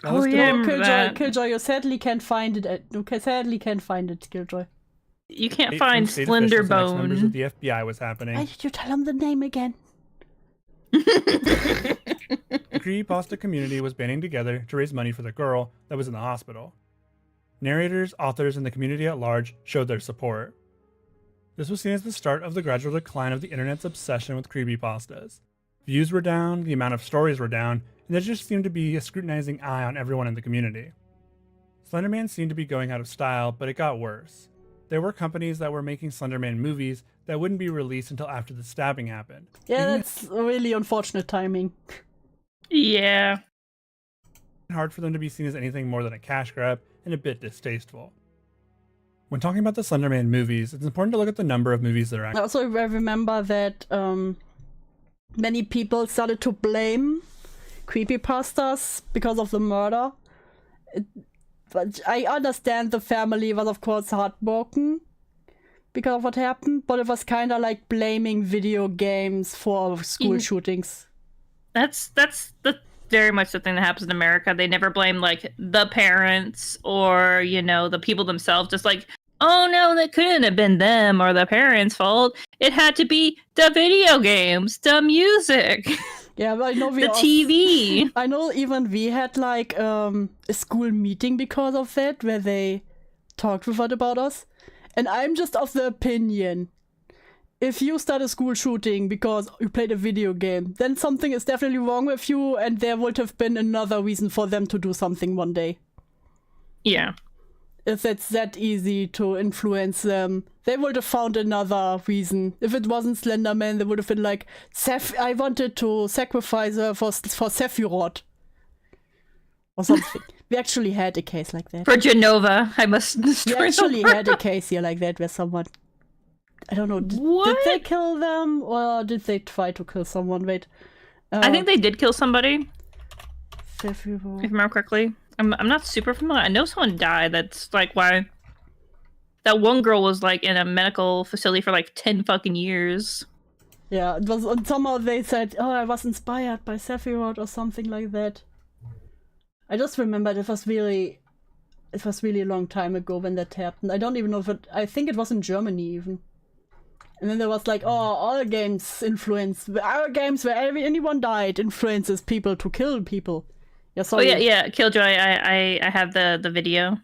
Now Oh, let's yeah. get- No, remember Killjoy, that. Killjoy, you sadly can't find it. Sadly can't find it, Killjoy. You can't from find state officials and ex-members of Slenderbone. the FBI was happening. Why did you tell him the name again? The creepypasta community was banding together to raise money for the girl that was in the hospital. narrators, authors, and the community at large showed their support. This was seen as the start of the gradual decline of the internet's obsession with creepypastas. Views were down, the amount of stories were down, and there just seemed to be a scrutinizing eye on everyone in the community. Slenderman seemed to be going out of style, but it got worse. There were companies that were making Slenderman movies that wouldn't be released until after the stabbing happened. Yeah, that's really unfortunate timing. Yeah. Hard for them to be seen as anything more than a cash grab and a bit distasteful. When talking about the Slenderman movies, it's important to look at the number of movies that are actually. Also, I remember that many people started to blame creepypastas because of the murder. But I understand the family was, of course, heartbroken because of what happened, but it was kind of like blaming video games for school shootings. That's very much the thing that happens in America. They never blame like the parents or, you know, the people themselves. Just like, oh no, that couldn't have been them or the parents' fault. It had to be the video games, the music. Yeah, but I know the TV. I know even we had like a school meeting because of that, where they talked with us about us. And I'm just of the opinion, if you start a school shooting because you played a video game, then something is definitely wrong with you, and there would have been another reason for them to do something one day. Yeah. If it's that easy to influence them, they would have found another reason. If it wasn't Slenderman, they would have been like, I wanted to sacrifice her for Sephiroth. Or something. We actually had a case like that. For Genova, I must destroy We actually had a case here like that where someone... I don't know, did they kill them or did they try to kill someone? Wait. I think they did kill somebody. Sephiroth. If I remember correctly. I'm not super familiar. I know someone died. That's like why that one girl was like in a medical facility for like 10 fucking years. Yeah, it was, and somehow they said, oh, I was inspired by Sephiroth or something like that. I just remembered it was really a long time ago when that happened. I don't even know if I think it was in Germany even. And then there was like, oh, all games influence, our games where anyone died influences people to kill people. Yeah, sorry. Oh yeah, Killjoy. I have the video.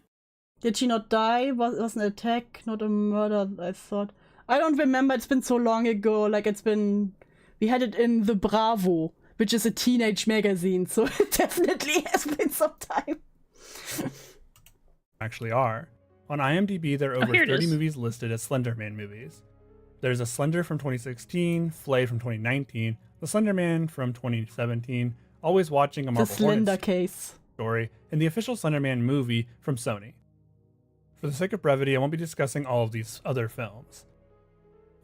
Did she not die? Was an attack, not a murder? I thought. I don't remember. It's been so long ago. Like we had it in the Bravo, which is a teenage magazine. So it definitely has been some time. Actually are. On IMDb, there are over 30 movies listed as Slenderman movies. There's a Slender from 2016, Flay from 2019, The Slenderman from 2017. Always Watching, a Marble Hornets case story, and the official Slenderman movie from Sony. For the sake of brevity, I won't be discussing all of these other films.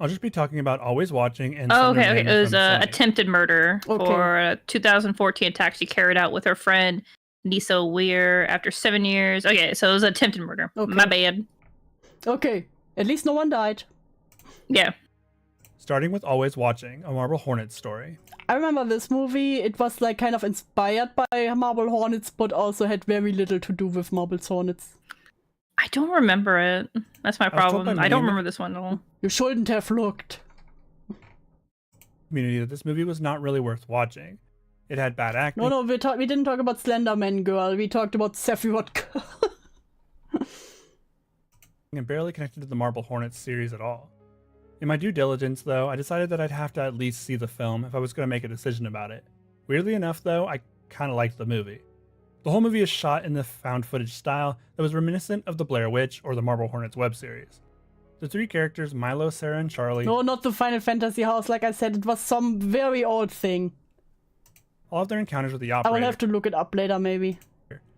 I'll just be talking about Always Watching and Slenderman. Okay. It was attempted murder for a 2014 attack she carried out with her friend Nisa Weir after 7 years. Okay, so it was attempted murder. Okay. My bad. Okay, at least no one died. Yeah. Starting with Always Watching, a Marble Hornets story. I remember this movie. It was like kind of inspired by Marble Hornets, but also had very little to do with Marble Hornets. I don't remember it. That's my problem. I don't remember this one at all. You shouldn't have looked. Community that this movie was not really worth watching. It had bad acting. No, we didn't talk about Slenderman Girl. We talked about Sephiroth Girl. And barely connected to the Marble Hornets series at all. In my due diligence, though, I decided that I'd have to at least see the film if I was going to make a decision about it. Weirdly enough, though, I kind of liked the movie. The whole movie is shot in the found footage style that was reminiscent of the Blair Witch or the Marble Hornets web series. The three characters, Milo, Sarah, and Charlie... No, not the Final Fantasy house, like I said, it was some very old thing. All have their encounters with the operator... I will have to look it up later, maybe.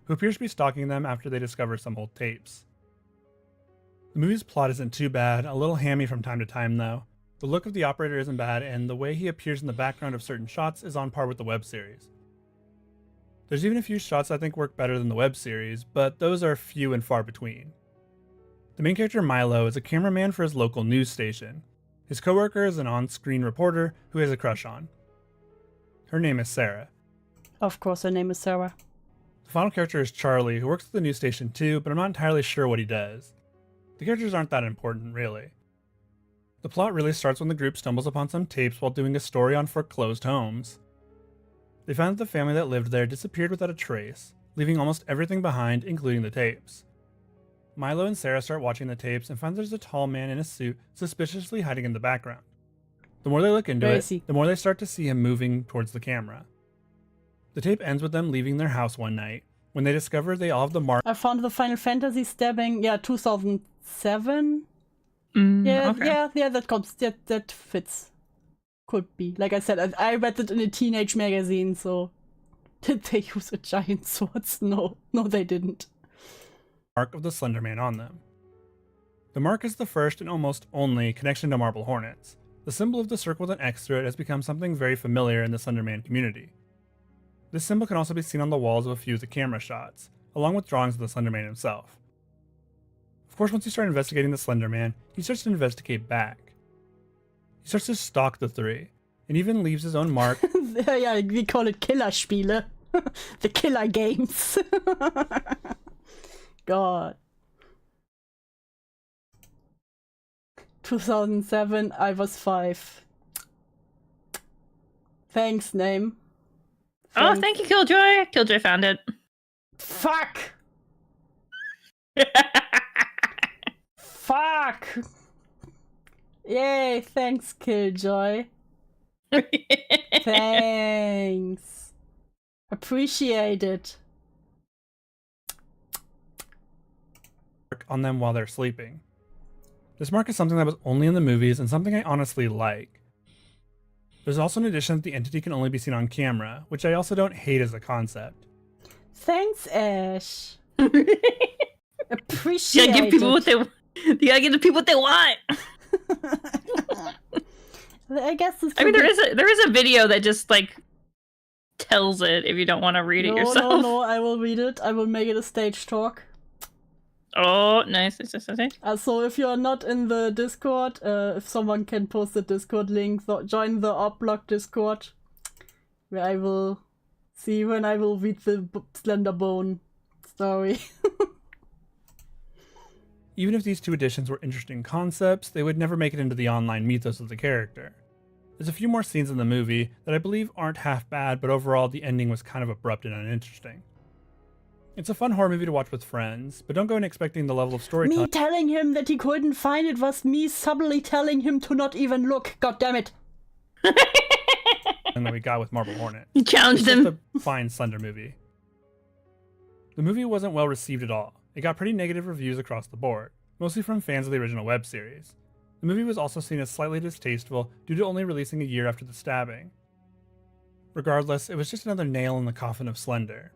...who appears to be stalking them after they discover some old tapes. The movie's plot isn't too bad, a little hammy from time to time though. The look of the operator isn't bad, and the way he appears in the background of certain shots is on par with the web series. There's even a few shots I think work better than the web series, but those are few and far between. The main character Milo is a cameraman for his local news station. His coworker is an on-screen reporter who has a crush on. Her name is Sarah. Of course her name is Sarah. The final character is Charlie, who works at the news station too, but I'm not entirely sure what he does. The characters aren't that important, really. The plot really starts when the group stumbles upon some tapes while doing a story on foreclosed homes. They found that the family that lived there disappeared without a trace, leaving almost everything behind, including the tapes. Milo and Sarah start watching the tapes and find there's a tall man in a suit suspiciously hiding in the background. The more they look into Where it, is he? the more they start to see him moving towards the camera. The tape ends with them leaving their house one night when they discover they all have the mark. I found the Final Fantasy stabbing. Yeah, 2007. Okay. Yeah, that comes. That fits. Could be. Like I said, I read it in a teenage magazine, so did they use a giant swords? No, they didn't. Mark of the Slenderman on them. The mark is the first and almost only connection to marble hornets. The symbol of the circle with an X through it has become something very familiar in the Slenderman community. This symbol can also be seen on the walls of a few of the camera shots, along with drawings of the Slenderman himself. Of course, once you start investigating the Slenderman, he starts to investigate back. He starts to stalk the three, and even leaves his own mark. Yeah, we call it Killerspiele. The killer games. God. 2007, I was 5. Thanks, name. Oh, thank you, Killjoy. Killjoy found it. Fuck! Fuck! Yay, thanks, Killjoy. Thanks. Appreciate it. On them while they're sleeping. This mark is something that was only in the movies and something I honestly like. There's also an addition that the entity can only be seen on camera, which I also don't hate as a concept. Thanks, Ash. You Appreciate gotta give people it. what they. You gotta give the people what they want. I guess this. I mean, there is a video that just like tells it if you don't want to read it yourself. No, I will read it. I will make it a stage talk. Oh, nice. So if you're not in the Discord, if someone can post the Discord link, join the Oblog Discord, where I will see when I will read the Slenderbone story. Even if these two editions were interesting concepts, they would never make it into the online mythos of the character. There's a few more scenes in the movie that I believe aren't half bad, but overall the ending was kind of abrupt and uninteresting. It's a fun horror movie to watch with friends, but don't go in expecting the level of storytelling. Me telling him that he couldn't find it was me subtly telling him to not even look. God damn it. that we got with Marble Hornet. You challenged It's him. just a fine Slender movie. The movie wasn't well received at all. It got pretty negative reviews across the board, mostly from fans of the original web series. The movie was also seen as slightly distasteful due to only releasing a year after the stabbing. Regardless, it was just another nail in the coffin of Slender.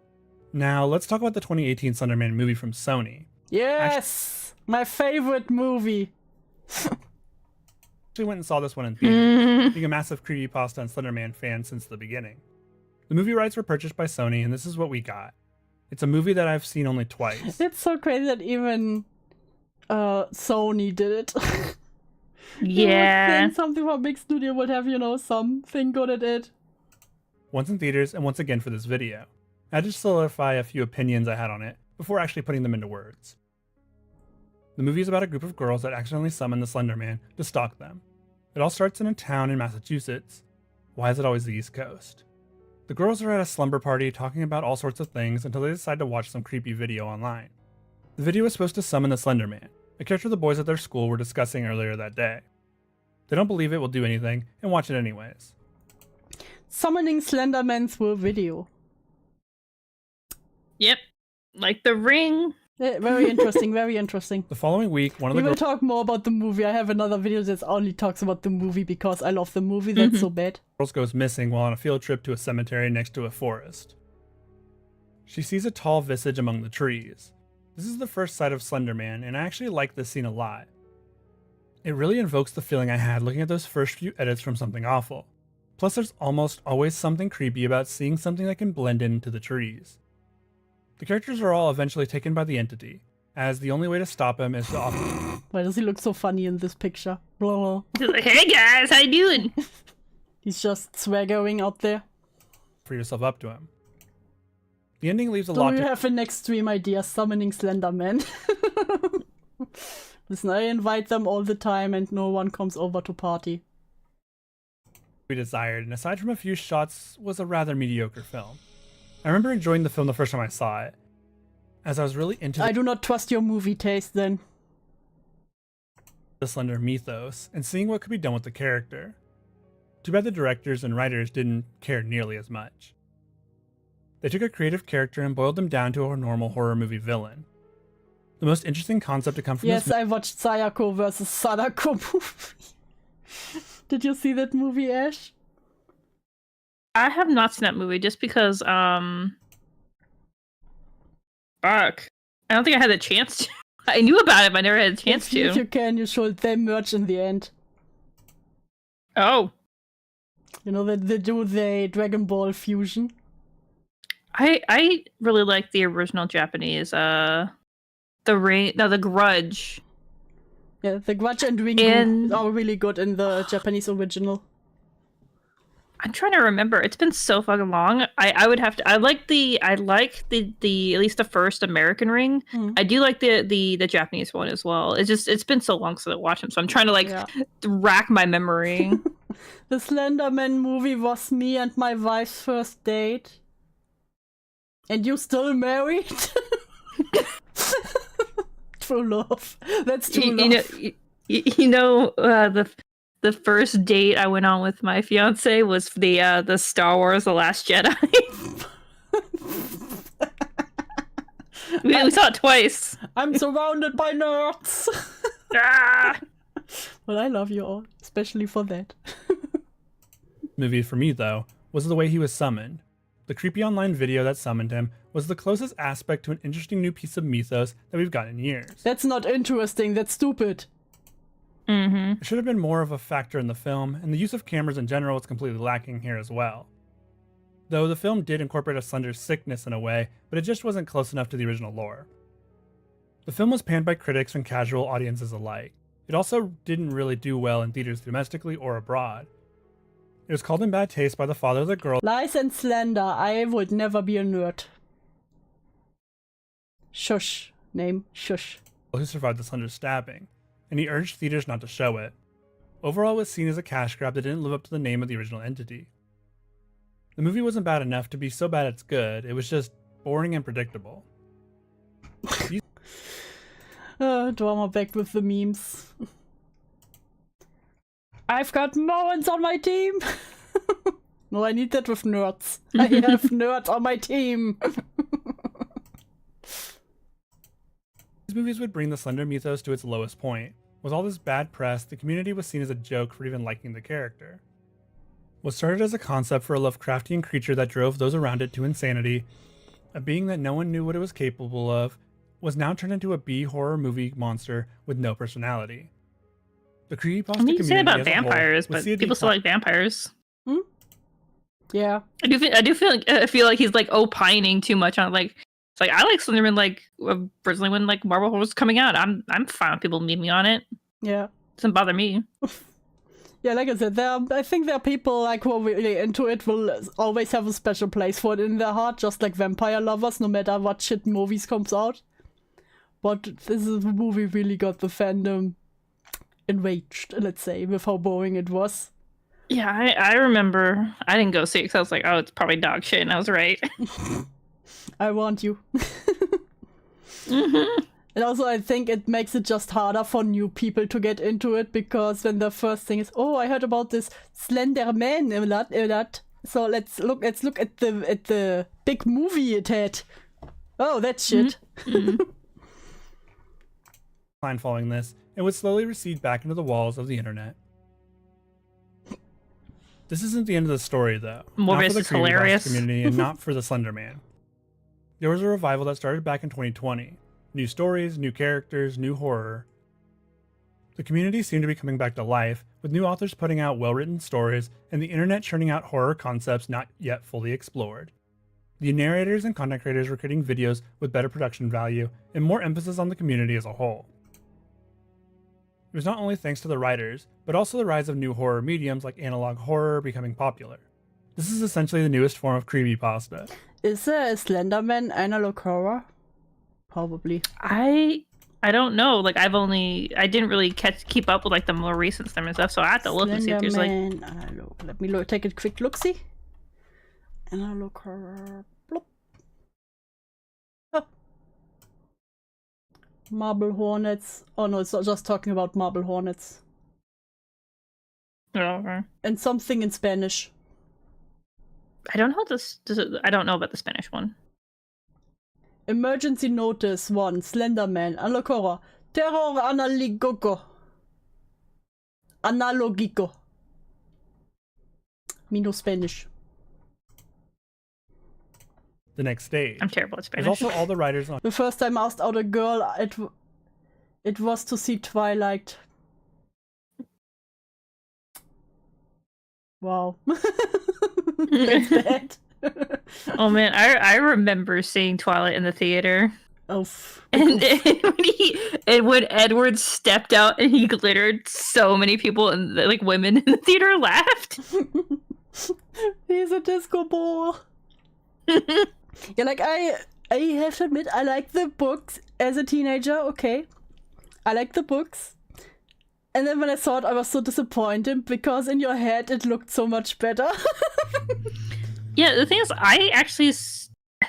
Now, let's talk about the 2018 Slenderman movie from Sony. Yes! My favorite movie. Actually went and saw this one in theaters, being a massive creepypasta and Slenderman fan since the beginning. The movie rights were purchased by Sony, and this is what we got. It's a movie that I've seen only twice. It's so crazy that even Sony did it. You would Yeah. think something from a big studio would have, something good at it. Once in theaters, and once again for this video. I had to solidify a few opinions I had on it before actually putting them into words. The movie is about a group of girls that accidentally summon the Slender Man to stalk them. It all starts in a town in Massachusetts. Why is it always the East Coast? The girls are at a slumber party talking about all sorts of things until they decide to watch some creepy video online. The video is supposed to summon the Slender Man, a character the boys at their school were discussing earlier that day. They don't believe it will do anything and watch it anyways. Summoning Slenderman through a video. Yep. Like the ring. Very interesting, very interesting. The following week, one of We the will girls talk more about the movie. I have another video that only talks about the movie because I love the movie. That's so bad. goes missing while on a field trip to a cemetery next to a forest. She sees a tall visage among the trees. This is the first sight of Slender Man, and I actually like this scene a lot. It really invokes the feeling I had looking at those first few edits from Something Awful. Plus there's almost always something creepy about seeing something that can blend into the trees. The characters are all eventually taken by the entity, as the only way to stop him is to offer Why does he look so funny in this picture? Blah, blah. He's like, hey guys, how you doing? He's just swaggering out there. yourself up to him. The ending leaves a Do lot you to have an extreme idea? Summoning Slenderman. Listen, I invite them all the time and no one comes over to party. be desired, and aside from a few shots, was a rather mediocre film. I remember enjoying the film the first time I saw it. As I was really into I do not trust your movie taste then. the Slender mythos and seeing what could be done with the character. Too bad the directors and writers didn't care nearly as much. They took a creative character and boiled him down to a normal horror movie villain. The most interesting concept to come from Yes, this I watched Sayako versus Sadako movie. Did you see that movie, Ash? I have not seen that movie just because, fuck. I don't think I had the chance to. I knew about it, but I never had a chance If to. you can, you should them merch in the end. Oh. You know that they do the Dragon Ball fusion. I really like the original Japanese, the Grudge. Yeah, the Grudge and Ringu are really good in the Japanese original. I'm trying to remember. It's been so fucking long. I would have to. I like the at least the first American Ring. I do like the Japanese one as well. It's been so long since I watched them, so I'm trying to rack my memory. The Slenderman movie was me and my wife's first date. And you still married? True love. That's true love. The first date I went on with my fiance was the Star Wars: The Last Jedi. we saw it twice. I'm surrounded by nerds. Ah! Well, I love you all, especially for that. movie for me, though, was the way he was summoned. The creepy online video that summoned him was the closest aspect to an interesting new piece of mythos that we've gotten in years. That's not interesting, that's stupid. It should have been more of a factor in the film, and the use of cameras in general was completely lacking here as well. Though the film did incorporate a Slender's sickness in a way, but it just wasn't close enough to the original lore. The film was panned by critics and casual audiences alike. It also didn't really do well in theaters domestically or abroad. It was called in bad taste by the father of the girl Lies and slander, I would never be a nerd. Shush. Name, shush. who survived the Slender stabbing, and he urged theaters not to show it. Overall, it was seen as a cash grab that didn't live up to the name of the original entity. The movie wasn't bad enough to be so bad it's good, it was just boring and predictable. Drama back with the memes. I've got Moens on my team! No, I need that with nerds. I have nerds on my team! These movies would bring the Slender mythos to its lowest point. With all this bad press, the community was seen as a joke for even liking the character. What started as a concept for a Lovecraftian creature that drove those around it to insanity, a being that no one knew what it was capable of, was now turned into a B-horror movie monster with no personality. The creepypasta community you say about as a whole vampires, would but see a people still like vampires. Yeah. I feel like he's like opining too much on like. It's like I like Slenderman like personally when like Marvel Horror was coming out. I'm fine with people meeting me on it. Yeah. Doesn't bother me. Yeah, like I said, I think there are people like who are really into it will always have a special place for it in their heart, just like vampire lovers, no matter what shit movies comes out. But this is a movie really got the fandom enraged, let's say, with how boring it was. Yeah, I remember. I didn't go see it because I was like, oh, it's probably dog shit, and I was right. I want you. And also I think it makes it just harder for new people to get into it, because when the first thing is, oh, I heard about this Slenderman alert. So let's look at the big movie it had. Oh, that shit. following this, it would slowly recede back into the walls of the internet. This isn't the end of the story, though. Not for the is hilarious. community and not for the Slender Man. There was a revival that started back in 2020. New stories, new characters, new horror. The community seemed to be coming back to life, with new authors putting out well-written stories and the internet churning out horror concepts not yet fully explored. The narrators and content creators were creating videos with better production value and more emphasis on the community as a whole. It was not only thanks to the writers, but also the rise of new horror mediums like analog horror becoming popular. This is essentially the newest form of creepypasta. Is there a Slenderman analog horror? Probably. I don't know. Like I didn't really keep up with like the more recent Slenderman stuff, so I have to look and see if there's like. Analog. Let me take a quick look-see. Analog horror. Bloop. Oh. Marble hornets. Oh no, it's not just talking about marble hornets. Okay. And something in Spanish. I don't know this. I don't know about the Spanish one. Emergency notice 1. Slenderman. Allora. Terror analogico. Analogico. Me no Spanish. The next stage. I'm terrible at Spanish. There's also all the writers on The first time I asked out a girl, it was to see Twilight. Wow. That's bad. Oh man, I remember seeing Twilight in the theater. Oh. And when Edward stepped out and he glittered, so many people and like women in the theater laughed. He's a disco ball. Yeah, like I have to admit, I like the books as a teenager. Okay, I like the books. And then when I saw it, I was so disappointed because in your head it looked so much better. Yeah, the thing is, I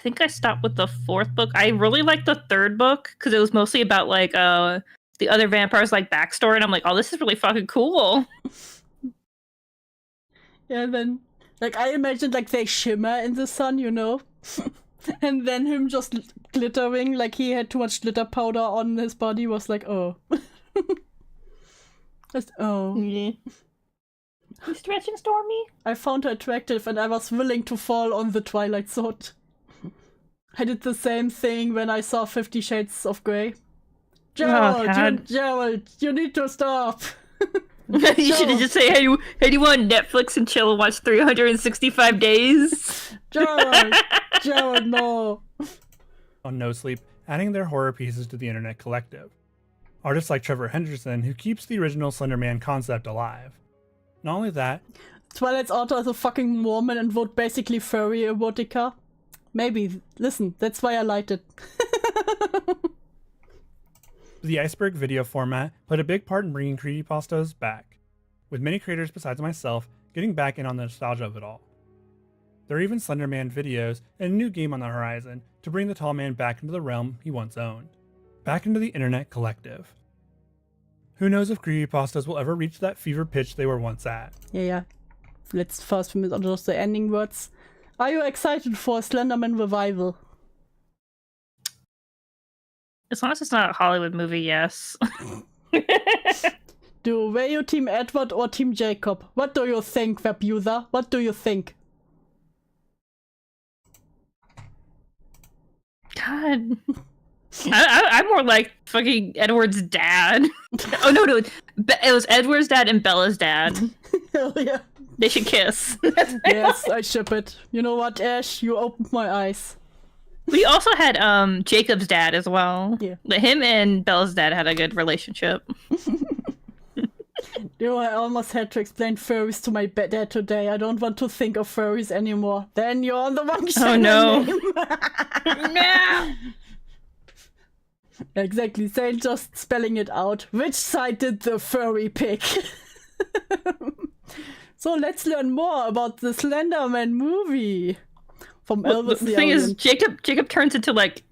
think I stopped with the 4th book. I really liked the 3rd book because it was mostly about like the other vampires like backstory, and I'm like, oh, this is really fucking cool. Yeah, and then like I imagined like they shimmer in the sun, you know, and then him just glittering like he had too much glitter powder on his body was like, oh. Just, oh. Yeah. You stretching, Stormy? I found her attractive and I was willing to fall on the Twilight Sword. I did the same thing when I saw 50 Shades of Grey. Gerald, Gerald, you need to stop. You should have just say, hey, do you want Netflix and chill and watch 365 days? Gerald, no. on No Sleep, adding their horror pieces to the internet collective. Artists like Trevor Henderson, who keeps the original Slenderman concept alive. Not only that, Twilight's author is a fucking Mormon and wrote basically furry erotica. Maybe. Listen, that's why I liked it. the iceberg video format played a big part in bringing creepypastas back, with many creators besides myself getting back in on the nostalgia of it all. There are even Slenderman videos and a new game on the horizon to bring the tall man back into the realm he once owned. Back into the internet collective. Who knows if creepypastas will ever reach that fever pitch they were once at. Yeah. Let's first finish on just the ending words. Are you excited for a Slenderman revival? As long as it's not a Hollywood movie, yes. Were you Team Edward or Team Jacob? What do you think, web user? What do you think? God. I'm more like fucking Edward's dad. Oh no, it was Edward's dad and Bella's dad. Hell yeah. They should kiss. Yes, I ship it. You know what, Ash? You opened my eyes. We also had Jacob's dad as well. Yeah. Him and Bella's dad had a good relationship. You know, I almost had to explain furries to my dad today. I don't want to think of furries anymore. Then you're on the wrong channel. Oh no. No. Exactly, Zane just spelling it out. Which side did the furry pick? So let's learn more about the Slenderman movie from Elvis the thing is, Jacob turns into like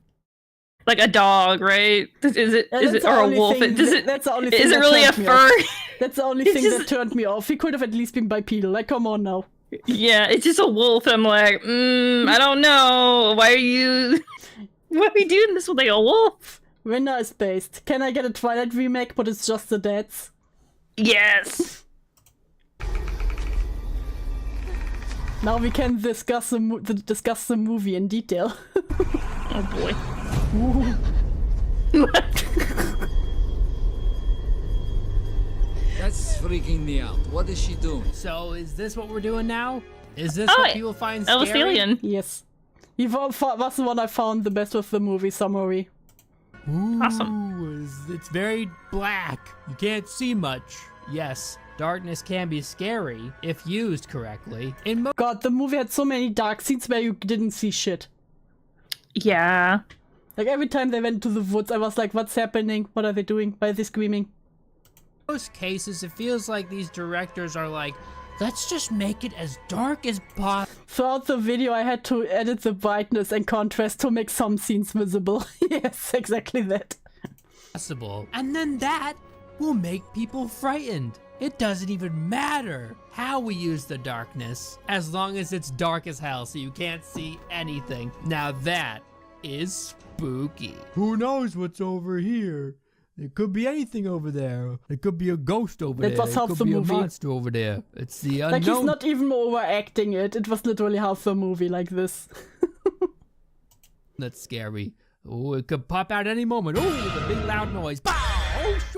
a dog, right? Is it or a wolf? That's the only thing. Is it really a fur? That's the only thing that turned me off. He could have at least been bipedal. Like, come on now. Yeah, it's just a wolf. I'm like, I don't know. Why are you doing this with like a wolf? Winner is based. Can I get a Twilight remake, but it's just the dads? Yes. Now we can discuss the movie in detail. Oh boy. That's freaking me out. What is she doing? So, is this what we're doing now? Is this what people find scary? Elvis Yes. He was the one I found the best with the movie summary. Ooh, Awesome. It's very black. You can't see much. Yes, darkness can be scary if used correctly. God, the movie had so many dark scenes where you didn't see shit. Yeah. Like every time they went to the woods, I was like, what's happening? What are they doing? Why are they screaming? In most cases, it feels like these directors are like, let's just make it as dark as possible. Throughout the video, I had to edit the brightness and contrast to make some scenes visible. Yes, exactly that. possible. And then that will make people frightened. It doesn't even matter how we use the darkness, as long as it's dark as hell so you can't see anything. Now that is spooky. Who knows what's over here? There could be anything over there. There could be a ghost over there. It was half could the be movie. A monster over there. It's the unknown. Like, he's not even overacting it. It was literally half the movie like this. That's scary. Oh, it could pop out any moment. Oh, with a big loud noise. Pow!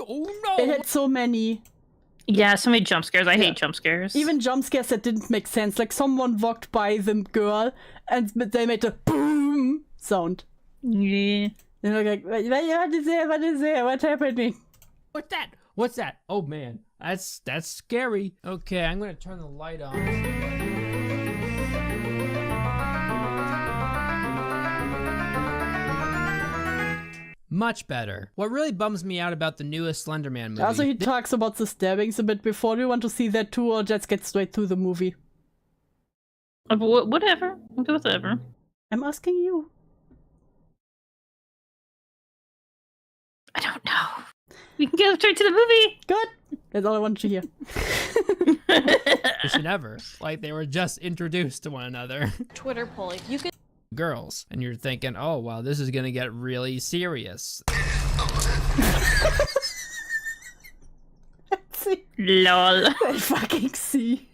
Oh no! It had so many. Yeah, so many jump scares. I hate jump scares. Even jump scares that didn't make sense. Like, someone walked by the girl and they made a boom sound. Yeah. And they're like, what is there? What is there? What's happening? What's that? What's that? Oh man, that's scary. Okay, I'm gonna turn the light on. Much better. What really bums me out about the newest Slenderman movie... Also, he talks about the stabbings a bit before. Do you want to see that too, or just get straight to the movie? Whatever. I'll go with whatever. I'm asking you. I don't know. We can go straight to the movie. Good. That's all I wanted to hear. They should ever. Like, they were just introduced to one another. Twitter poll. If you could Girls. And you're thinking, oh, wow, this is gonna get really serious. See, Lol. I fucking see.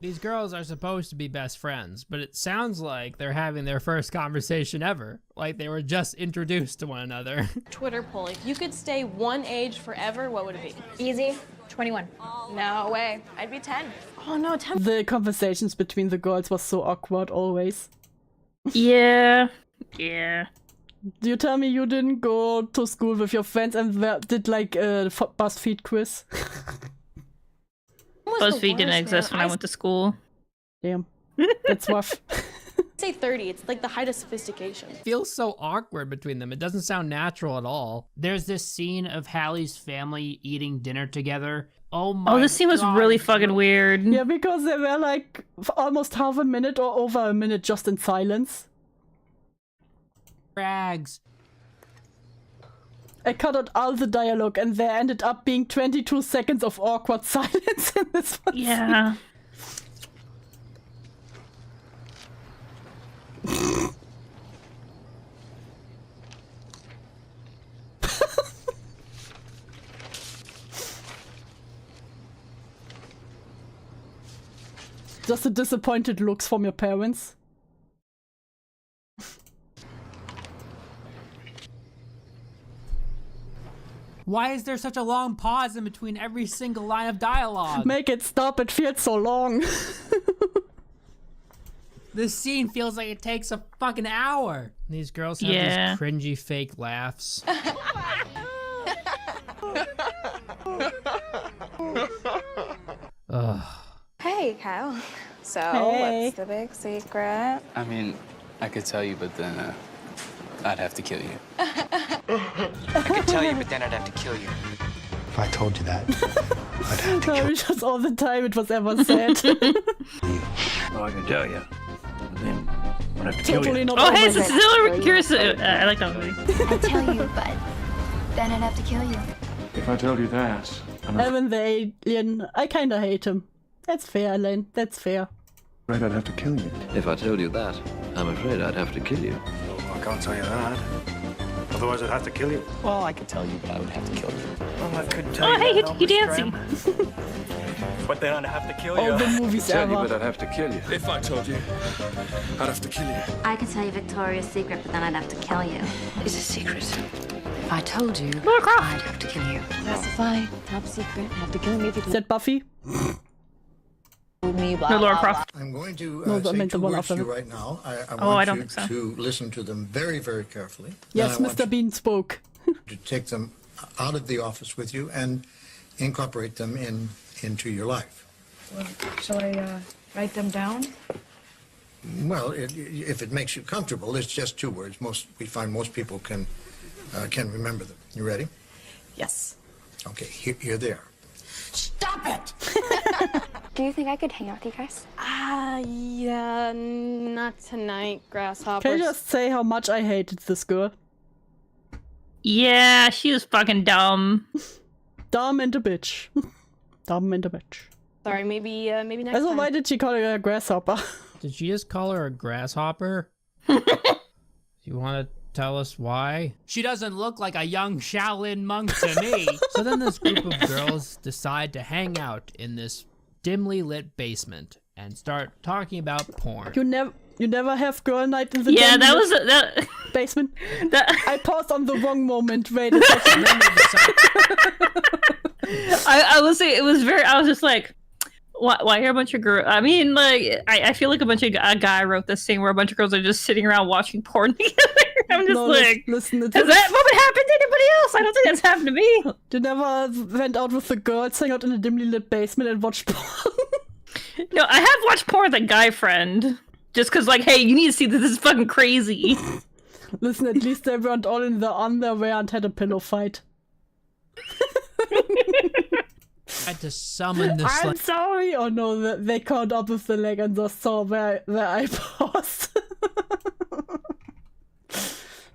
These girls are supposed to be best friends, but it sounds like they're having their first conversation ever. Like they were just introduced to one another. Twitter poll. If you could stay one age forever, what would it be? Easy. 21. No way. I'd be 10. Oh no, 10. The conversations between the girls was so awkward always. Yeah. Yeah. You tell me you didn't go to school with your friends and did like a BuzzFeed quiz? BuzzFeed didn't exist when I went to school. Damn. That's rough. Say 30. It's like the height of sophistication. It feels so awkward between them. It doesn't sound natural at all. There's this scene of Hallie's family eating dinner together. Oh my god. Oh, this scene was really fucking weird. Yeah, because they were like almost half a minute or over a minute just in silence. Rags. I cut out all the dialogue and there ended up being 22 seconds of awkward silence in this one. Yeah. Just the disappointed looks from your parents. Why is there such a long pause in between every single line of dialogue? Make it stop, it feels so long. This scene feels like it takes a fucking hour. These girls have these cringy fake laughs. Ugh. Hey, Kyle. So, Hey. what's the big secret? I mean, I could tell you, but then I'd have to kill you. I could tell you, but then I'd have to kill you. If I told you that, I'd have to No, kill you. it was all the time it was ever said. Oh, I can tell you. But then I'd have to kill Totally you. not Oh, hey, over it's that. still curious. I like that movie. I'd tell you, but then I'd have to kill you. If I told you that, Evan the alien, I kinda hate him. That's fair, Len. That's fair. afraid I'd have to kill you. If I told you that, I'm afraid I'd have to kill you. Oh, I can't tell you that. Otherwise, I'd have to kill you. Well, I could tell you, but I would have to kill you. Well, I couldn't tell Oh, you. hey, that, you Mr. dancing. Tramp. But then I'd have to kill you. All the movies Tell you, but ever. I'd have to kill you. If I told you, I'd have to kill you. I could tell you Victoria's Secret, but then I'd have to kill you. It's a secret. If I told you, Laura Croft. I'd have to kill you. Classify, top secret, have to kill me if you Is that Buffy? told me, blah, No, Laura blah, Croft. I'm going to No, I say meant the two one words to after. you right now. I Oh, I want don't you think so. to listen to them very, very carefully. Yes, Then I want Mr. Bean spoke. you to take them out of the office with you and incorporate them into your life. Shall I write them down? Well, if it makes you comfortable, it's just two words. We find most people can remember them. You ready? Yes. Okay, here they are. Stop it! Do you think I could hang out with you guys? Yeah, not tonight, Can you grasshoppers. just say how much I hated this girl? Yeah, she was fucking dumb. Dumb and a bitch. Dumb and a bitch. Sorry, maybe next Also, time. why did she call her a grasshopper? Did she just call her a grasshopper? You want to tell us why? She doesn't look like a young Shaolin monk to me. So then this group of girls decide to hang out in this dimly lit basement and start talking about porn. You never have girl night in the Yeah, that was that basement. That I paused on the wrong moment. Wait a second. I will say it was very. I was just like, why are a bunch of girls? I mean, like, I feel like a guy wrote this thing where a bunch of girls are just sitting around watching porn together. I'm just like, listen, has that moment happened to anybody else? I don't think that's happened to me. You never went out with the girls, hang out in a dimly lit basement and watched porn? No, I have watched porn with a guy friend. Just cause, like, hey, you need to see this is fucking crazy. Listen, at least they weren't all in the underwear and had a pillow fight. I had to summon the I'm sorry! Oh no, they caught up with the leg and just saw where I paused.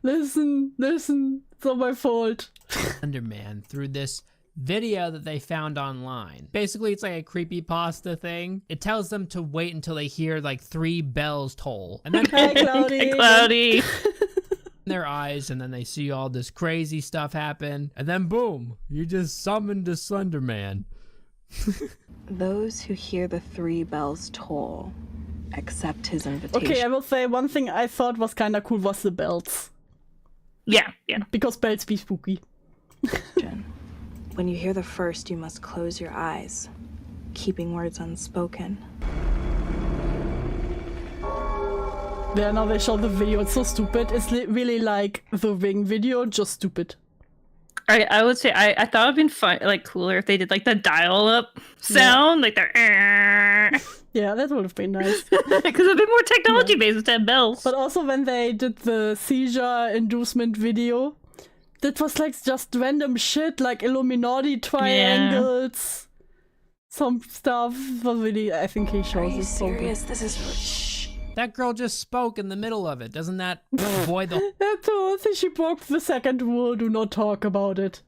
Listen, it's not my fault. Slenderman through this video that they found online. Basically, it's like a creepypasta thing. It tells them to wait until they hear like 3 bells toll. And then Hi, Cloudy. Hey, Cloudy. their eyes, and then they see all this crazy stuff happen, and then boom, you just summoned a Slenderman. Those who hear the 3 bells toll accept his invitation. Okay, I will say one thing I thought was kind of cool was the bells. Yeah. Because bells be spooky. When you hear the first, you must close your eyes, keeping words unspoken. Yeah, now they show the video. It's so stupid. It's really like the Ring video, just stupid. I would say I thought it'd been fun, like cooler if they did like the dial-up sound, like the. Yeah, that would have been nice. Because it'd be more technology based instead of bells. But also when they did the seizure inducement video, that was like just random shit, like Illuminati triangles, some stuff. Was really, I think he shows. Are you serious? This is really. That girl just spoke in the middle of it. Doesn't that avoid the... I think she broke the second rule. Do not talk about it.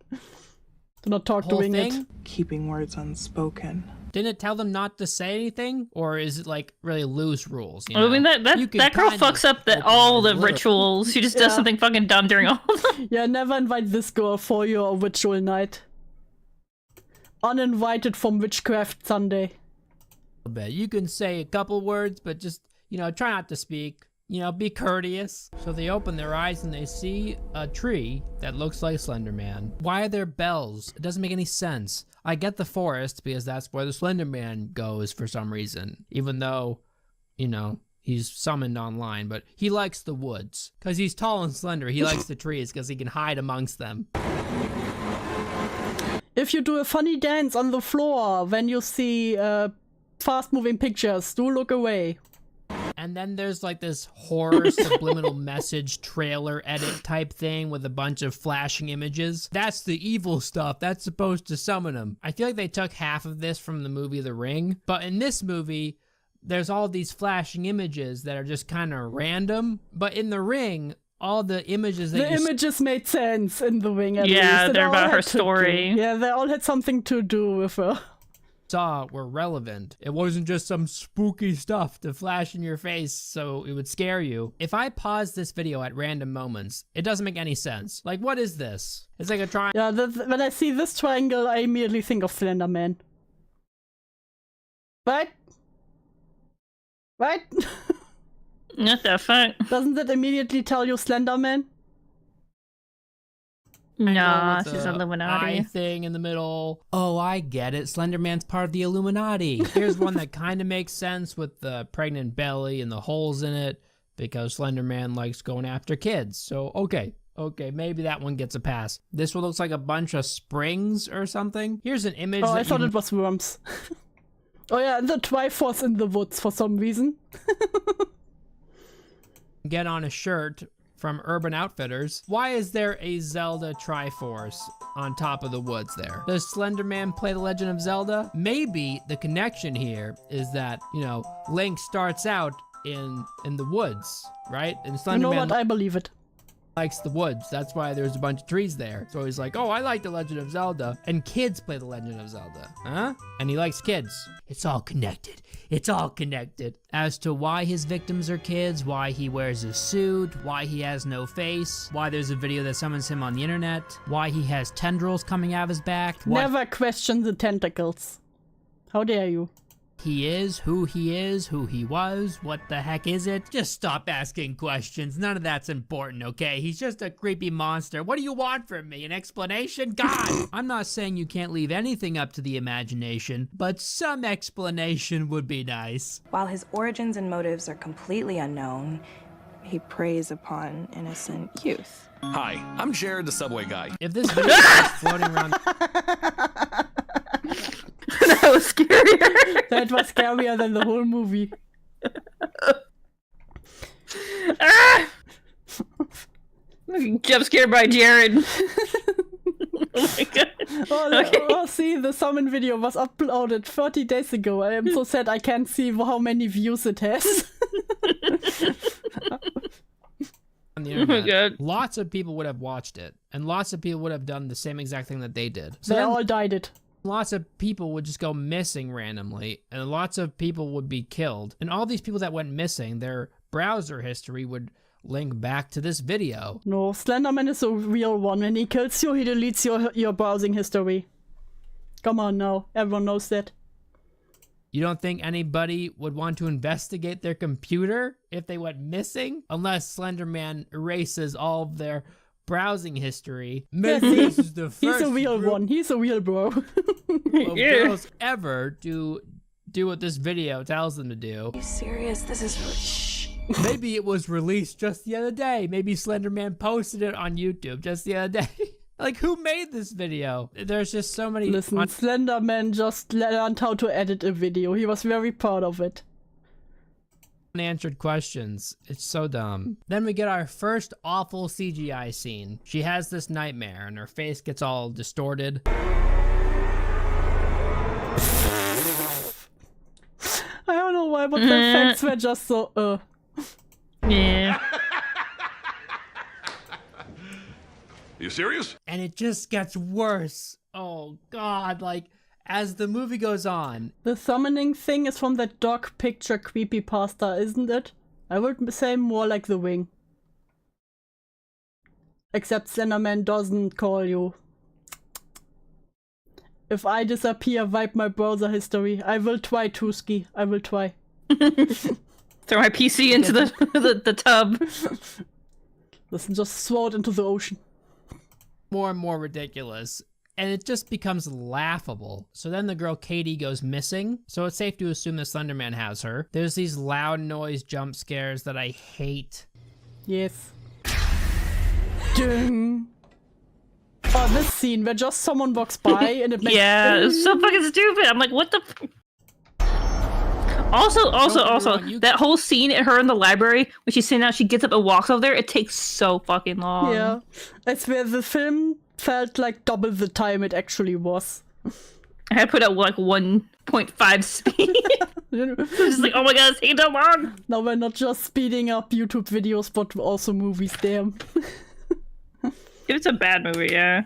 Do not talk whole doing thing? it. Keeping words unspoken. Didn't it tell them not to say anything? Or is it like really loose rules? You know? I mean, that girl fucks up all the rituals. She just does something fucking dumb during all of them. Yeah, never invite this girl for your ritual night. Uninvited from Witchcraft Sunday. You can say a couple words, but just, you know, try not to speak. You know, be courteous. So they open their eyes and they see a tree that looks like Slenderman. Why are there bells? It doesn't make any sense. I get the forest because that's where the Slenderman goes for some reason. Even though, you know, he's summoned online. But he likes the woods. Because he's tall and slender. He likes the trees because he can hide amongst them. If you do a funny dance on the floor when you see fast-moving pictures, do look away. And then there's like this horror subliminal message trailer edit type thing with a bunch of flashing images. That's the evil stuff. That's supposed to summon him. I feel like they took half of this from the movie The Ring. But in this movie, there's all these flashing images that are just kind of random. But in The Ring, all the images that images made sense in The Ring. Yeah, they're about her story. Yeah, they all had something to do with her. Saw were relevant. It wasn't just some spooky stuff to flash in your face so it would scare you. If I pause this video at random moments, it doesn't make any sense. Like, what is this? It's like a triangle. Yeah, when I see this triangle, I immediately think of Slenderman. Right? Right? What the fuck? Doesn't that immediately tell you Slenderman? Nah, she's Illuminati. Eye thing in the middle. Oh, I get it. Slenderman's part of the Illuminati. Here's one that kind of makes sense with the pregnant belly and the holes in it because Slenderman likes going after kids. So, okay, maybe that one gets a pass. This one looks like a bunch of springs or something. Here's an image. Oh, I thought it was worms. Oh yeah, and the Triforce in the woods for some reason. Get on a shirt from Urban Outfitters. Why is there a Zelda Triforce on top of the woods there? Does Slenderman play The Legend of Zelda? Maybe the connection here is that, you know, Link starts out in the woods, right? And Slenderman... You know what? I believe it. likes the woods. That's why there's a bunch of trees there. So he's like, oh, I like The Legend of Zelda. And kids play The Legend of Zelda. Huh? And he likes kids. It's all connected. It's all connected. As to why his victims are kids, why he wears a suit, why he has no face, why there's a video that summons him on the internet, why he has tendrils coming out of his back. Never question the tentacles. How dare you? He is, who he was, what the heck is it? Just stop asking questions. None of that's important, okay? He's just a creepy monster. What do you want from me? An explanation? God! I'm not saying you can't leave anything up to the imagination, but some explanation would be nice. While his origins and motives are completely unknown, he preys upon innocent youth. Hi, I'm Jared, the subway guy. If this video is floating around... That was scarier. That was scarier than the whole movie. Ah! Jump scared by Jared. Oh my god. Oh, see, the summon video was uploaded 30 days ago. I am so sad I can't see how many views it has. On the internet, oh my God. Lots of people would have watched it, and lots of people would have done the same exact thing that they did. So they all died it. Lots of people would just go missing randomly, and lots of people would be killed. And all these people that went missing, their browser history would link back to this video. No, Slenderman is a real one. When he kills you, he deletes your browsing history. Come on now, everyone knows that. You don't think anybody would want to investigate their computer if they went missing? Unless Slenderman erases all of their browsing history. Maybe this is the first He's a real one. He's a real bro. of girls ever to do what this video tells them to do. Are you serious? This is really... Shh. Maybe it was released just the other day. Maybe Slenderman posted it on YouTube just the other day. Like, who made this video? There's just so many... Listen, Slenderman just learned how to edit a video. He was very proud of it. Unanswered questions. It's so dumb. Then we get our first awful CGI scene. She has this nightmare and her face gets all distorted. I don't know why, but the effects were just so Yeah. You serious? And it just gets worse. Oh god, like as the movie goes on. The summoning thing is from that dog picture creepypasta, isn't it? I would say more like The Wing. Except Slenderman doesn't call you. If I disappear, wipe my browser history. I will try, Tuski. I will try. Throw my PC into the tub. Listen, just throw it into the ocean. More and more ridiculous. And it just becomes laughable. So then the girl Katie goes missing. So it's safe to assume that Slenderman has her. There's these loud noise jump scares that I hate. Yes. Ding. Oh, this scene where just someone walks by and it makes... Yeah, it's so fucking stupid. I'm like, what the... Also, that whole scene at her in the library, when she's sitting down, she gets up and walks over there, it takes so fucking long. Yeah. I swear the film felt like double the time it actually was. I had to put out like 1.5 speed. Just like, oh my god, it's taking so long. Now we're not just speeding up YouTube videos, but also movies, damn. It's a bad movie, yeah.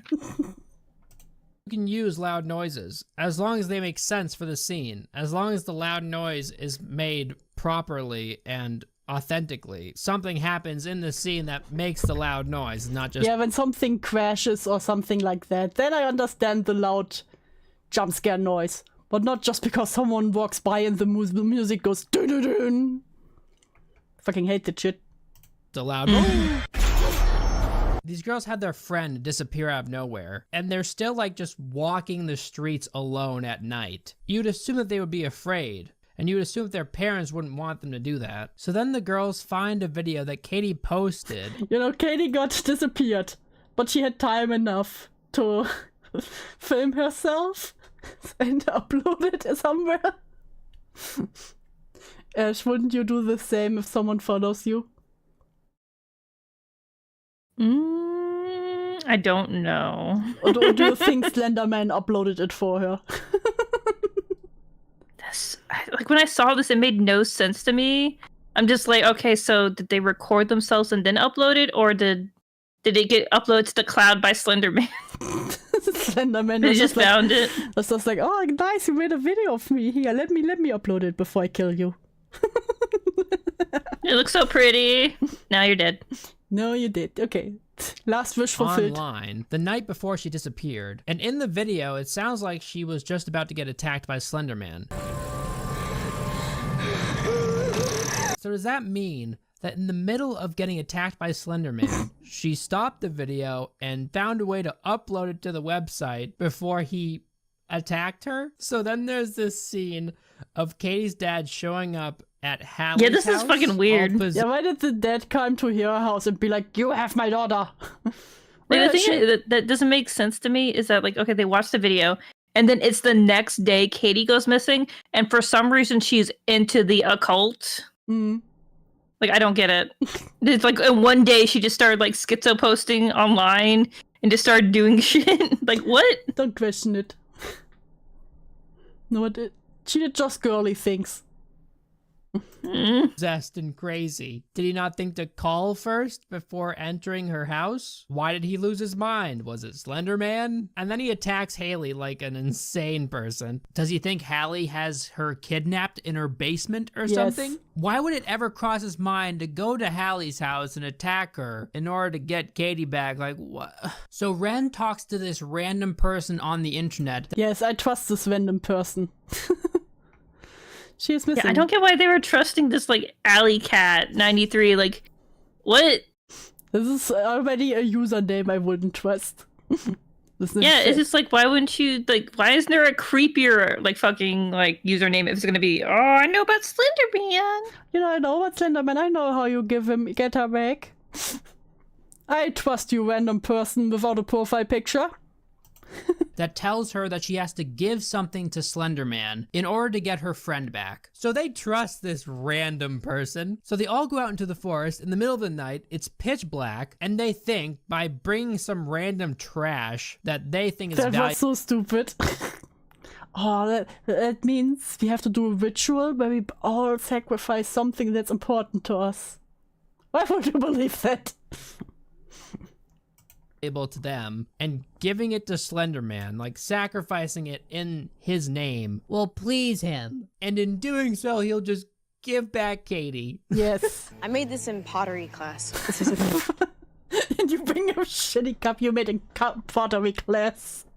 You can use loud noises as long as they make sense for the scene. As long as the loud noise is made properly and authentically. Something happens in the scene that makes the loud noise, not just... Yeah, when something crashes or something like that, then I understand the loud jump scare noise. But not just because someone walks by and the music goes dun dun dun. Fucking hate that shit. The loud... These girls had their friend disappear out of nowhere, and they're still like just walking the streets alone at night. You'd assume that they would be afraid, and you would assume that their parents wouldn't want them to do that. So then the girls find a video that Katie posted. You know, Katie got disappeared, but she had time enough to film herself and upload it somewhere. Ash, wouldn't you do the same if someone follows you? I don't know. Or do you think Slenderman uploaded it for her? Like when I saw this, it made no sense to me. I'm just like, okay, so did they record themselves and then upload it, or did Did it get uploaded to the cloud by Slenderman? Slenderman They just found it. That's just like, oh, nice, you made a video of me. Here, let me upload it before I kill you. It looks so pretty. Now you're dead. No, you did. Okay. Last wish fulfilled. Online, the night before she disappeared, and in the video, it sounds like she was just about to get attacked by Slenderman. So does that mean that in the middle of getting attacked by Slenderman, she stopped the video and found a way to upload it to the website before he attacked her? So then there's this scene of Katie's dad showing up at Hallie's Yeah, this is house, fucking weird. Yeah, why did the dad come to her house and be like, you have my daughter? Like, the thing that doesn't make sense to me is that, like, okay, they watched the video, and then it's the next day Katie goes missing, and for some reason she's into the occult. Mm. Like, I don't get it. It's like one day she just started like schizo posting online and just started doing shit. Like, what? Don't question it. No, she did just girly things. Possessed and crazy. Did he not think to call first before entering her house? Why did he lose his mind? Was it Slenderman? And then he attacks Hallie like an insane person. Does he think Hallie has her kidnapped in her basement or something? Why would it ever cross his mind to go to Hallie's house and attack her in order to get Katie back? Like, what? So Ren talks to this random person on the internet. Yes, I trust this random person. She is missing. Yeah, I don't get why they were trusting this like Alley Cat 93. Like, what? This is already a username I wouldn't trust. Yeah, it's just like, why wouldn't you, like, why isn't there a creepier like fucking like username if it's gonna be, oh, I know about Slenderman. You know, I know about Slenderman. I know how you get her back. I trust you, random person without a profile picture. That tells her that she has to give something to Slenderman in order to get her friend back. So they trust this random person. So they all go out into the forest in the middle of the night. It's pitch black, and they think by bringing some random trash that they think is valuable. That was so stupid. Oh, that means we have to do a ritual where we all sacrifice something that's important to us. Why would you believe that? To them and giving it to Slenderman, like sacrificing it in his name, will please him. And in doing so, he'll just give back Katie. Yes. I made this in pottery class. And you bring your shitty cup you made in pottery class.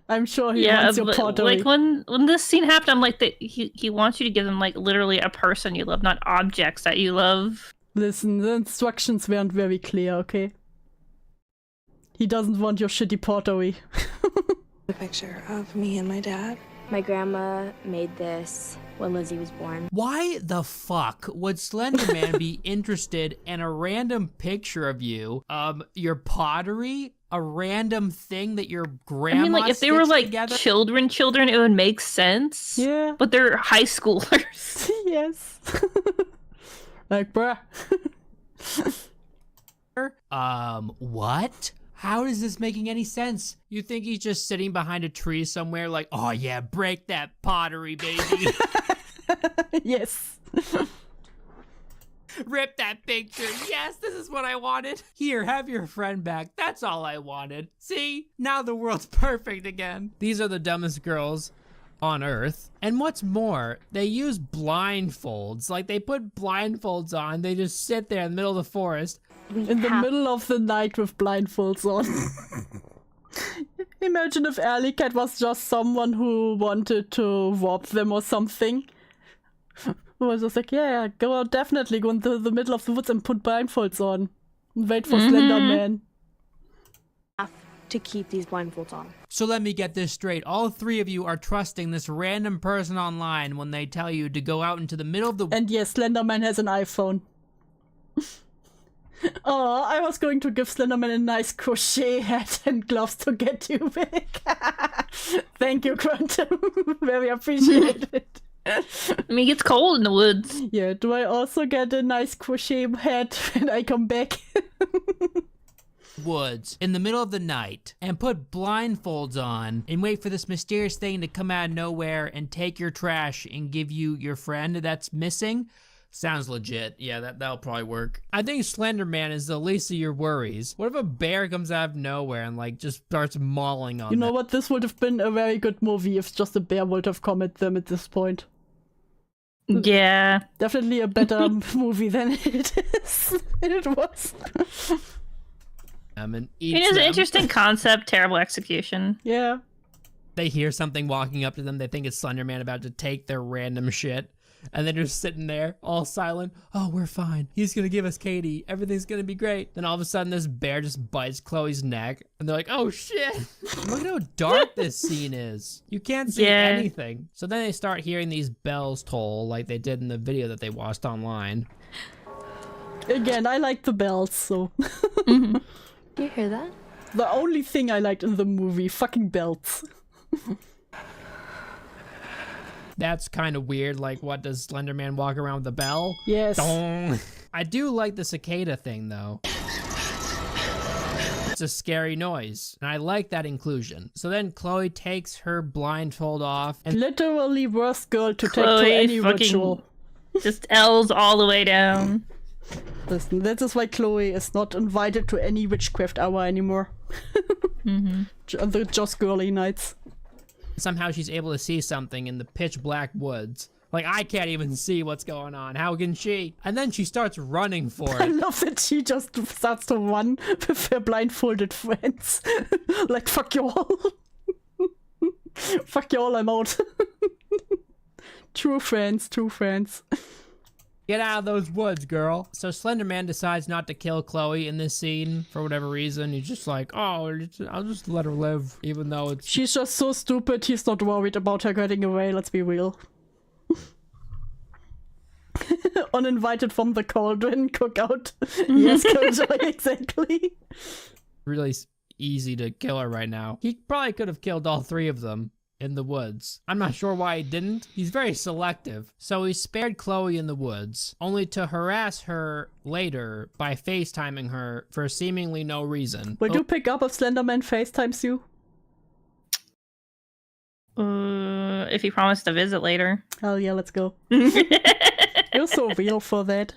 I'm sure he wants your pottery. Like when this scene happened, I'm like, he wants you to give them like literally a person you love, not objects that you love. Listen, the instructions weren't very clear, okay? He doesn't want your shitty pottery. A picture of me and my dad. My grandma made this when Lizzie was born. Why the fuck would Slenderman be interested in a random picture of you, your pottery, a random thing that your grandma I mean, like, if they were like together? children, it would make sense. Yeah. But they're high schoolers. Yes. Like, bruh. What? How is this making any sense? You think he's just sitting behind a tree somewhere like, oh yeah, break that pottery, baby. Yes. Rip that picture. Yes, this is what I wanted. Here, have your friend back. That's all I wanted. See? Now the world's perfect again. These are the dumbest girls on Earth. And what's more, they use blindfolds. Like, they put blindfolds on. They just sit there in the middle of the forest. In the middle of the night with blindfolds on. Imagine if Alley Cat was just someone who wanted to rob them or something. Who was just like, yeah, definitely go into the middle of the woods and put blindfolds on. And wait for Slenderman. To keep these blindfolds on. So let me get this straight. All three of you are trusting this random person online when they tell you to go out into the middle of the... And yes, Slenderman has an iPhone. Oh, I was going to give Slenderman a nice crochet hat and gloves to get you back. Thank you, Quantum. Very appreciated. I mean, it's cold in the woods. Yeah, do I also get a nice crochet hat when I come back? Woods in the middle of the night and put blindfolds on and wait for this mysterious thing to come out of nowhere and take your trash and give you your friend that's missing? Sounds legit. Yeah, that'll probably work. I think Slenderman is the least of your worries. What if a bear comes out of nowhere and like just starts mauling on You know them? what? This would have been a very good movie if just a bear would have come at them at this point. Yeah. Definitely a better movie than it was. And It eats is an them. interesting concept, terrible execution. Yeah. They hear something walking up to them. They think it's Slenderman about to take their random shit. And they're just sitting there, all silent. Oh, we're fine. He's gonna give us Katie. Everything's gonna be great. Then all of a sudden, this bear just bites Chloe's neck. And they're like, oh shit. Look at how dark this scene is. You can't see anything. So then they start hearing these bells toll like they did in the video that they watched online. Again, I like the bells, so. Do you hear that? The only thing I liked in the movie, fucking bells. That's kind of weird. Like, what, does Slenderman walk around with a bell? Yes. Dong. I do like the cicada thing, though. It's a scary noise, and I like that inclusion. So then Chloe takes her blindfold off, and Literally worst girl to take Chloe to any fucking ritual. Just L's all the way down. Listen, that is why Chloe is not invited to any witchcraft hour anymore. The just girly nights. somehow she's able to see something in the pitch black woods. Like, I can't even see what's going on. How can she? And then she starts running for it. I love that she just starts to run with her blindfolded friends. Like, fuck you all. Fuck you all, I'm out. True friends, true friends. Get out of those woods, girl. So Slenderman decides not to kill Chloe in this scene for whatever reason. He's just like, oh, I'll just let her live, even though it's... She's just so stupid, he's not worried about her getting away, let's be real. Uninvited from the cauldron cookout. Yes, Killjoy, exactly. Really easy to kill her right now. He probably could have killed all three of them in the woods. I'm not sure why he didn't. He's very selective. So he spared Chloe in the woods, only to harass her later by FaceTiming her for seemingly no reason. Will you pick up if Slenderman FaceTimes you? If he promised to visit later. Hell yeah, let's go. You're so real for that.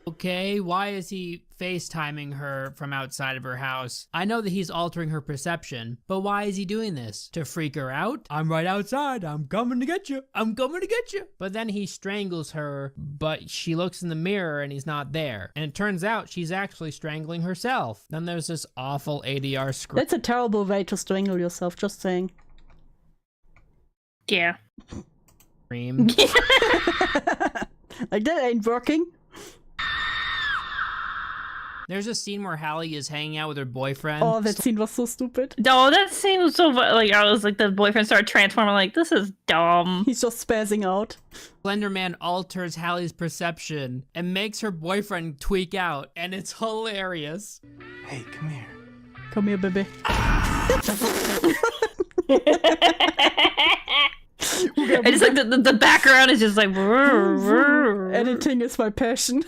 Okay, why is he FaceTiming her from outside of her house? I know that he's altering her perception, but why is he doing this? To freak her out? I'm right outside. I'm coming to get you. I'm coming to get you. But then he strangles her, but she looks in the mirror and he's not there. And it turns out she's actually strangling herself. Then there's this awful ADR script. That's a terrible way to strangle yourself, just saying. Yeah. Like that ain't working. There's a scene where Hallie is hanging out with her boyfriend. Oh, that scene was so stupid. No, that scene was so like I was like the boyfriend started transforming. Like this is dumb. He's just spazzing out. Slenderman alters Hallie's perception and makes her boyfriend tweak out, and it's hilarious. Hey, come here. Come here, baby. I just like the background is just like. Editing is my passion.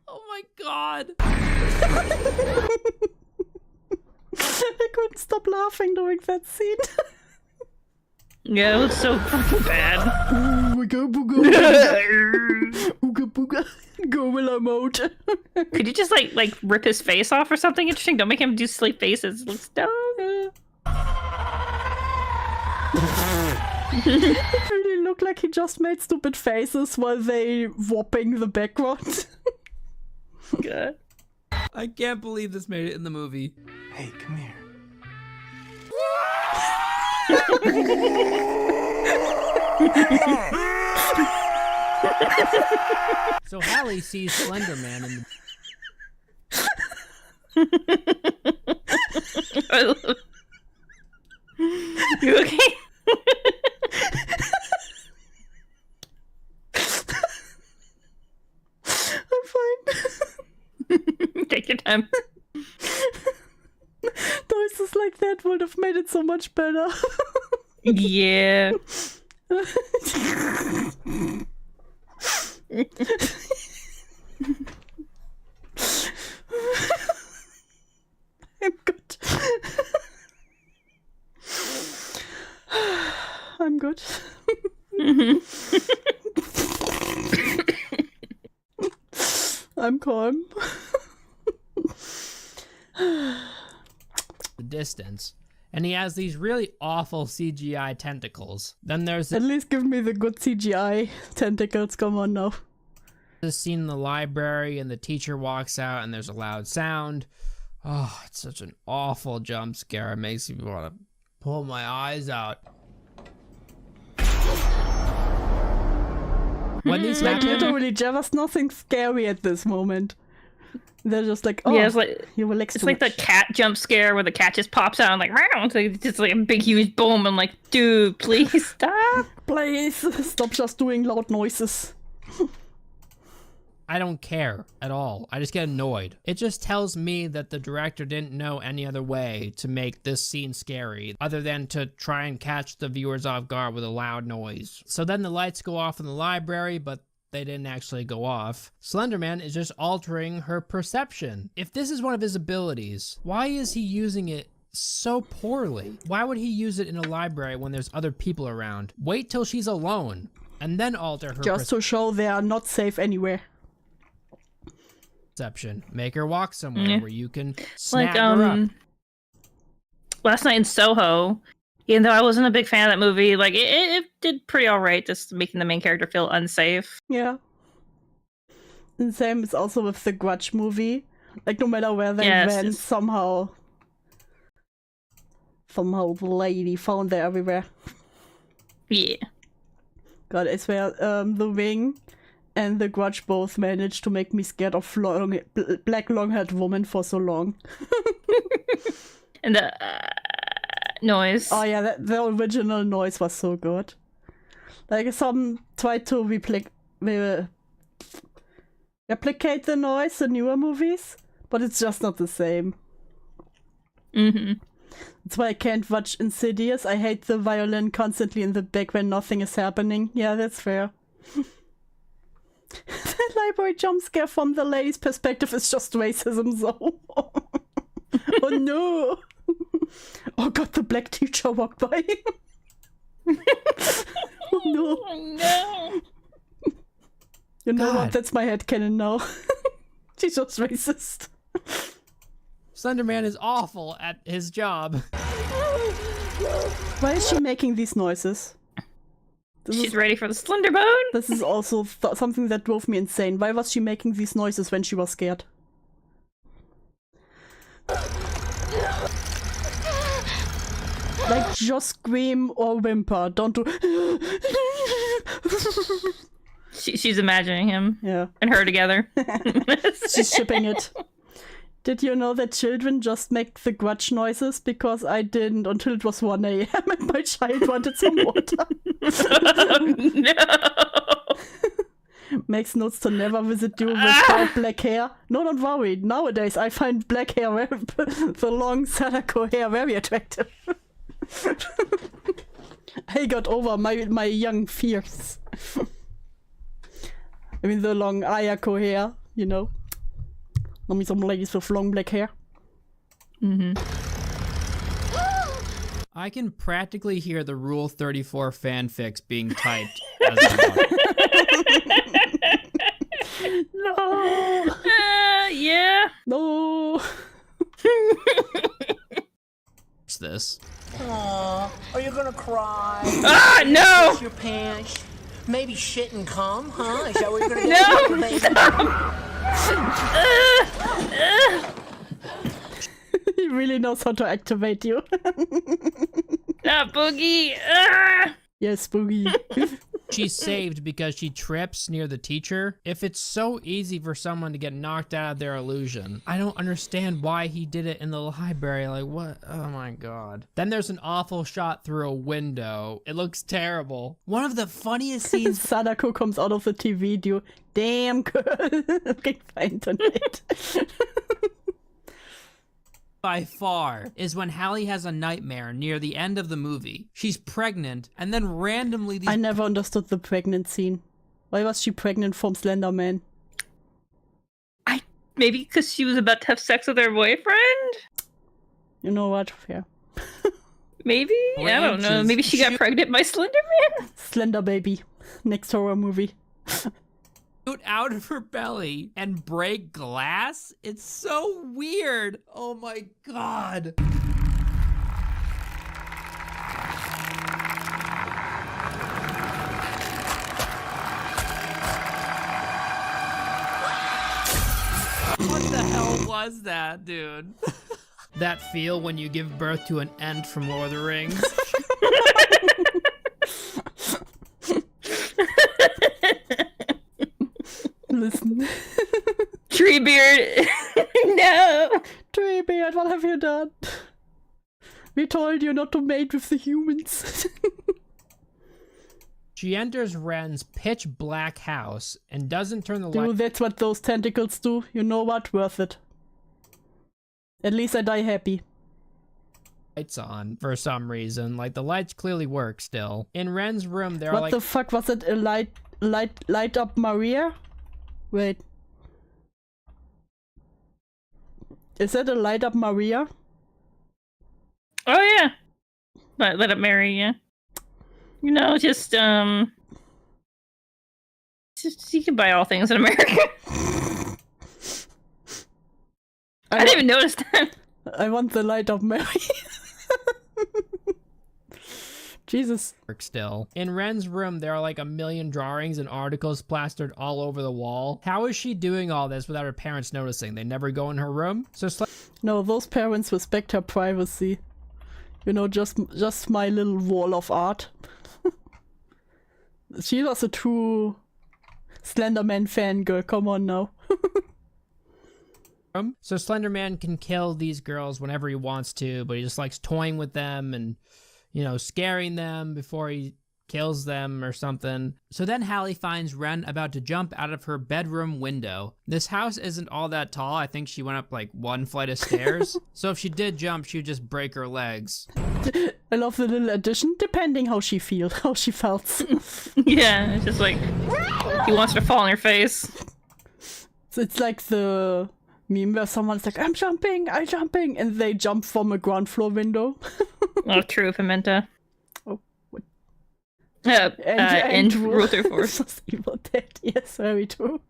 Oh my god. I couldn't stop laughing during that scene. Yeah, it was so fucking bad. Ooga booga. Ooga booga. Gorilla mode. Could you just like rip his face off or something interesting? Don't make him do sleep faces. It looks dumb. It really looked like he just made stupid faces while they whopping the background. Good. I can't believe this made it in the movie. Hey, come here. So Hallie sees Slenderman in the... You okay? I'm fine. Take your time. Noises like that would have made it so much better. Yeah. I'm good. good. I'm calm. The distance. And he has these really awful CGI tentacles. Then there's At least give me the good CGI tentacles, come on now. this scene in the library and the teacher walks out and there's a loud sound. Oh, it's such an awful jump scare. It makes me want to pull my eyes out. When these happen, literally, there was nothing scary at this moment. They're just like, oh, yeah, it's like you will like it's like the cat jump scare where the cat just pops out and like, it's like just like a big huge boom. I'm like, dude, please stop. Please stop just doing loud noises. I don't care at all. I just get annoyed. It just tells me that the director didn't know any other way to make this scene scary other than to try and catch the viewers off guard with a loud noise. So then the lights go off in the library, but they didn't actually go off. Slenderman is just altering her perception. If this is one of his abilities, why is he using it so poorly? Why would he use it in a library when there's other people around? Wait till she's alone and then alter her Just to show they are not safe anywhere. perception. Make her walk somewhere where you can snap Like her up. Last Night in Soho, even though I wasn't a big fan of that movie, like it did pretty alright, just making the main character feel unsafe. Yeah. And same is also with the Grudge movie. Like no matter where they went, somehow the lady found her everywhere. Yeah. God, I swear, The Ring and The Grudge both managed to make me scared of black long-haired woman for so long. And the noise. Oh yeah, the original noise was so good. Like some tried to replicate the noise in newer movies, but it's just not the same. That's why I can't watch Insidious. I hate the violin constantly in the back when nothing is happening. Yeah, that's fair. The library jump scare from the lady's perspective is just racism, though. Oh no! Oh god, the black teacher walked by. Oh no! Oh no! You know what? That's my headcanon now. She's just racist. Slenderman is awful at his job. Why is she making these noises? She's ready for the Slender Bone. This is also something that drove me insane. Why was she making these noises when she was scared? Like, just scream or whimper. Don't do... She's imagining him and her together. She's shipping it. Did you know that children just make the Grudge noises? Because I didn't until it was 1 a.m. and my child wanted some water. Oh, no! Makes notes to never visit you without black hair. No, don't worry. Nowadays I find black hair, the long Sadako hair, very attractive. I got over my young fears. I mean the long Ayako hair, you know. Love me some ladies with long black hair. I can practically hear the Rule 34 fanfics being typed as I No. Yeah. No. What's this? Aw, are you gonna cry? Ah, no! Piss your pants? Maybe shit and cum, huh? Is that what you're gonna No, do? Baby? He really knows how to activate you. Ah, Boogie! Yes, Boogie. She's saved because she trips near the teacher. If it's so easy for someone to get knocked out of their illusion, I don't understand why he did it in the library. Like, what? Oh my god. Then there's an awful shot through a window. It looks terrible. One of the funniest scenes. Sadako comes out of the TV, dude. Damn, girl. Okay, fine tonight. By far is when Hallie has a nightmare near the end of the movie. She's pregnant, and then randomly these— I never understood the pregnant scene. Why was she pregnant from Slenderman? Maybe because she was about to have sex with her boyfriend? You know what? Fair. Maybe? I don't know. Maybe she got pregnant by Slenderman? Slender Baby. Next horror movie. Shoot out of her belly and break glass? It's so weird. Oh my god. What the hell was that, dude? That feel when you give birth to an Ent from Lord of the Rings? Listen. Treebeard! No! Treebeard, what have you done? We told you not to mate with the humans. She enters Ren's pitch black house and doesn't turn the light. Dude, that's what those tentacles do. You know what? Worth it. At least I die happy. Lights on for some reason. Like the lights clearly work still. In Ren's room, there are What the fuck was it? A light up Maria? Wait. Is that a light up Maria? Oh yeah. Let up Mary, yeah. You know, just you can buy all things in America. I didn't even notice that. I want the light up Mary. Jesus. Still. In Ren's room, there are like a million drawings and articles plastered all over the wall. How is she doing all this without her parents noticing? They never go in her room? So no, those parents respect her privacy. You know, just my little wall of art. She was a true Slenderman fangirl, come on now. So Slenderman can kill these girls whenever he wants to, but he just likes toying with them and, you know, scaring them before he kills them or something. So then Hallie finds Ren about to jump out of her bedroom window. This house isn't all that tall. I think she went up like one flight of stairs. So if she did jump, she would just break her legs. I love the little addition, depending how she felt. Yeah, it's just like, he wants her to fall on her face. So it's like the meme where someone's like, I'm jumping, and they jump from a ground floor window. Oh, true, Pimenta. Oh, what? And Rutherford. Evil Dead, yes, very true.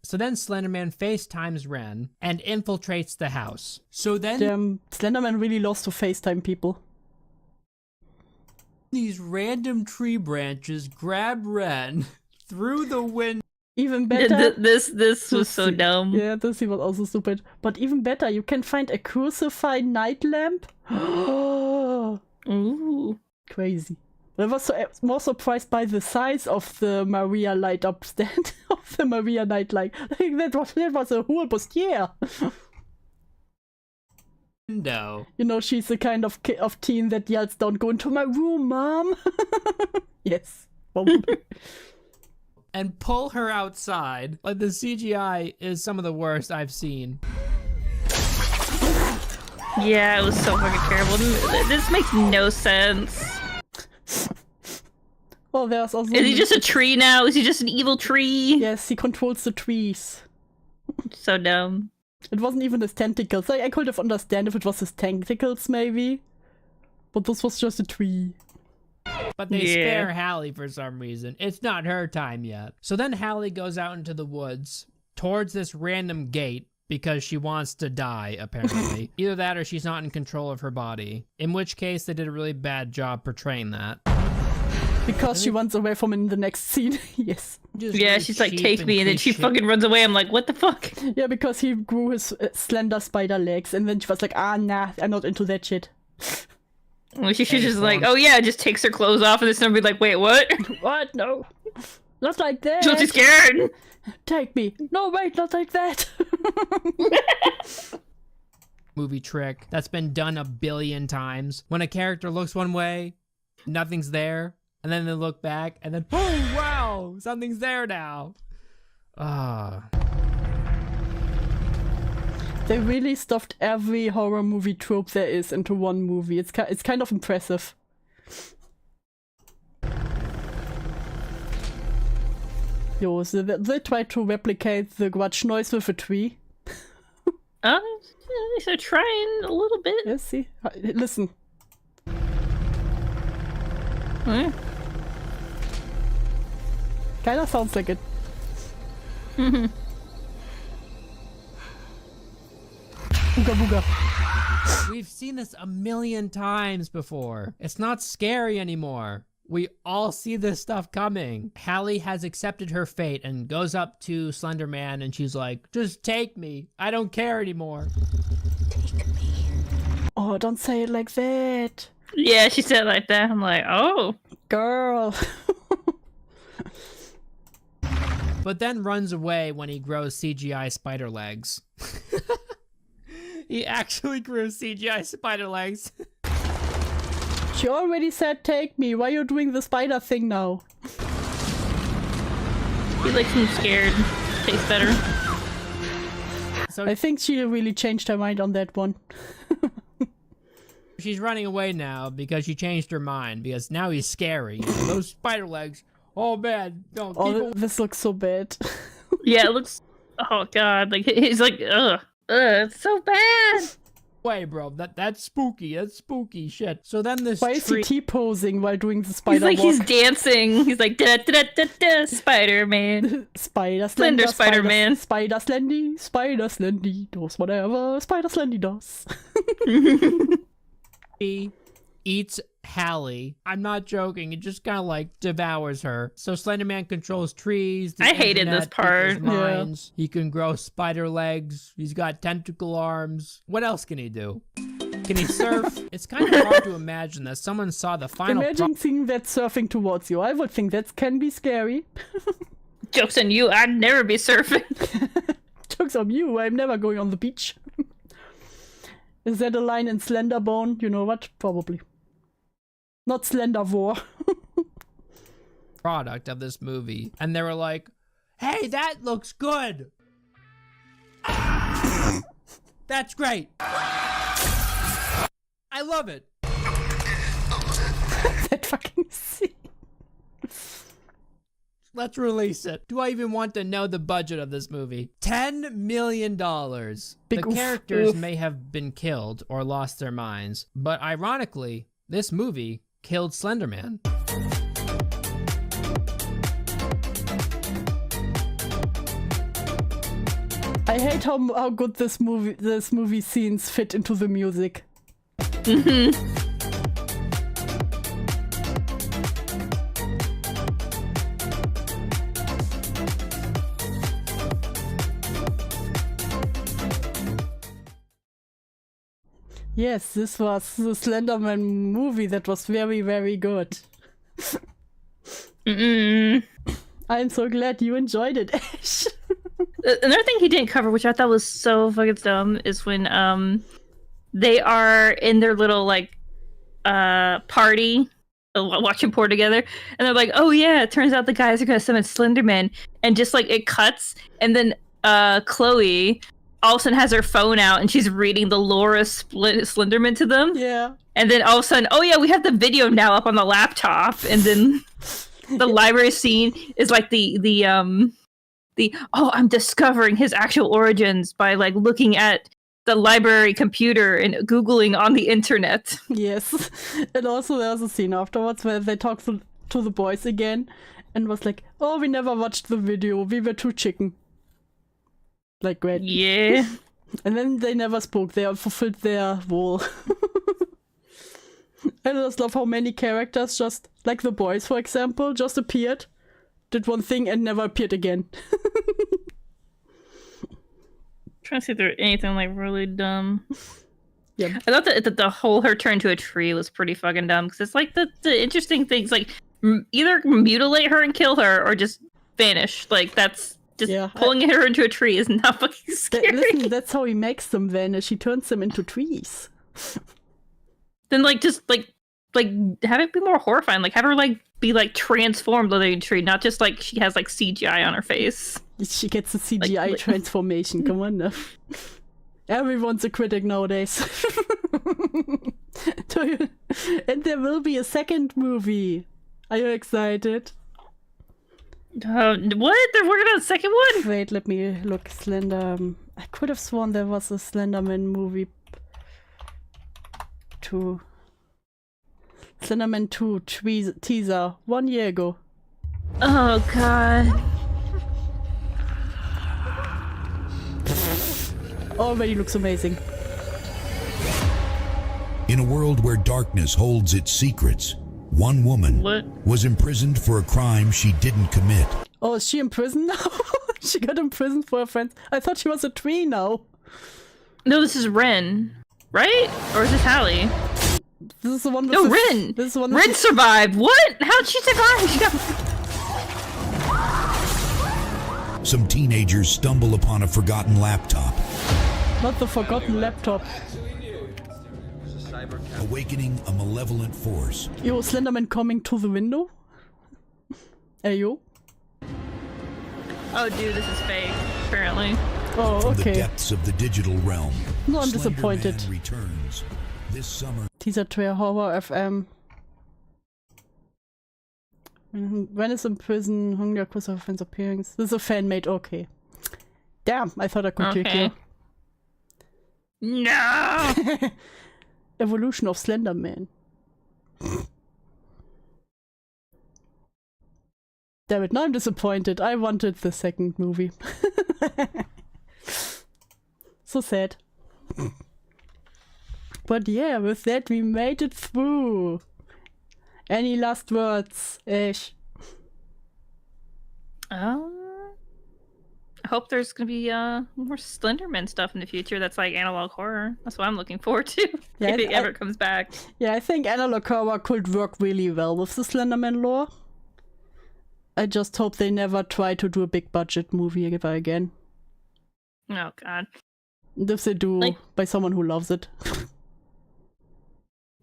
So then Slenderman FaceTimes Ren and infiltrates the house. So then Slenderman really loves to FaceTime people. These random tree branches grab Ren through the window. Even better. This was so dumb. Yeah, this was also stupid. But even better, you can find a crucified night lamp. Ooh. Crazy. I was more surprised by the size of the Maria light up stand of the Maria night light. Like that was a whole bustier. No. You know, she's the kind of teen that yells, "Don't go into my room, Mom." Yes. And pull her outside. Like the CGI is some of the worst I've seen. Yeah, it was so fucking terrible. This makes no sense. Well, there's also. Is he just a tree now? Is he just an evil tree? Yes, he controls the trees. So dumb. It wasn't even his tentacles. I could have understand if it was his tentacles, maybe. But this was just a tree. But they spare Hallie for some reason. It's not her time yet. So then Hallie goes out into the woods towards this random gate because she wants to die, apparently. Either that or she's not in control of her body. In which case, they did a really bad job portraying that. Because she runs away from in the next scene. Yes. Yeah, she's like, take me, and then she fucking runs away. I'm like, what the fuck? Yeah, because he grew his slender spider legs, and then she was like, nah, I'm not into that shit. Well, she should just like, oh yeah, just takes her clothes off, and then somebody like, wait, what? What? No. Not like that. Don't be scared. Take me. No, wait, not like that. Movie trick that's been done a billion times. When a character looks one way, nothing's there. And then they look back, and then, oh, wow, something's there now. They really stuffed every horror movie trope there is into one movie. It's kind of impressive. Yo, so they tried to replicate the grudge noise with a tree. they're trying a little bit. Let's see. Listen. Huh? Kinda sounds like it. Mhm. Booga booga. We've seen this a million times before. It's not scary anymore. We all see this stuff coming. Hallie has accepted her fate and goes up to Slenderman and she's like, just take me. I don't care anymore. Take me. Oh, don't say it like that. Yeah, she said it like that. I'm like, oh. Girl. But then runs away when he grows CGI spider legs. He actually grew CGI spider legs. She already said take me. Why are you doing the spider thing now? He like seems scared. Tastes better. So I think she really changed her mind on that one. She's running away now because she changed her mind because now he's scary. Those spider legs. Oh man, no. Oh, this looks so bad. Yeah, it looks. Oh god, like he's like, ugh, it's so bad. Way, bro. That's spooky. That's spooky shit. So then this. Why is he T-posing while doing the spider He's like walk? he's dancing. He's like da da da da da. Spider-Man. Spider Slender Spider-Man. Spider Slendy. Spider Slendy does whatever Spider Slendy does. He eats Hallie. I'm not joking. It just kind of like devours her. So Slenderman controls trees. I hated this part. Minds. He can grow spider legs. He's got tentacle arms. What else can he do? Can he surf? It's kind of hard to imagine that someone saw the final. Imagine seeing that surfing towards you. I would think that can be scary. Joke's on you. I'd never be surfing. Joke's on you. I'm never going on the beach. Is that a line in Slenderbone? You know what? Probably. Not Slendervore. Product of this movie. And they were like, hey, that looks good. That's great. I love it. That fucking scene. Let's release it. Do I even want to know the budget of this movie? $10 million. Big the oof, characters oof. may have been killed or lost their minds, but ironically, this movie killed Slenderman. I hate how good this movie scenes fit into the music. Yes, this was the Slenderman movie that was very, very good. I'm so glad you enjoyed it, Ash. Another thing he didn't cover, which I thought was so fucking dumb, is when they are in their little like party watching porn together, and they're like, oh yeah, it turns out the guys are gonna summon Slenderman, and just like it cuts, and then Chloe all of a sudden has her phone out and she's reading the lore of Slenderman to them. Yeah. And then all of a sudden, oh yeah, we have the video now up on the laptop, and then the library scene is like the oh, I'm discovering his actual origins by like looking at the library computer and Googling on the internet. Yes. And also there's a scene afterwards where they talk to the boys again and was like, oh, we never watched the video. We were too chicken. Like, great. Yeah. And then they never spoke. They fulfilled their role. I just love how many characters just, like the boys, for example, just appeared, did one thing and never appeared again. Trying to see if there's anything like really dumb. Yeah. I thought that the whole her turn to a tree was pretty fucking dumb, because it's like the interesting things, like either mutilate her and kill her or just vanish. Like that's just pulling her into a tree is not fucking scary. Listen, that's how he makes them vanish. He turns them into trees. Then like just like have it be more horrifying. Like have her like be like transformed into a tree, not just like she has like CGI on her face. She gets a CGI transformation. Come on now. Everyone's a critic nowadays. And there will be a second movie. Are you excited? What? They're working on a second one? Wait, let me look. I could have sworn there was a Slenderman movie 2. Slenderman 2 teaser 1 year ago. Oh god. Already looks amazing. In a world where darkness holds its secrets, one woman was imprisoned for a crime she didn't commit. Oh, is she in prison now? She got imprisoned for her friends. I thought she was a tree now. No, this is Ren, right? Or is this Hallie? This is the one. No, Ren. This is the one. Ren survived. What? How'd she survive? She got... Some teenagers stumble upon a forgotten laptop. Not the forgotten laptop. Awakening a malevolent force. Yo, Slenderman coming to the window? Hey, yo. Oh, dude, this is fake, apparently. Oh, From the okay. depths of the digital realm. No, I'm disappointed. Slenderman returns this summer. Teaser trailer horror FM. When is in prison, Hunger Quiz of Fans appearance. This is a fan made, okay. Damn, I thought I could kick you. No! Evolution of Slenderman. Damn it, now I'm disappointed. I wanted the second movie. So sad. But yeah, with that we made it through. Any last words, Ash? I hope there's gonna be more Slenderman stuff in the future that's like analog horror. That's what I'm looking forward to. Yeah, if it ever comes back. Yeah, I think analog horror could work really well with the Slenderman lore. I just hope they never try to do a big budget movie ever again. Oh god. And if they do, Like- by someone who loves it.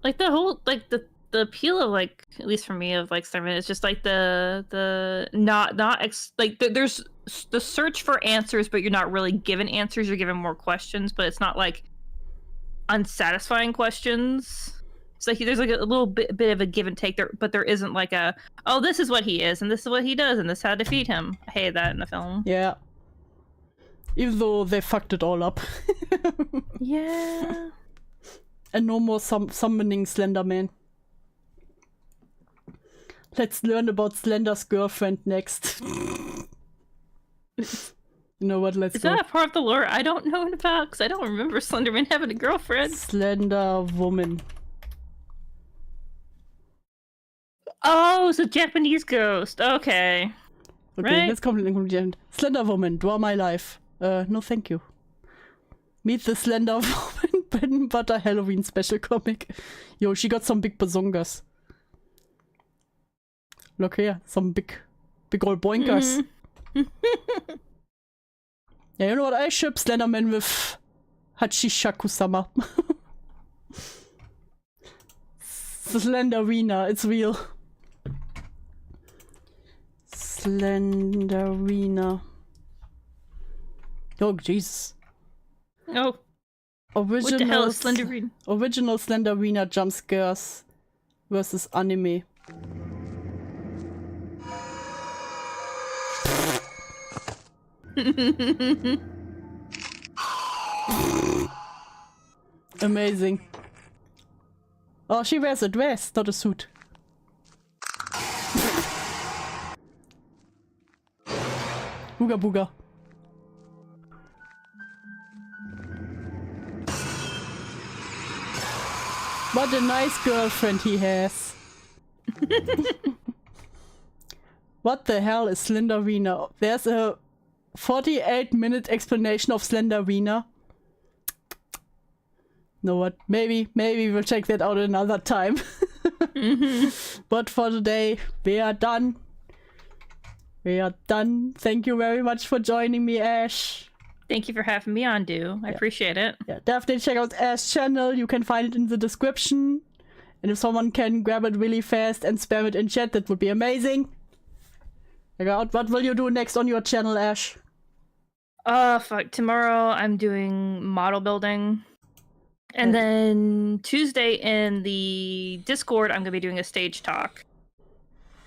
Like the whole the appeal of like, at least for me, of like Slenderman is just like there's the search for answers, but you're not really given answers. You're given more questions, but it's not like unsatisfying questions. It's like there's like a little bit of a give and take there, but there isn't like a, oh, this is what he is and this is what he does and this is how to defeat him. I hated that in the film. Yeah. Even though they fucked it all up. Yeah. And no more summoning Slenderman. Let's learn about Slender's girlfriend next. You know what? Let's Is go. that a part of the lore I don't know about? Because I don't remember Slenderman having a girlfriend. Slender woman. Oh, it's a Japanese ghost. Okay. Okay, Right. let's completely different. Slender woman, draw my life. No thank you. Meet the Slender Woman Bread and Butter Halloween special comic. Yo, she got some big bazongas. Look here, some big old boinkers. Yeah, you know what? I ship Slenderman with Hachishaku-sama. Slenderina, it's real. Slenderina. Oh, Jesus. Oh. What the hell is Original Slenderina? Original Slenderina jump scares versus anime. Amazing. Oh, she wears a dress, not a suit. Booga booga. What a nice girlfriend he has. What the hell is Slenderina? There's a 48-minute explanation of Slenderina. Know what? Maybe we'll check that out another time. But for today, we are done. We are done. Thank you very much for joining me, Ash. Thank you for having me on, Do. I appreciate it. Yeah, definitely check out Ash's channel. You can find it in the description. And if someone can grab it really fast and spam it in chat, that would be amazing. Check out. What will you do next on your channel, Ash? Fuck. Tomorrow I'm doing model building. And then Tuesday in the Discord, I'm going to be doing a stage talk.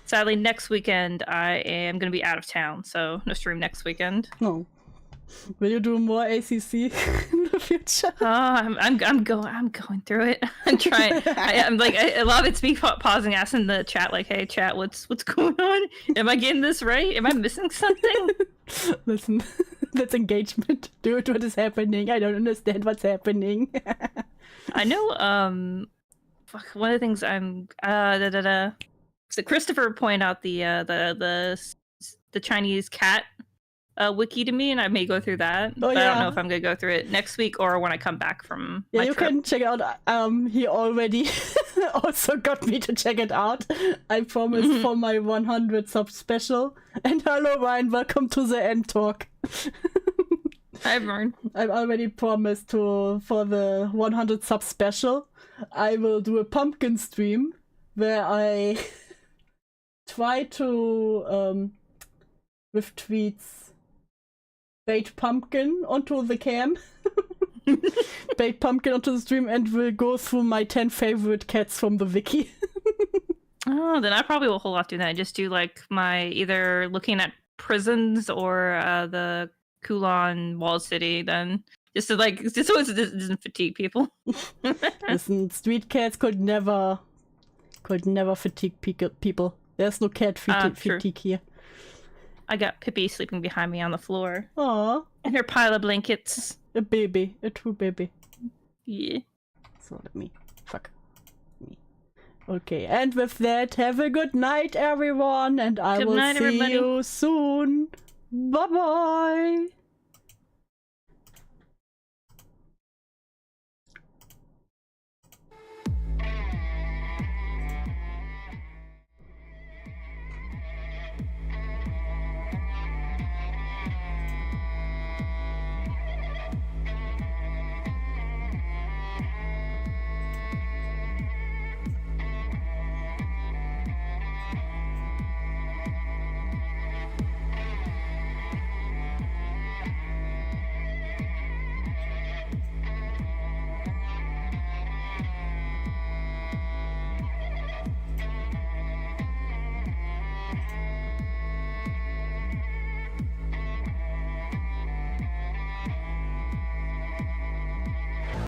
Sadly, next weekend I am going to be out of town, so no stream next weekend. No. Will you do more ACC in the future? Oh, I'm going through it. I'm trying. I'm like a lot of it's me pausing, asking the chat like, "Hey, chat, what's going on? Am I getting this right? Am I missing something?" Listen, that's engagement. Dude, what is happening? I don't understand what's happening. I know. One of the things So Christopher pointed out the Chinese cat wiki to me, and I may go through that. But I don't know if I'm gonna go through it next week or when I come back from my you trip. can check out. He already also got me to check it out. I promised for my 100 sub special. And hello Ryan, welcome to the end talk. Hi everyone. I've already promised for the 100 sub special, I will do a pumpkin stream where I try to with tweets bait pumpkin onto the cam. Bait pumpkin onto the stream and will go through my 10 favorite cats from the wiki. Oh, then I probably will hold off doing that. Just do like my either looking at prisons or the Kulon Wall City. Then just so it doesn't fatigue people. Listen, street cats could never fatigue people. There's no cat fatigue here. I got Pippi sleeping behind me on the floor. Aww. And her pile of blankets. A true baby. Yeah. So let me. Fuck. Me. Okay, and with that, have a good night, everyone, and I will see you soon. Bye-bye.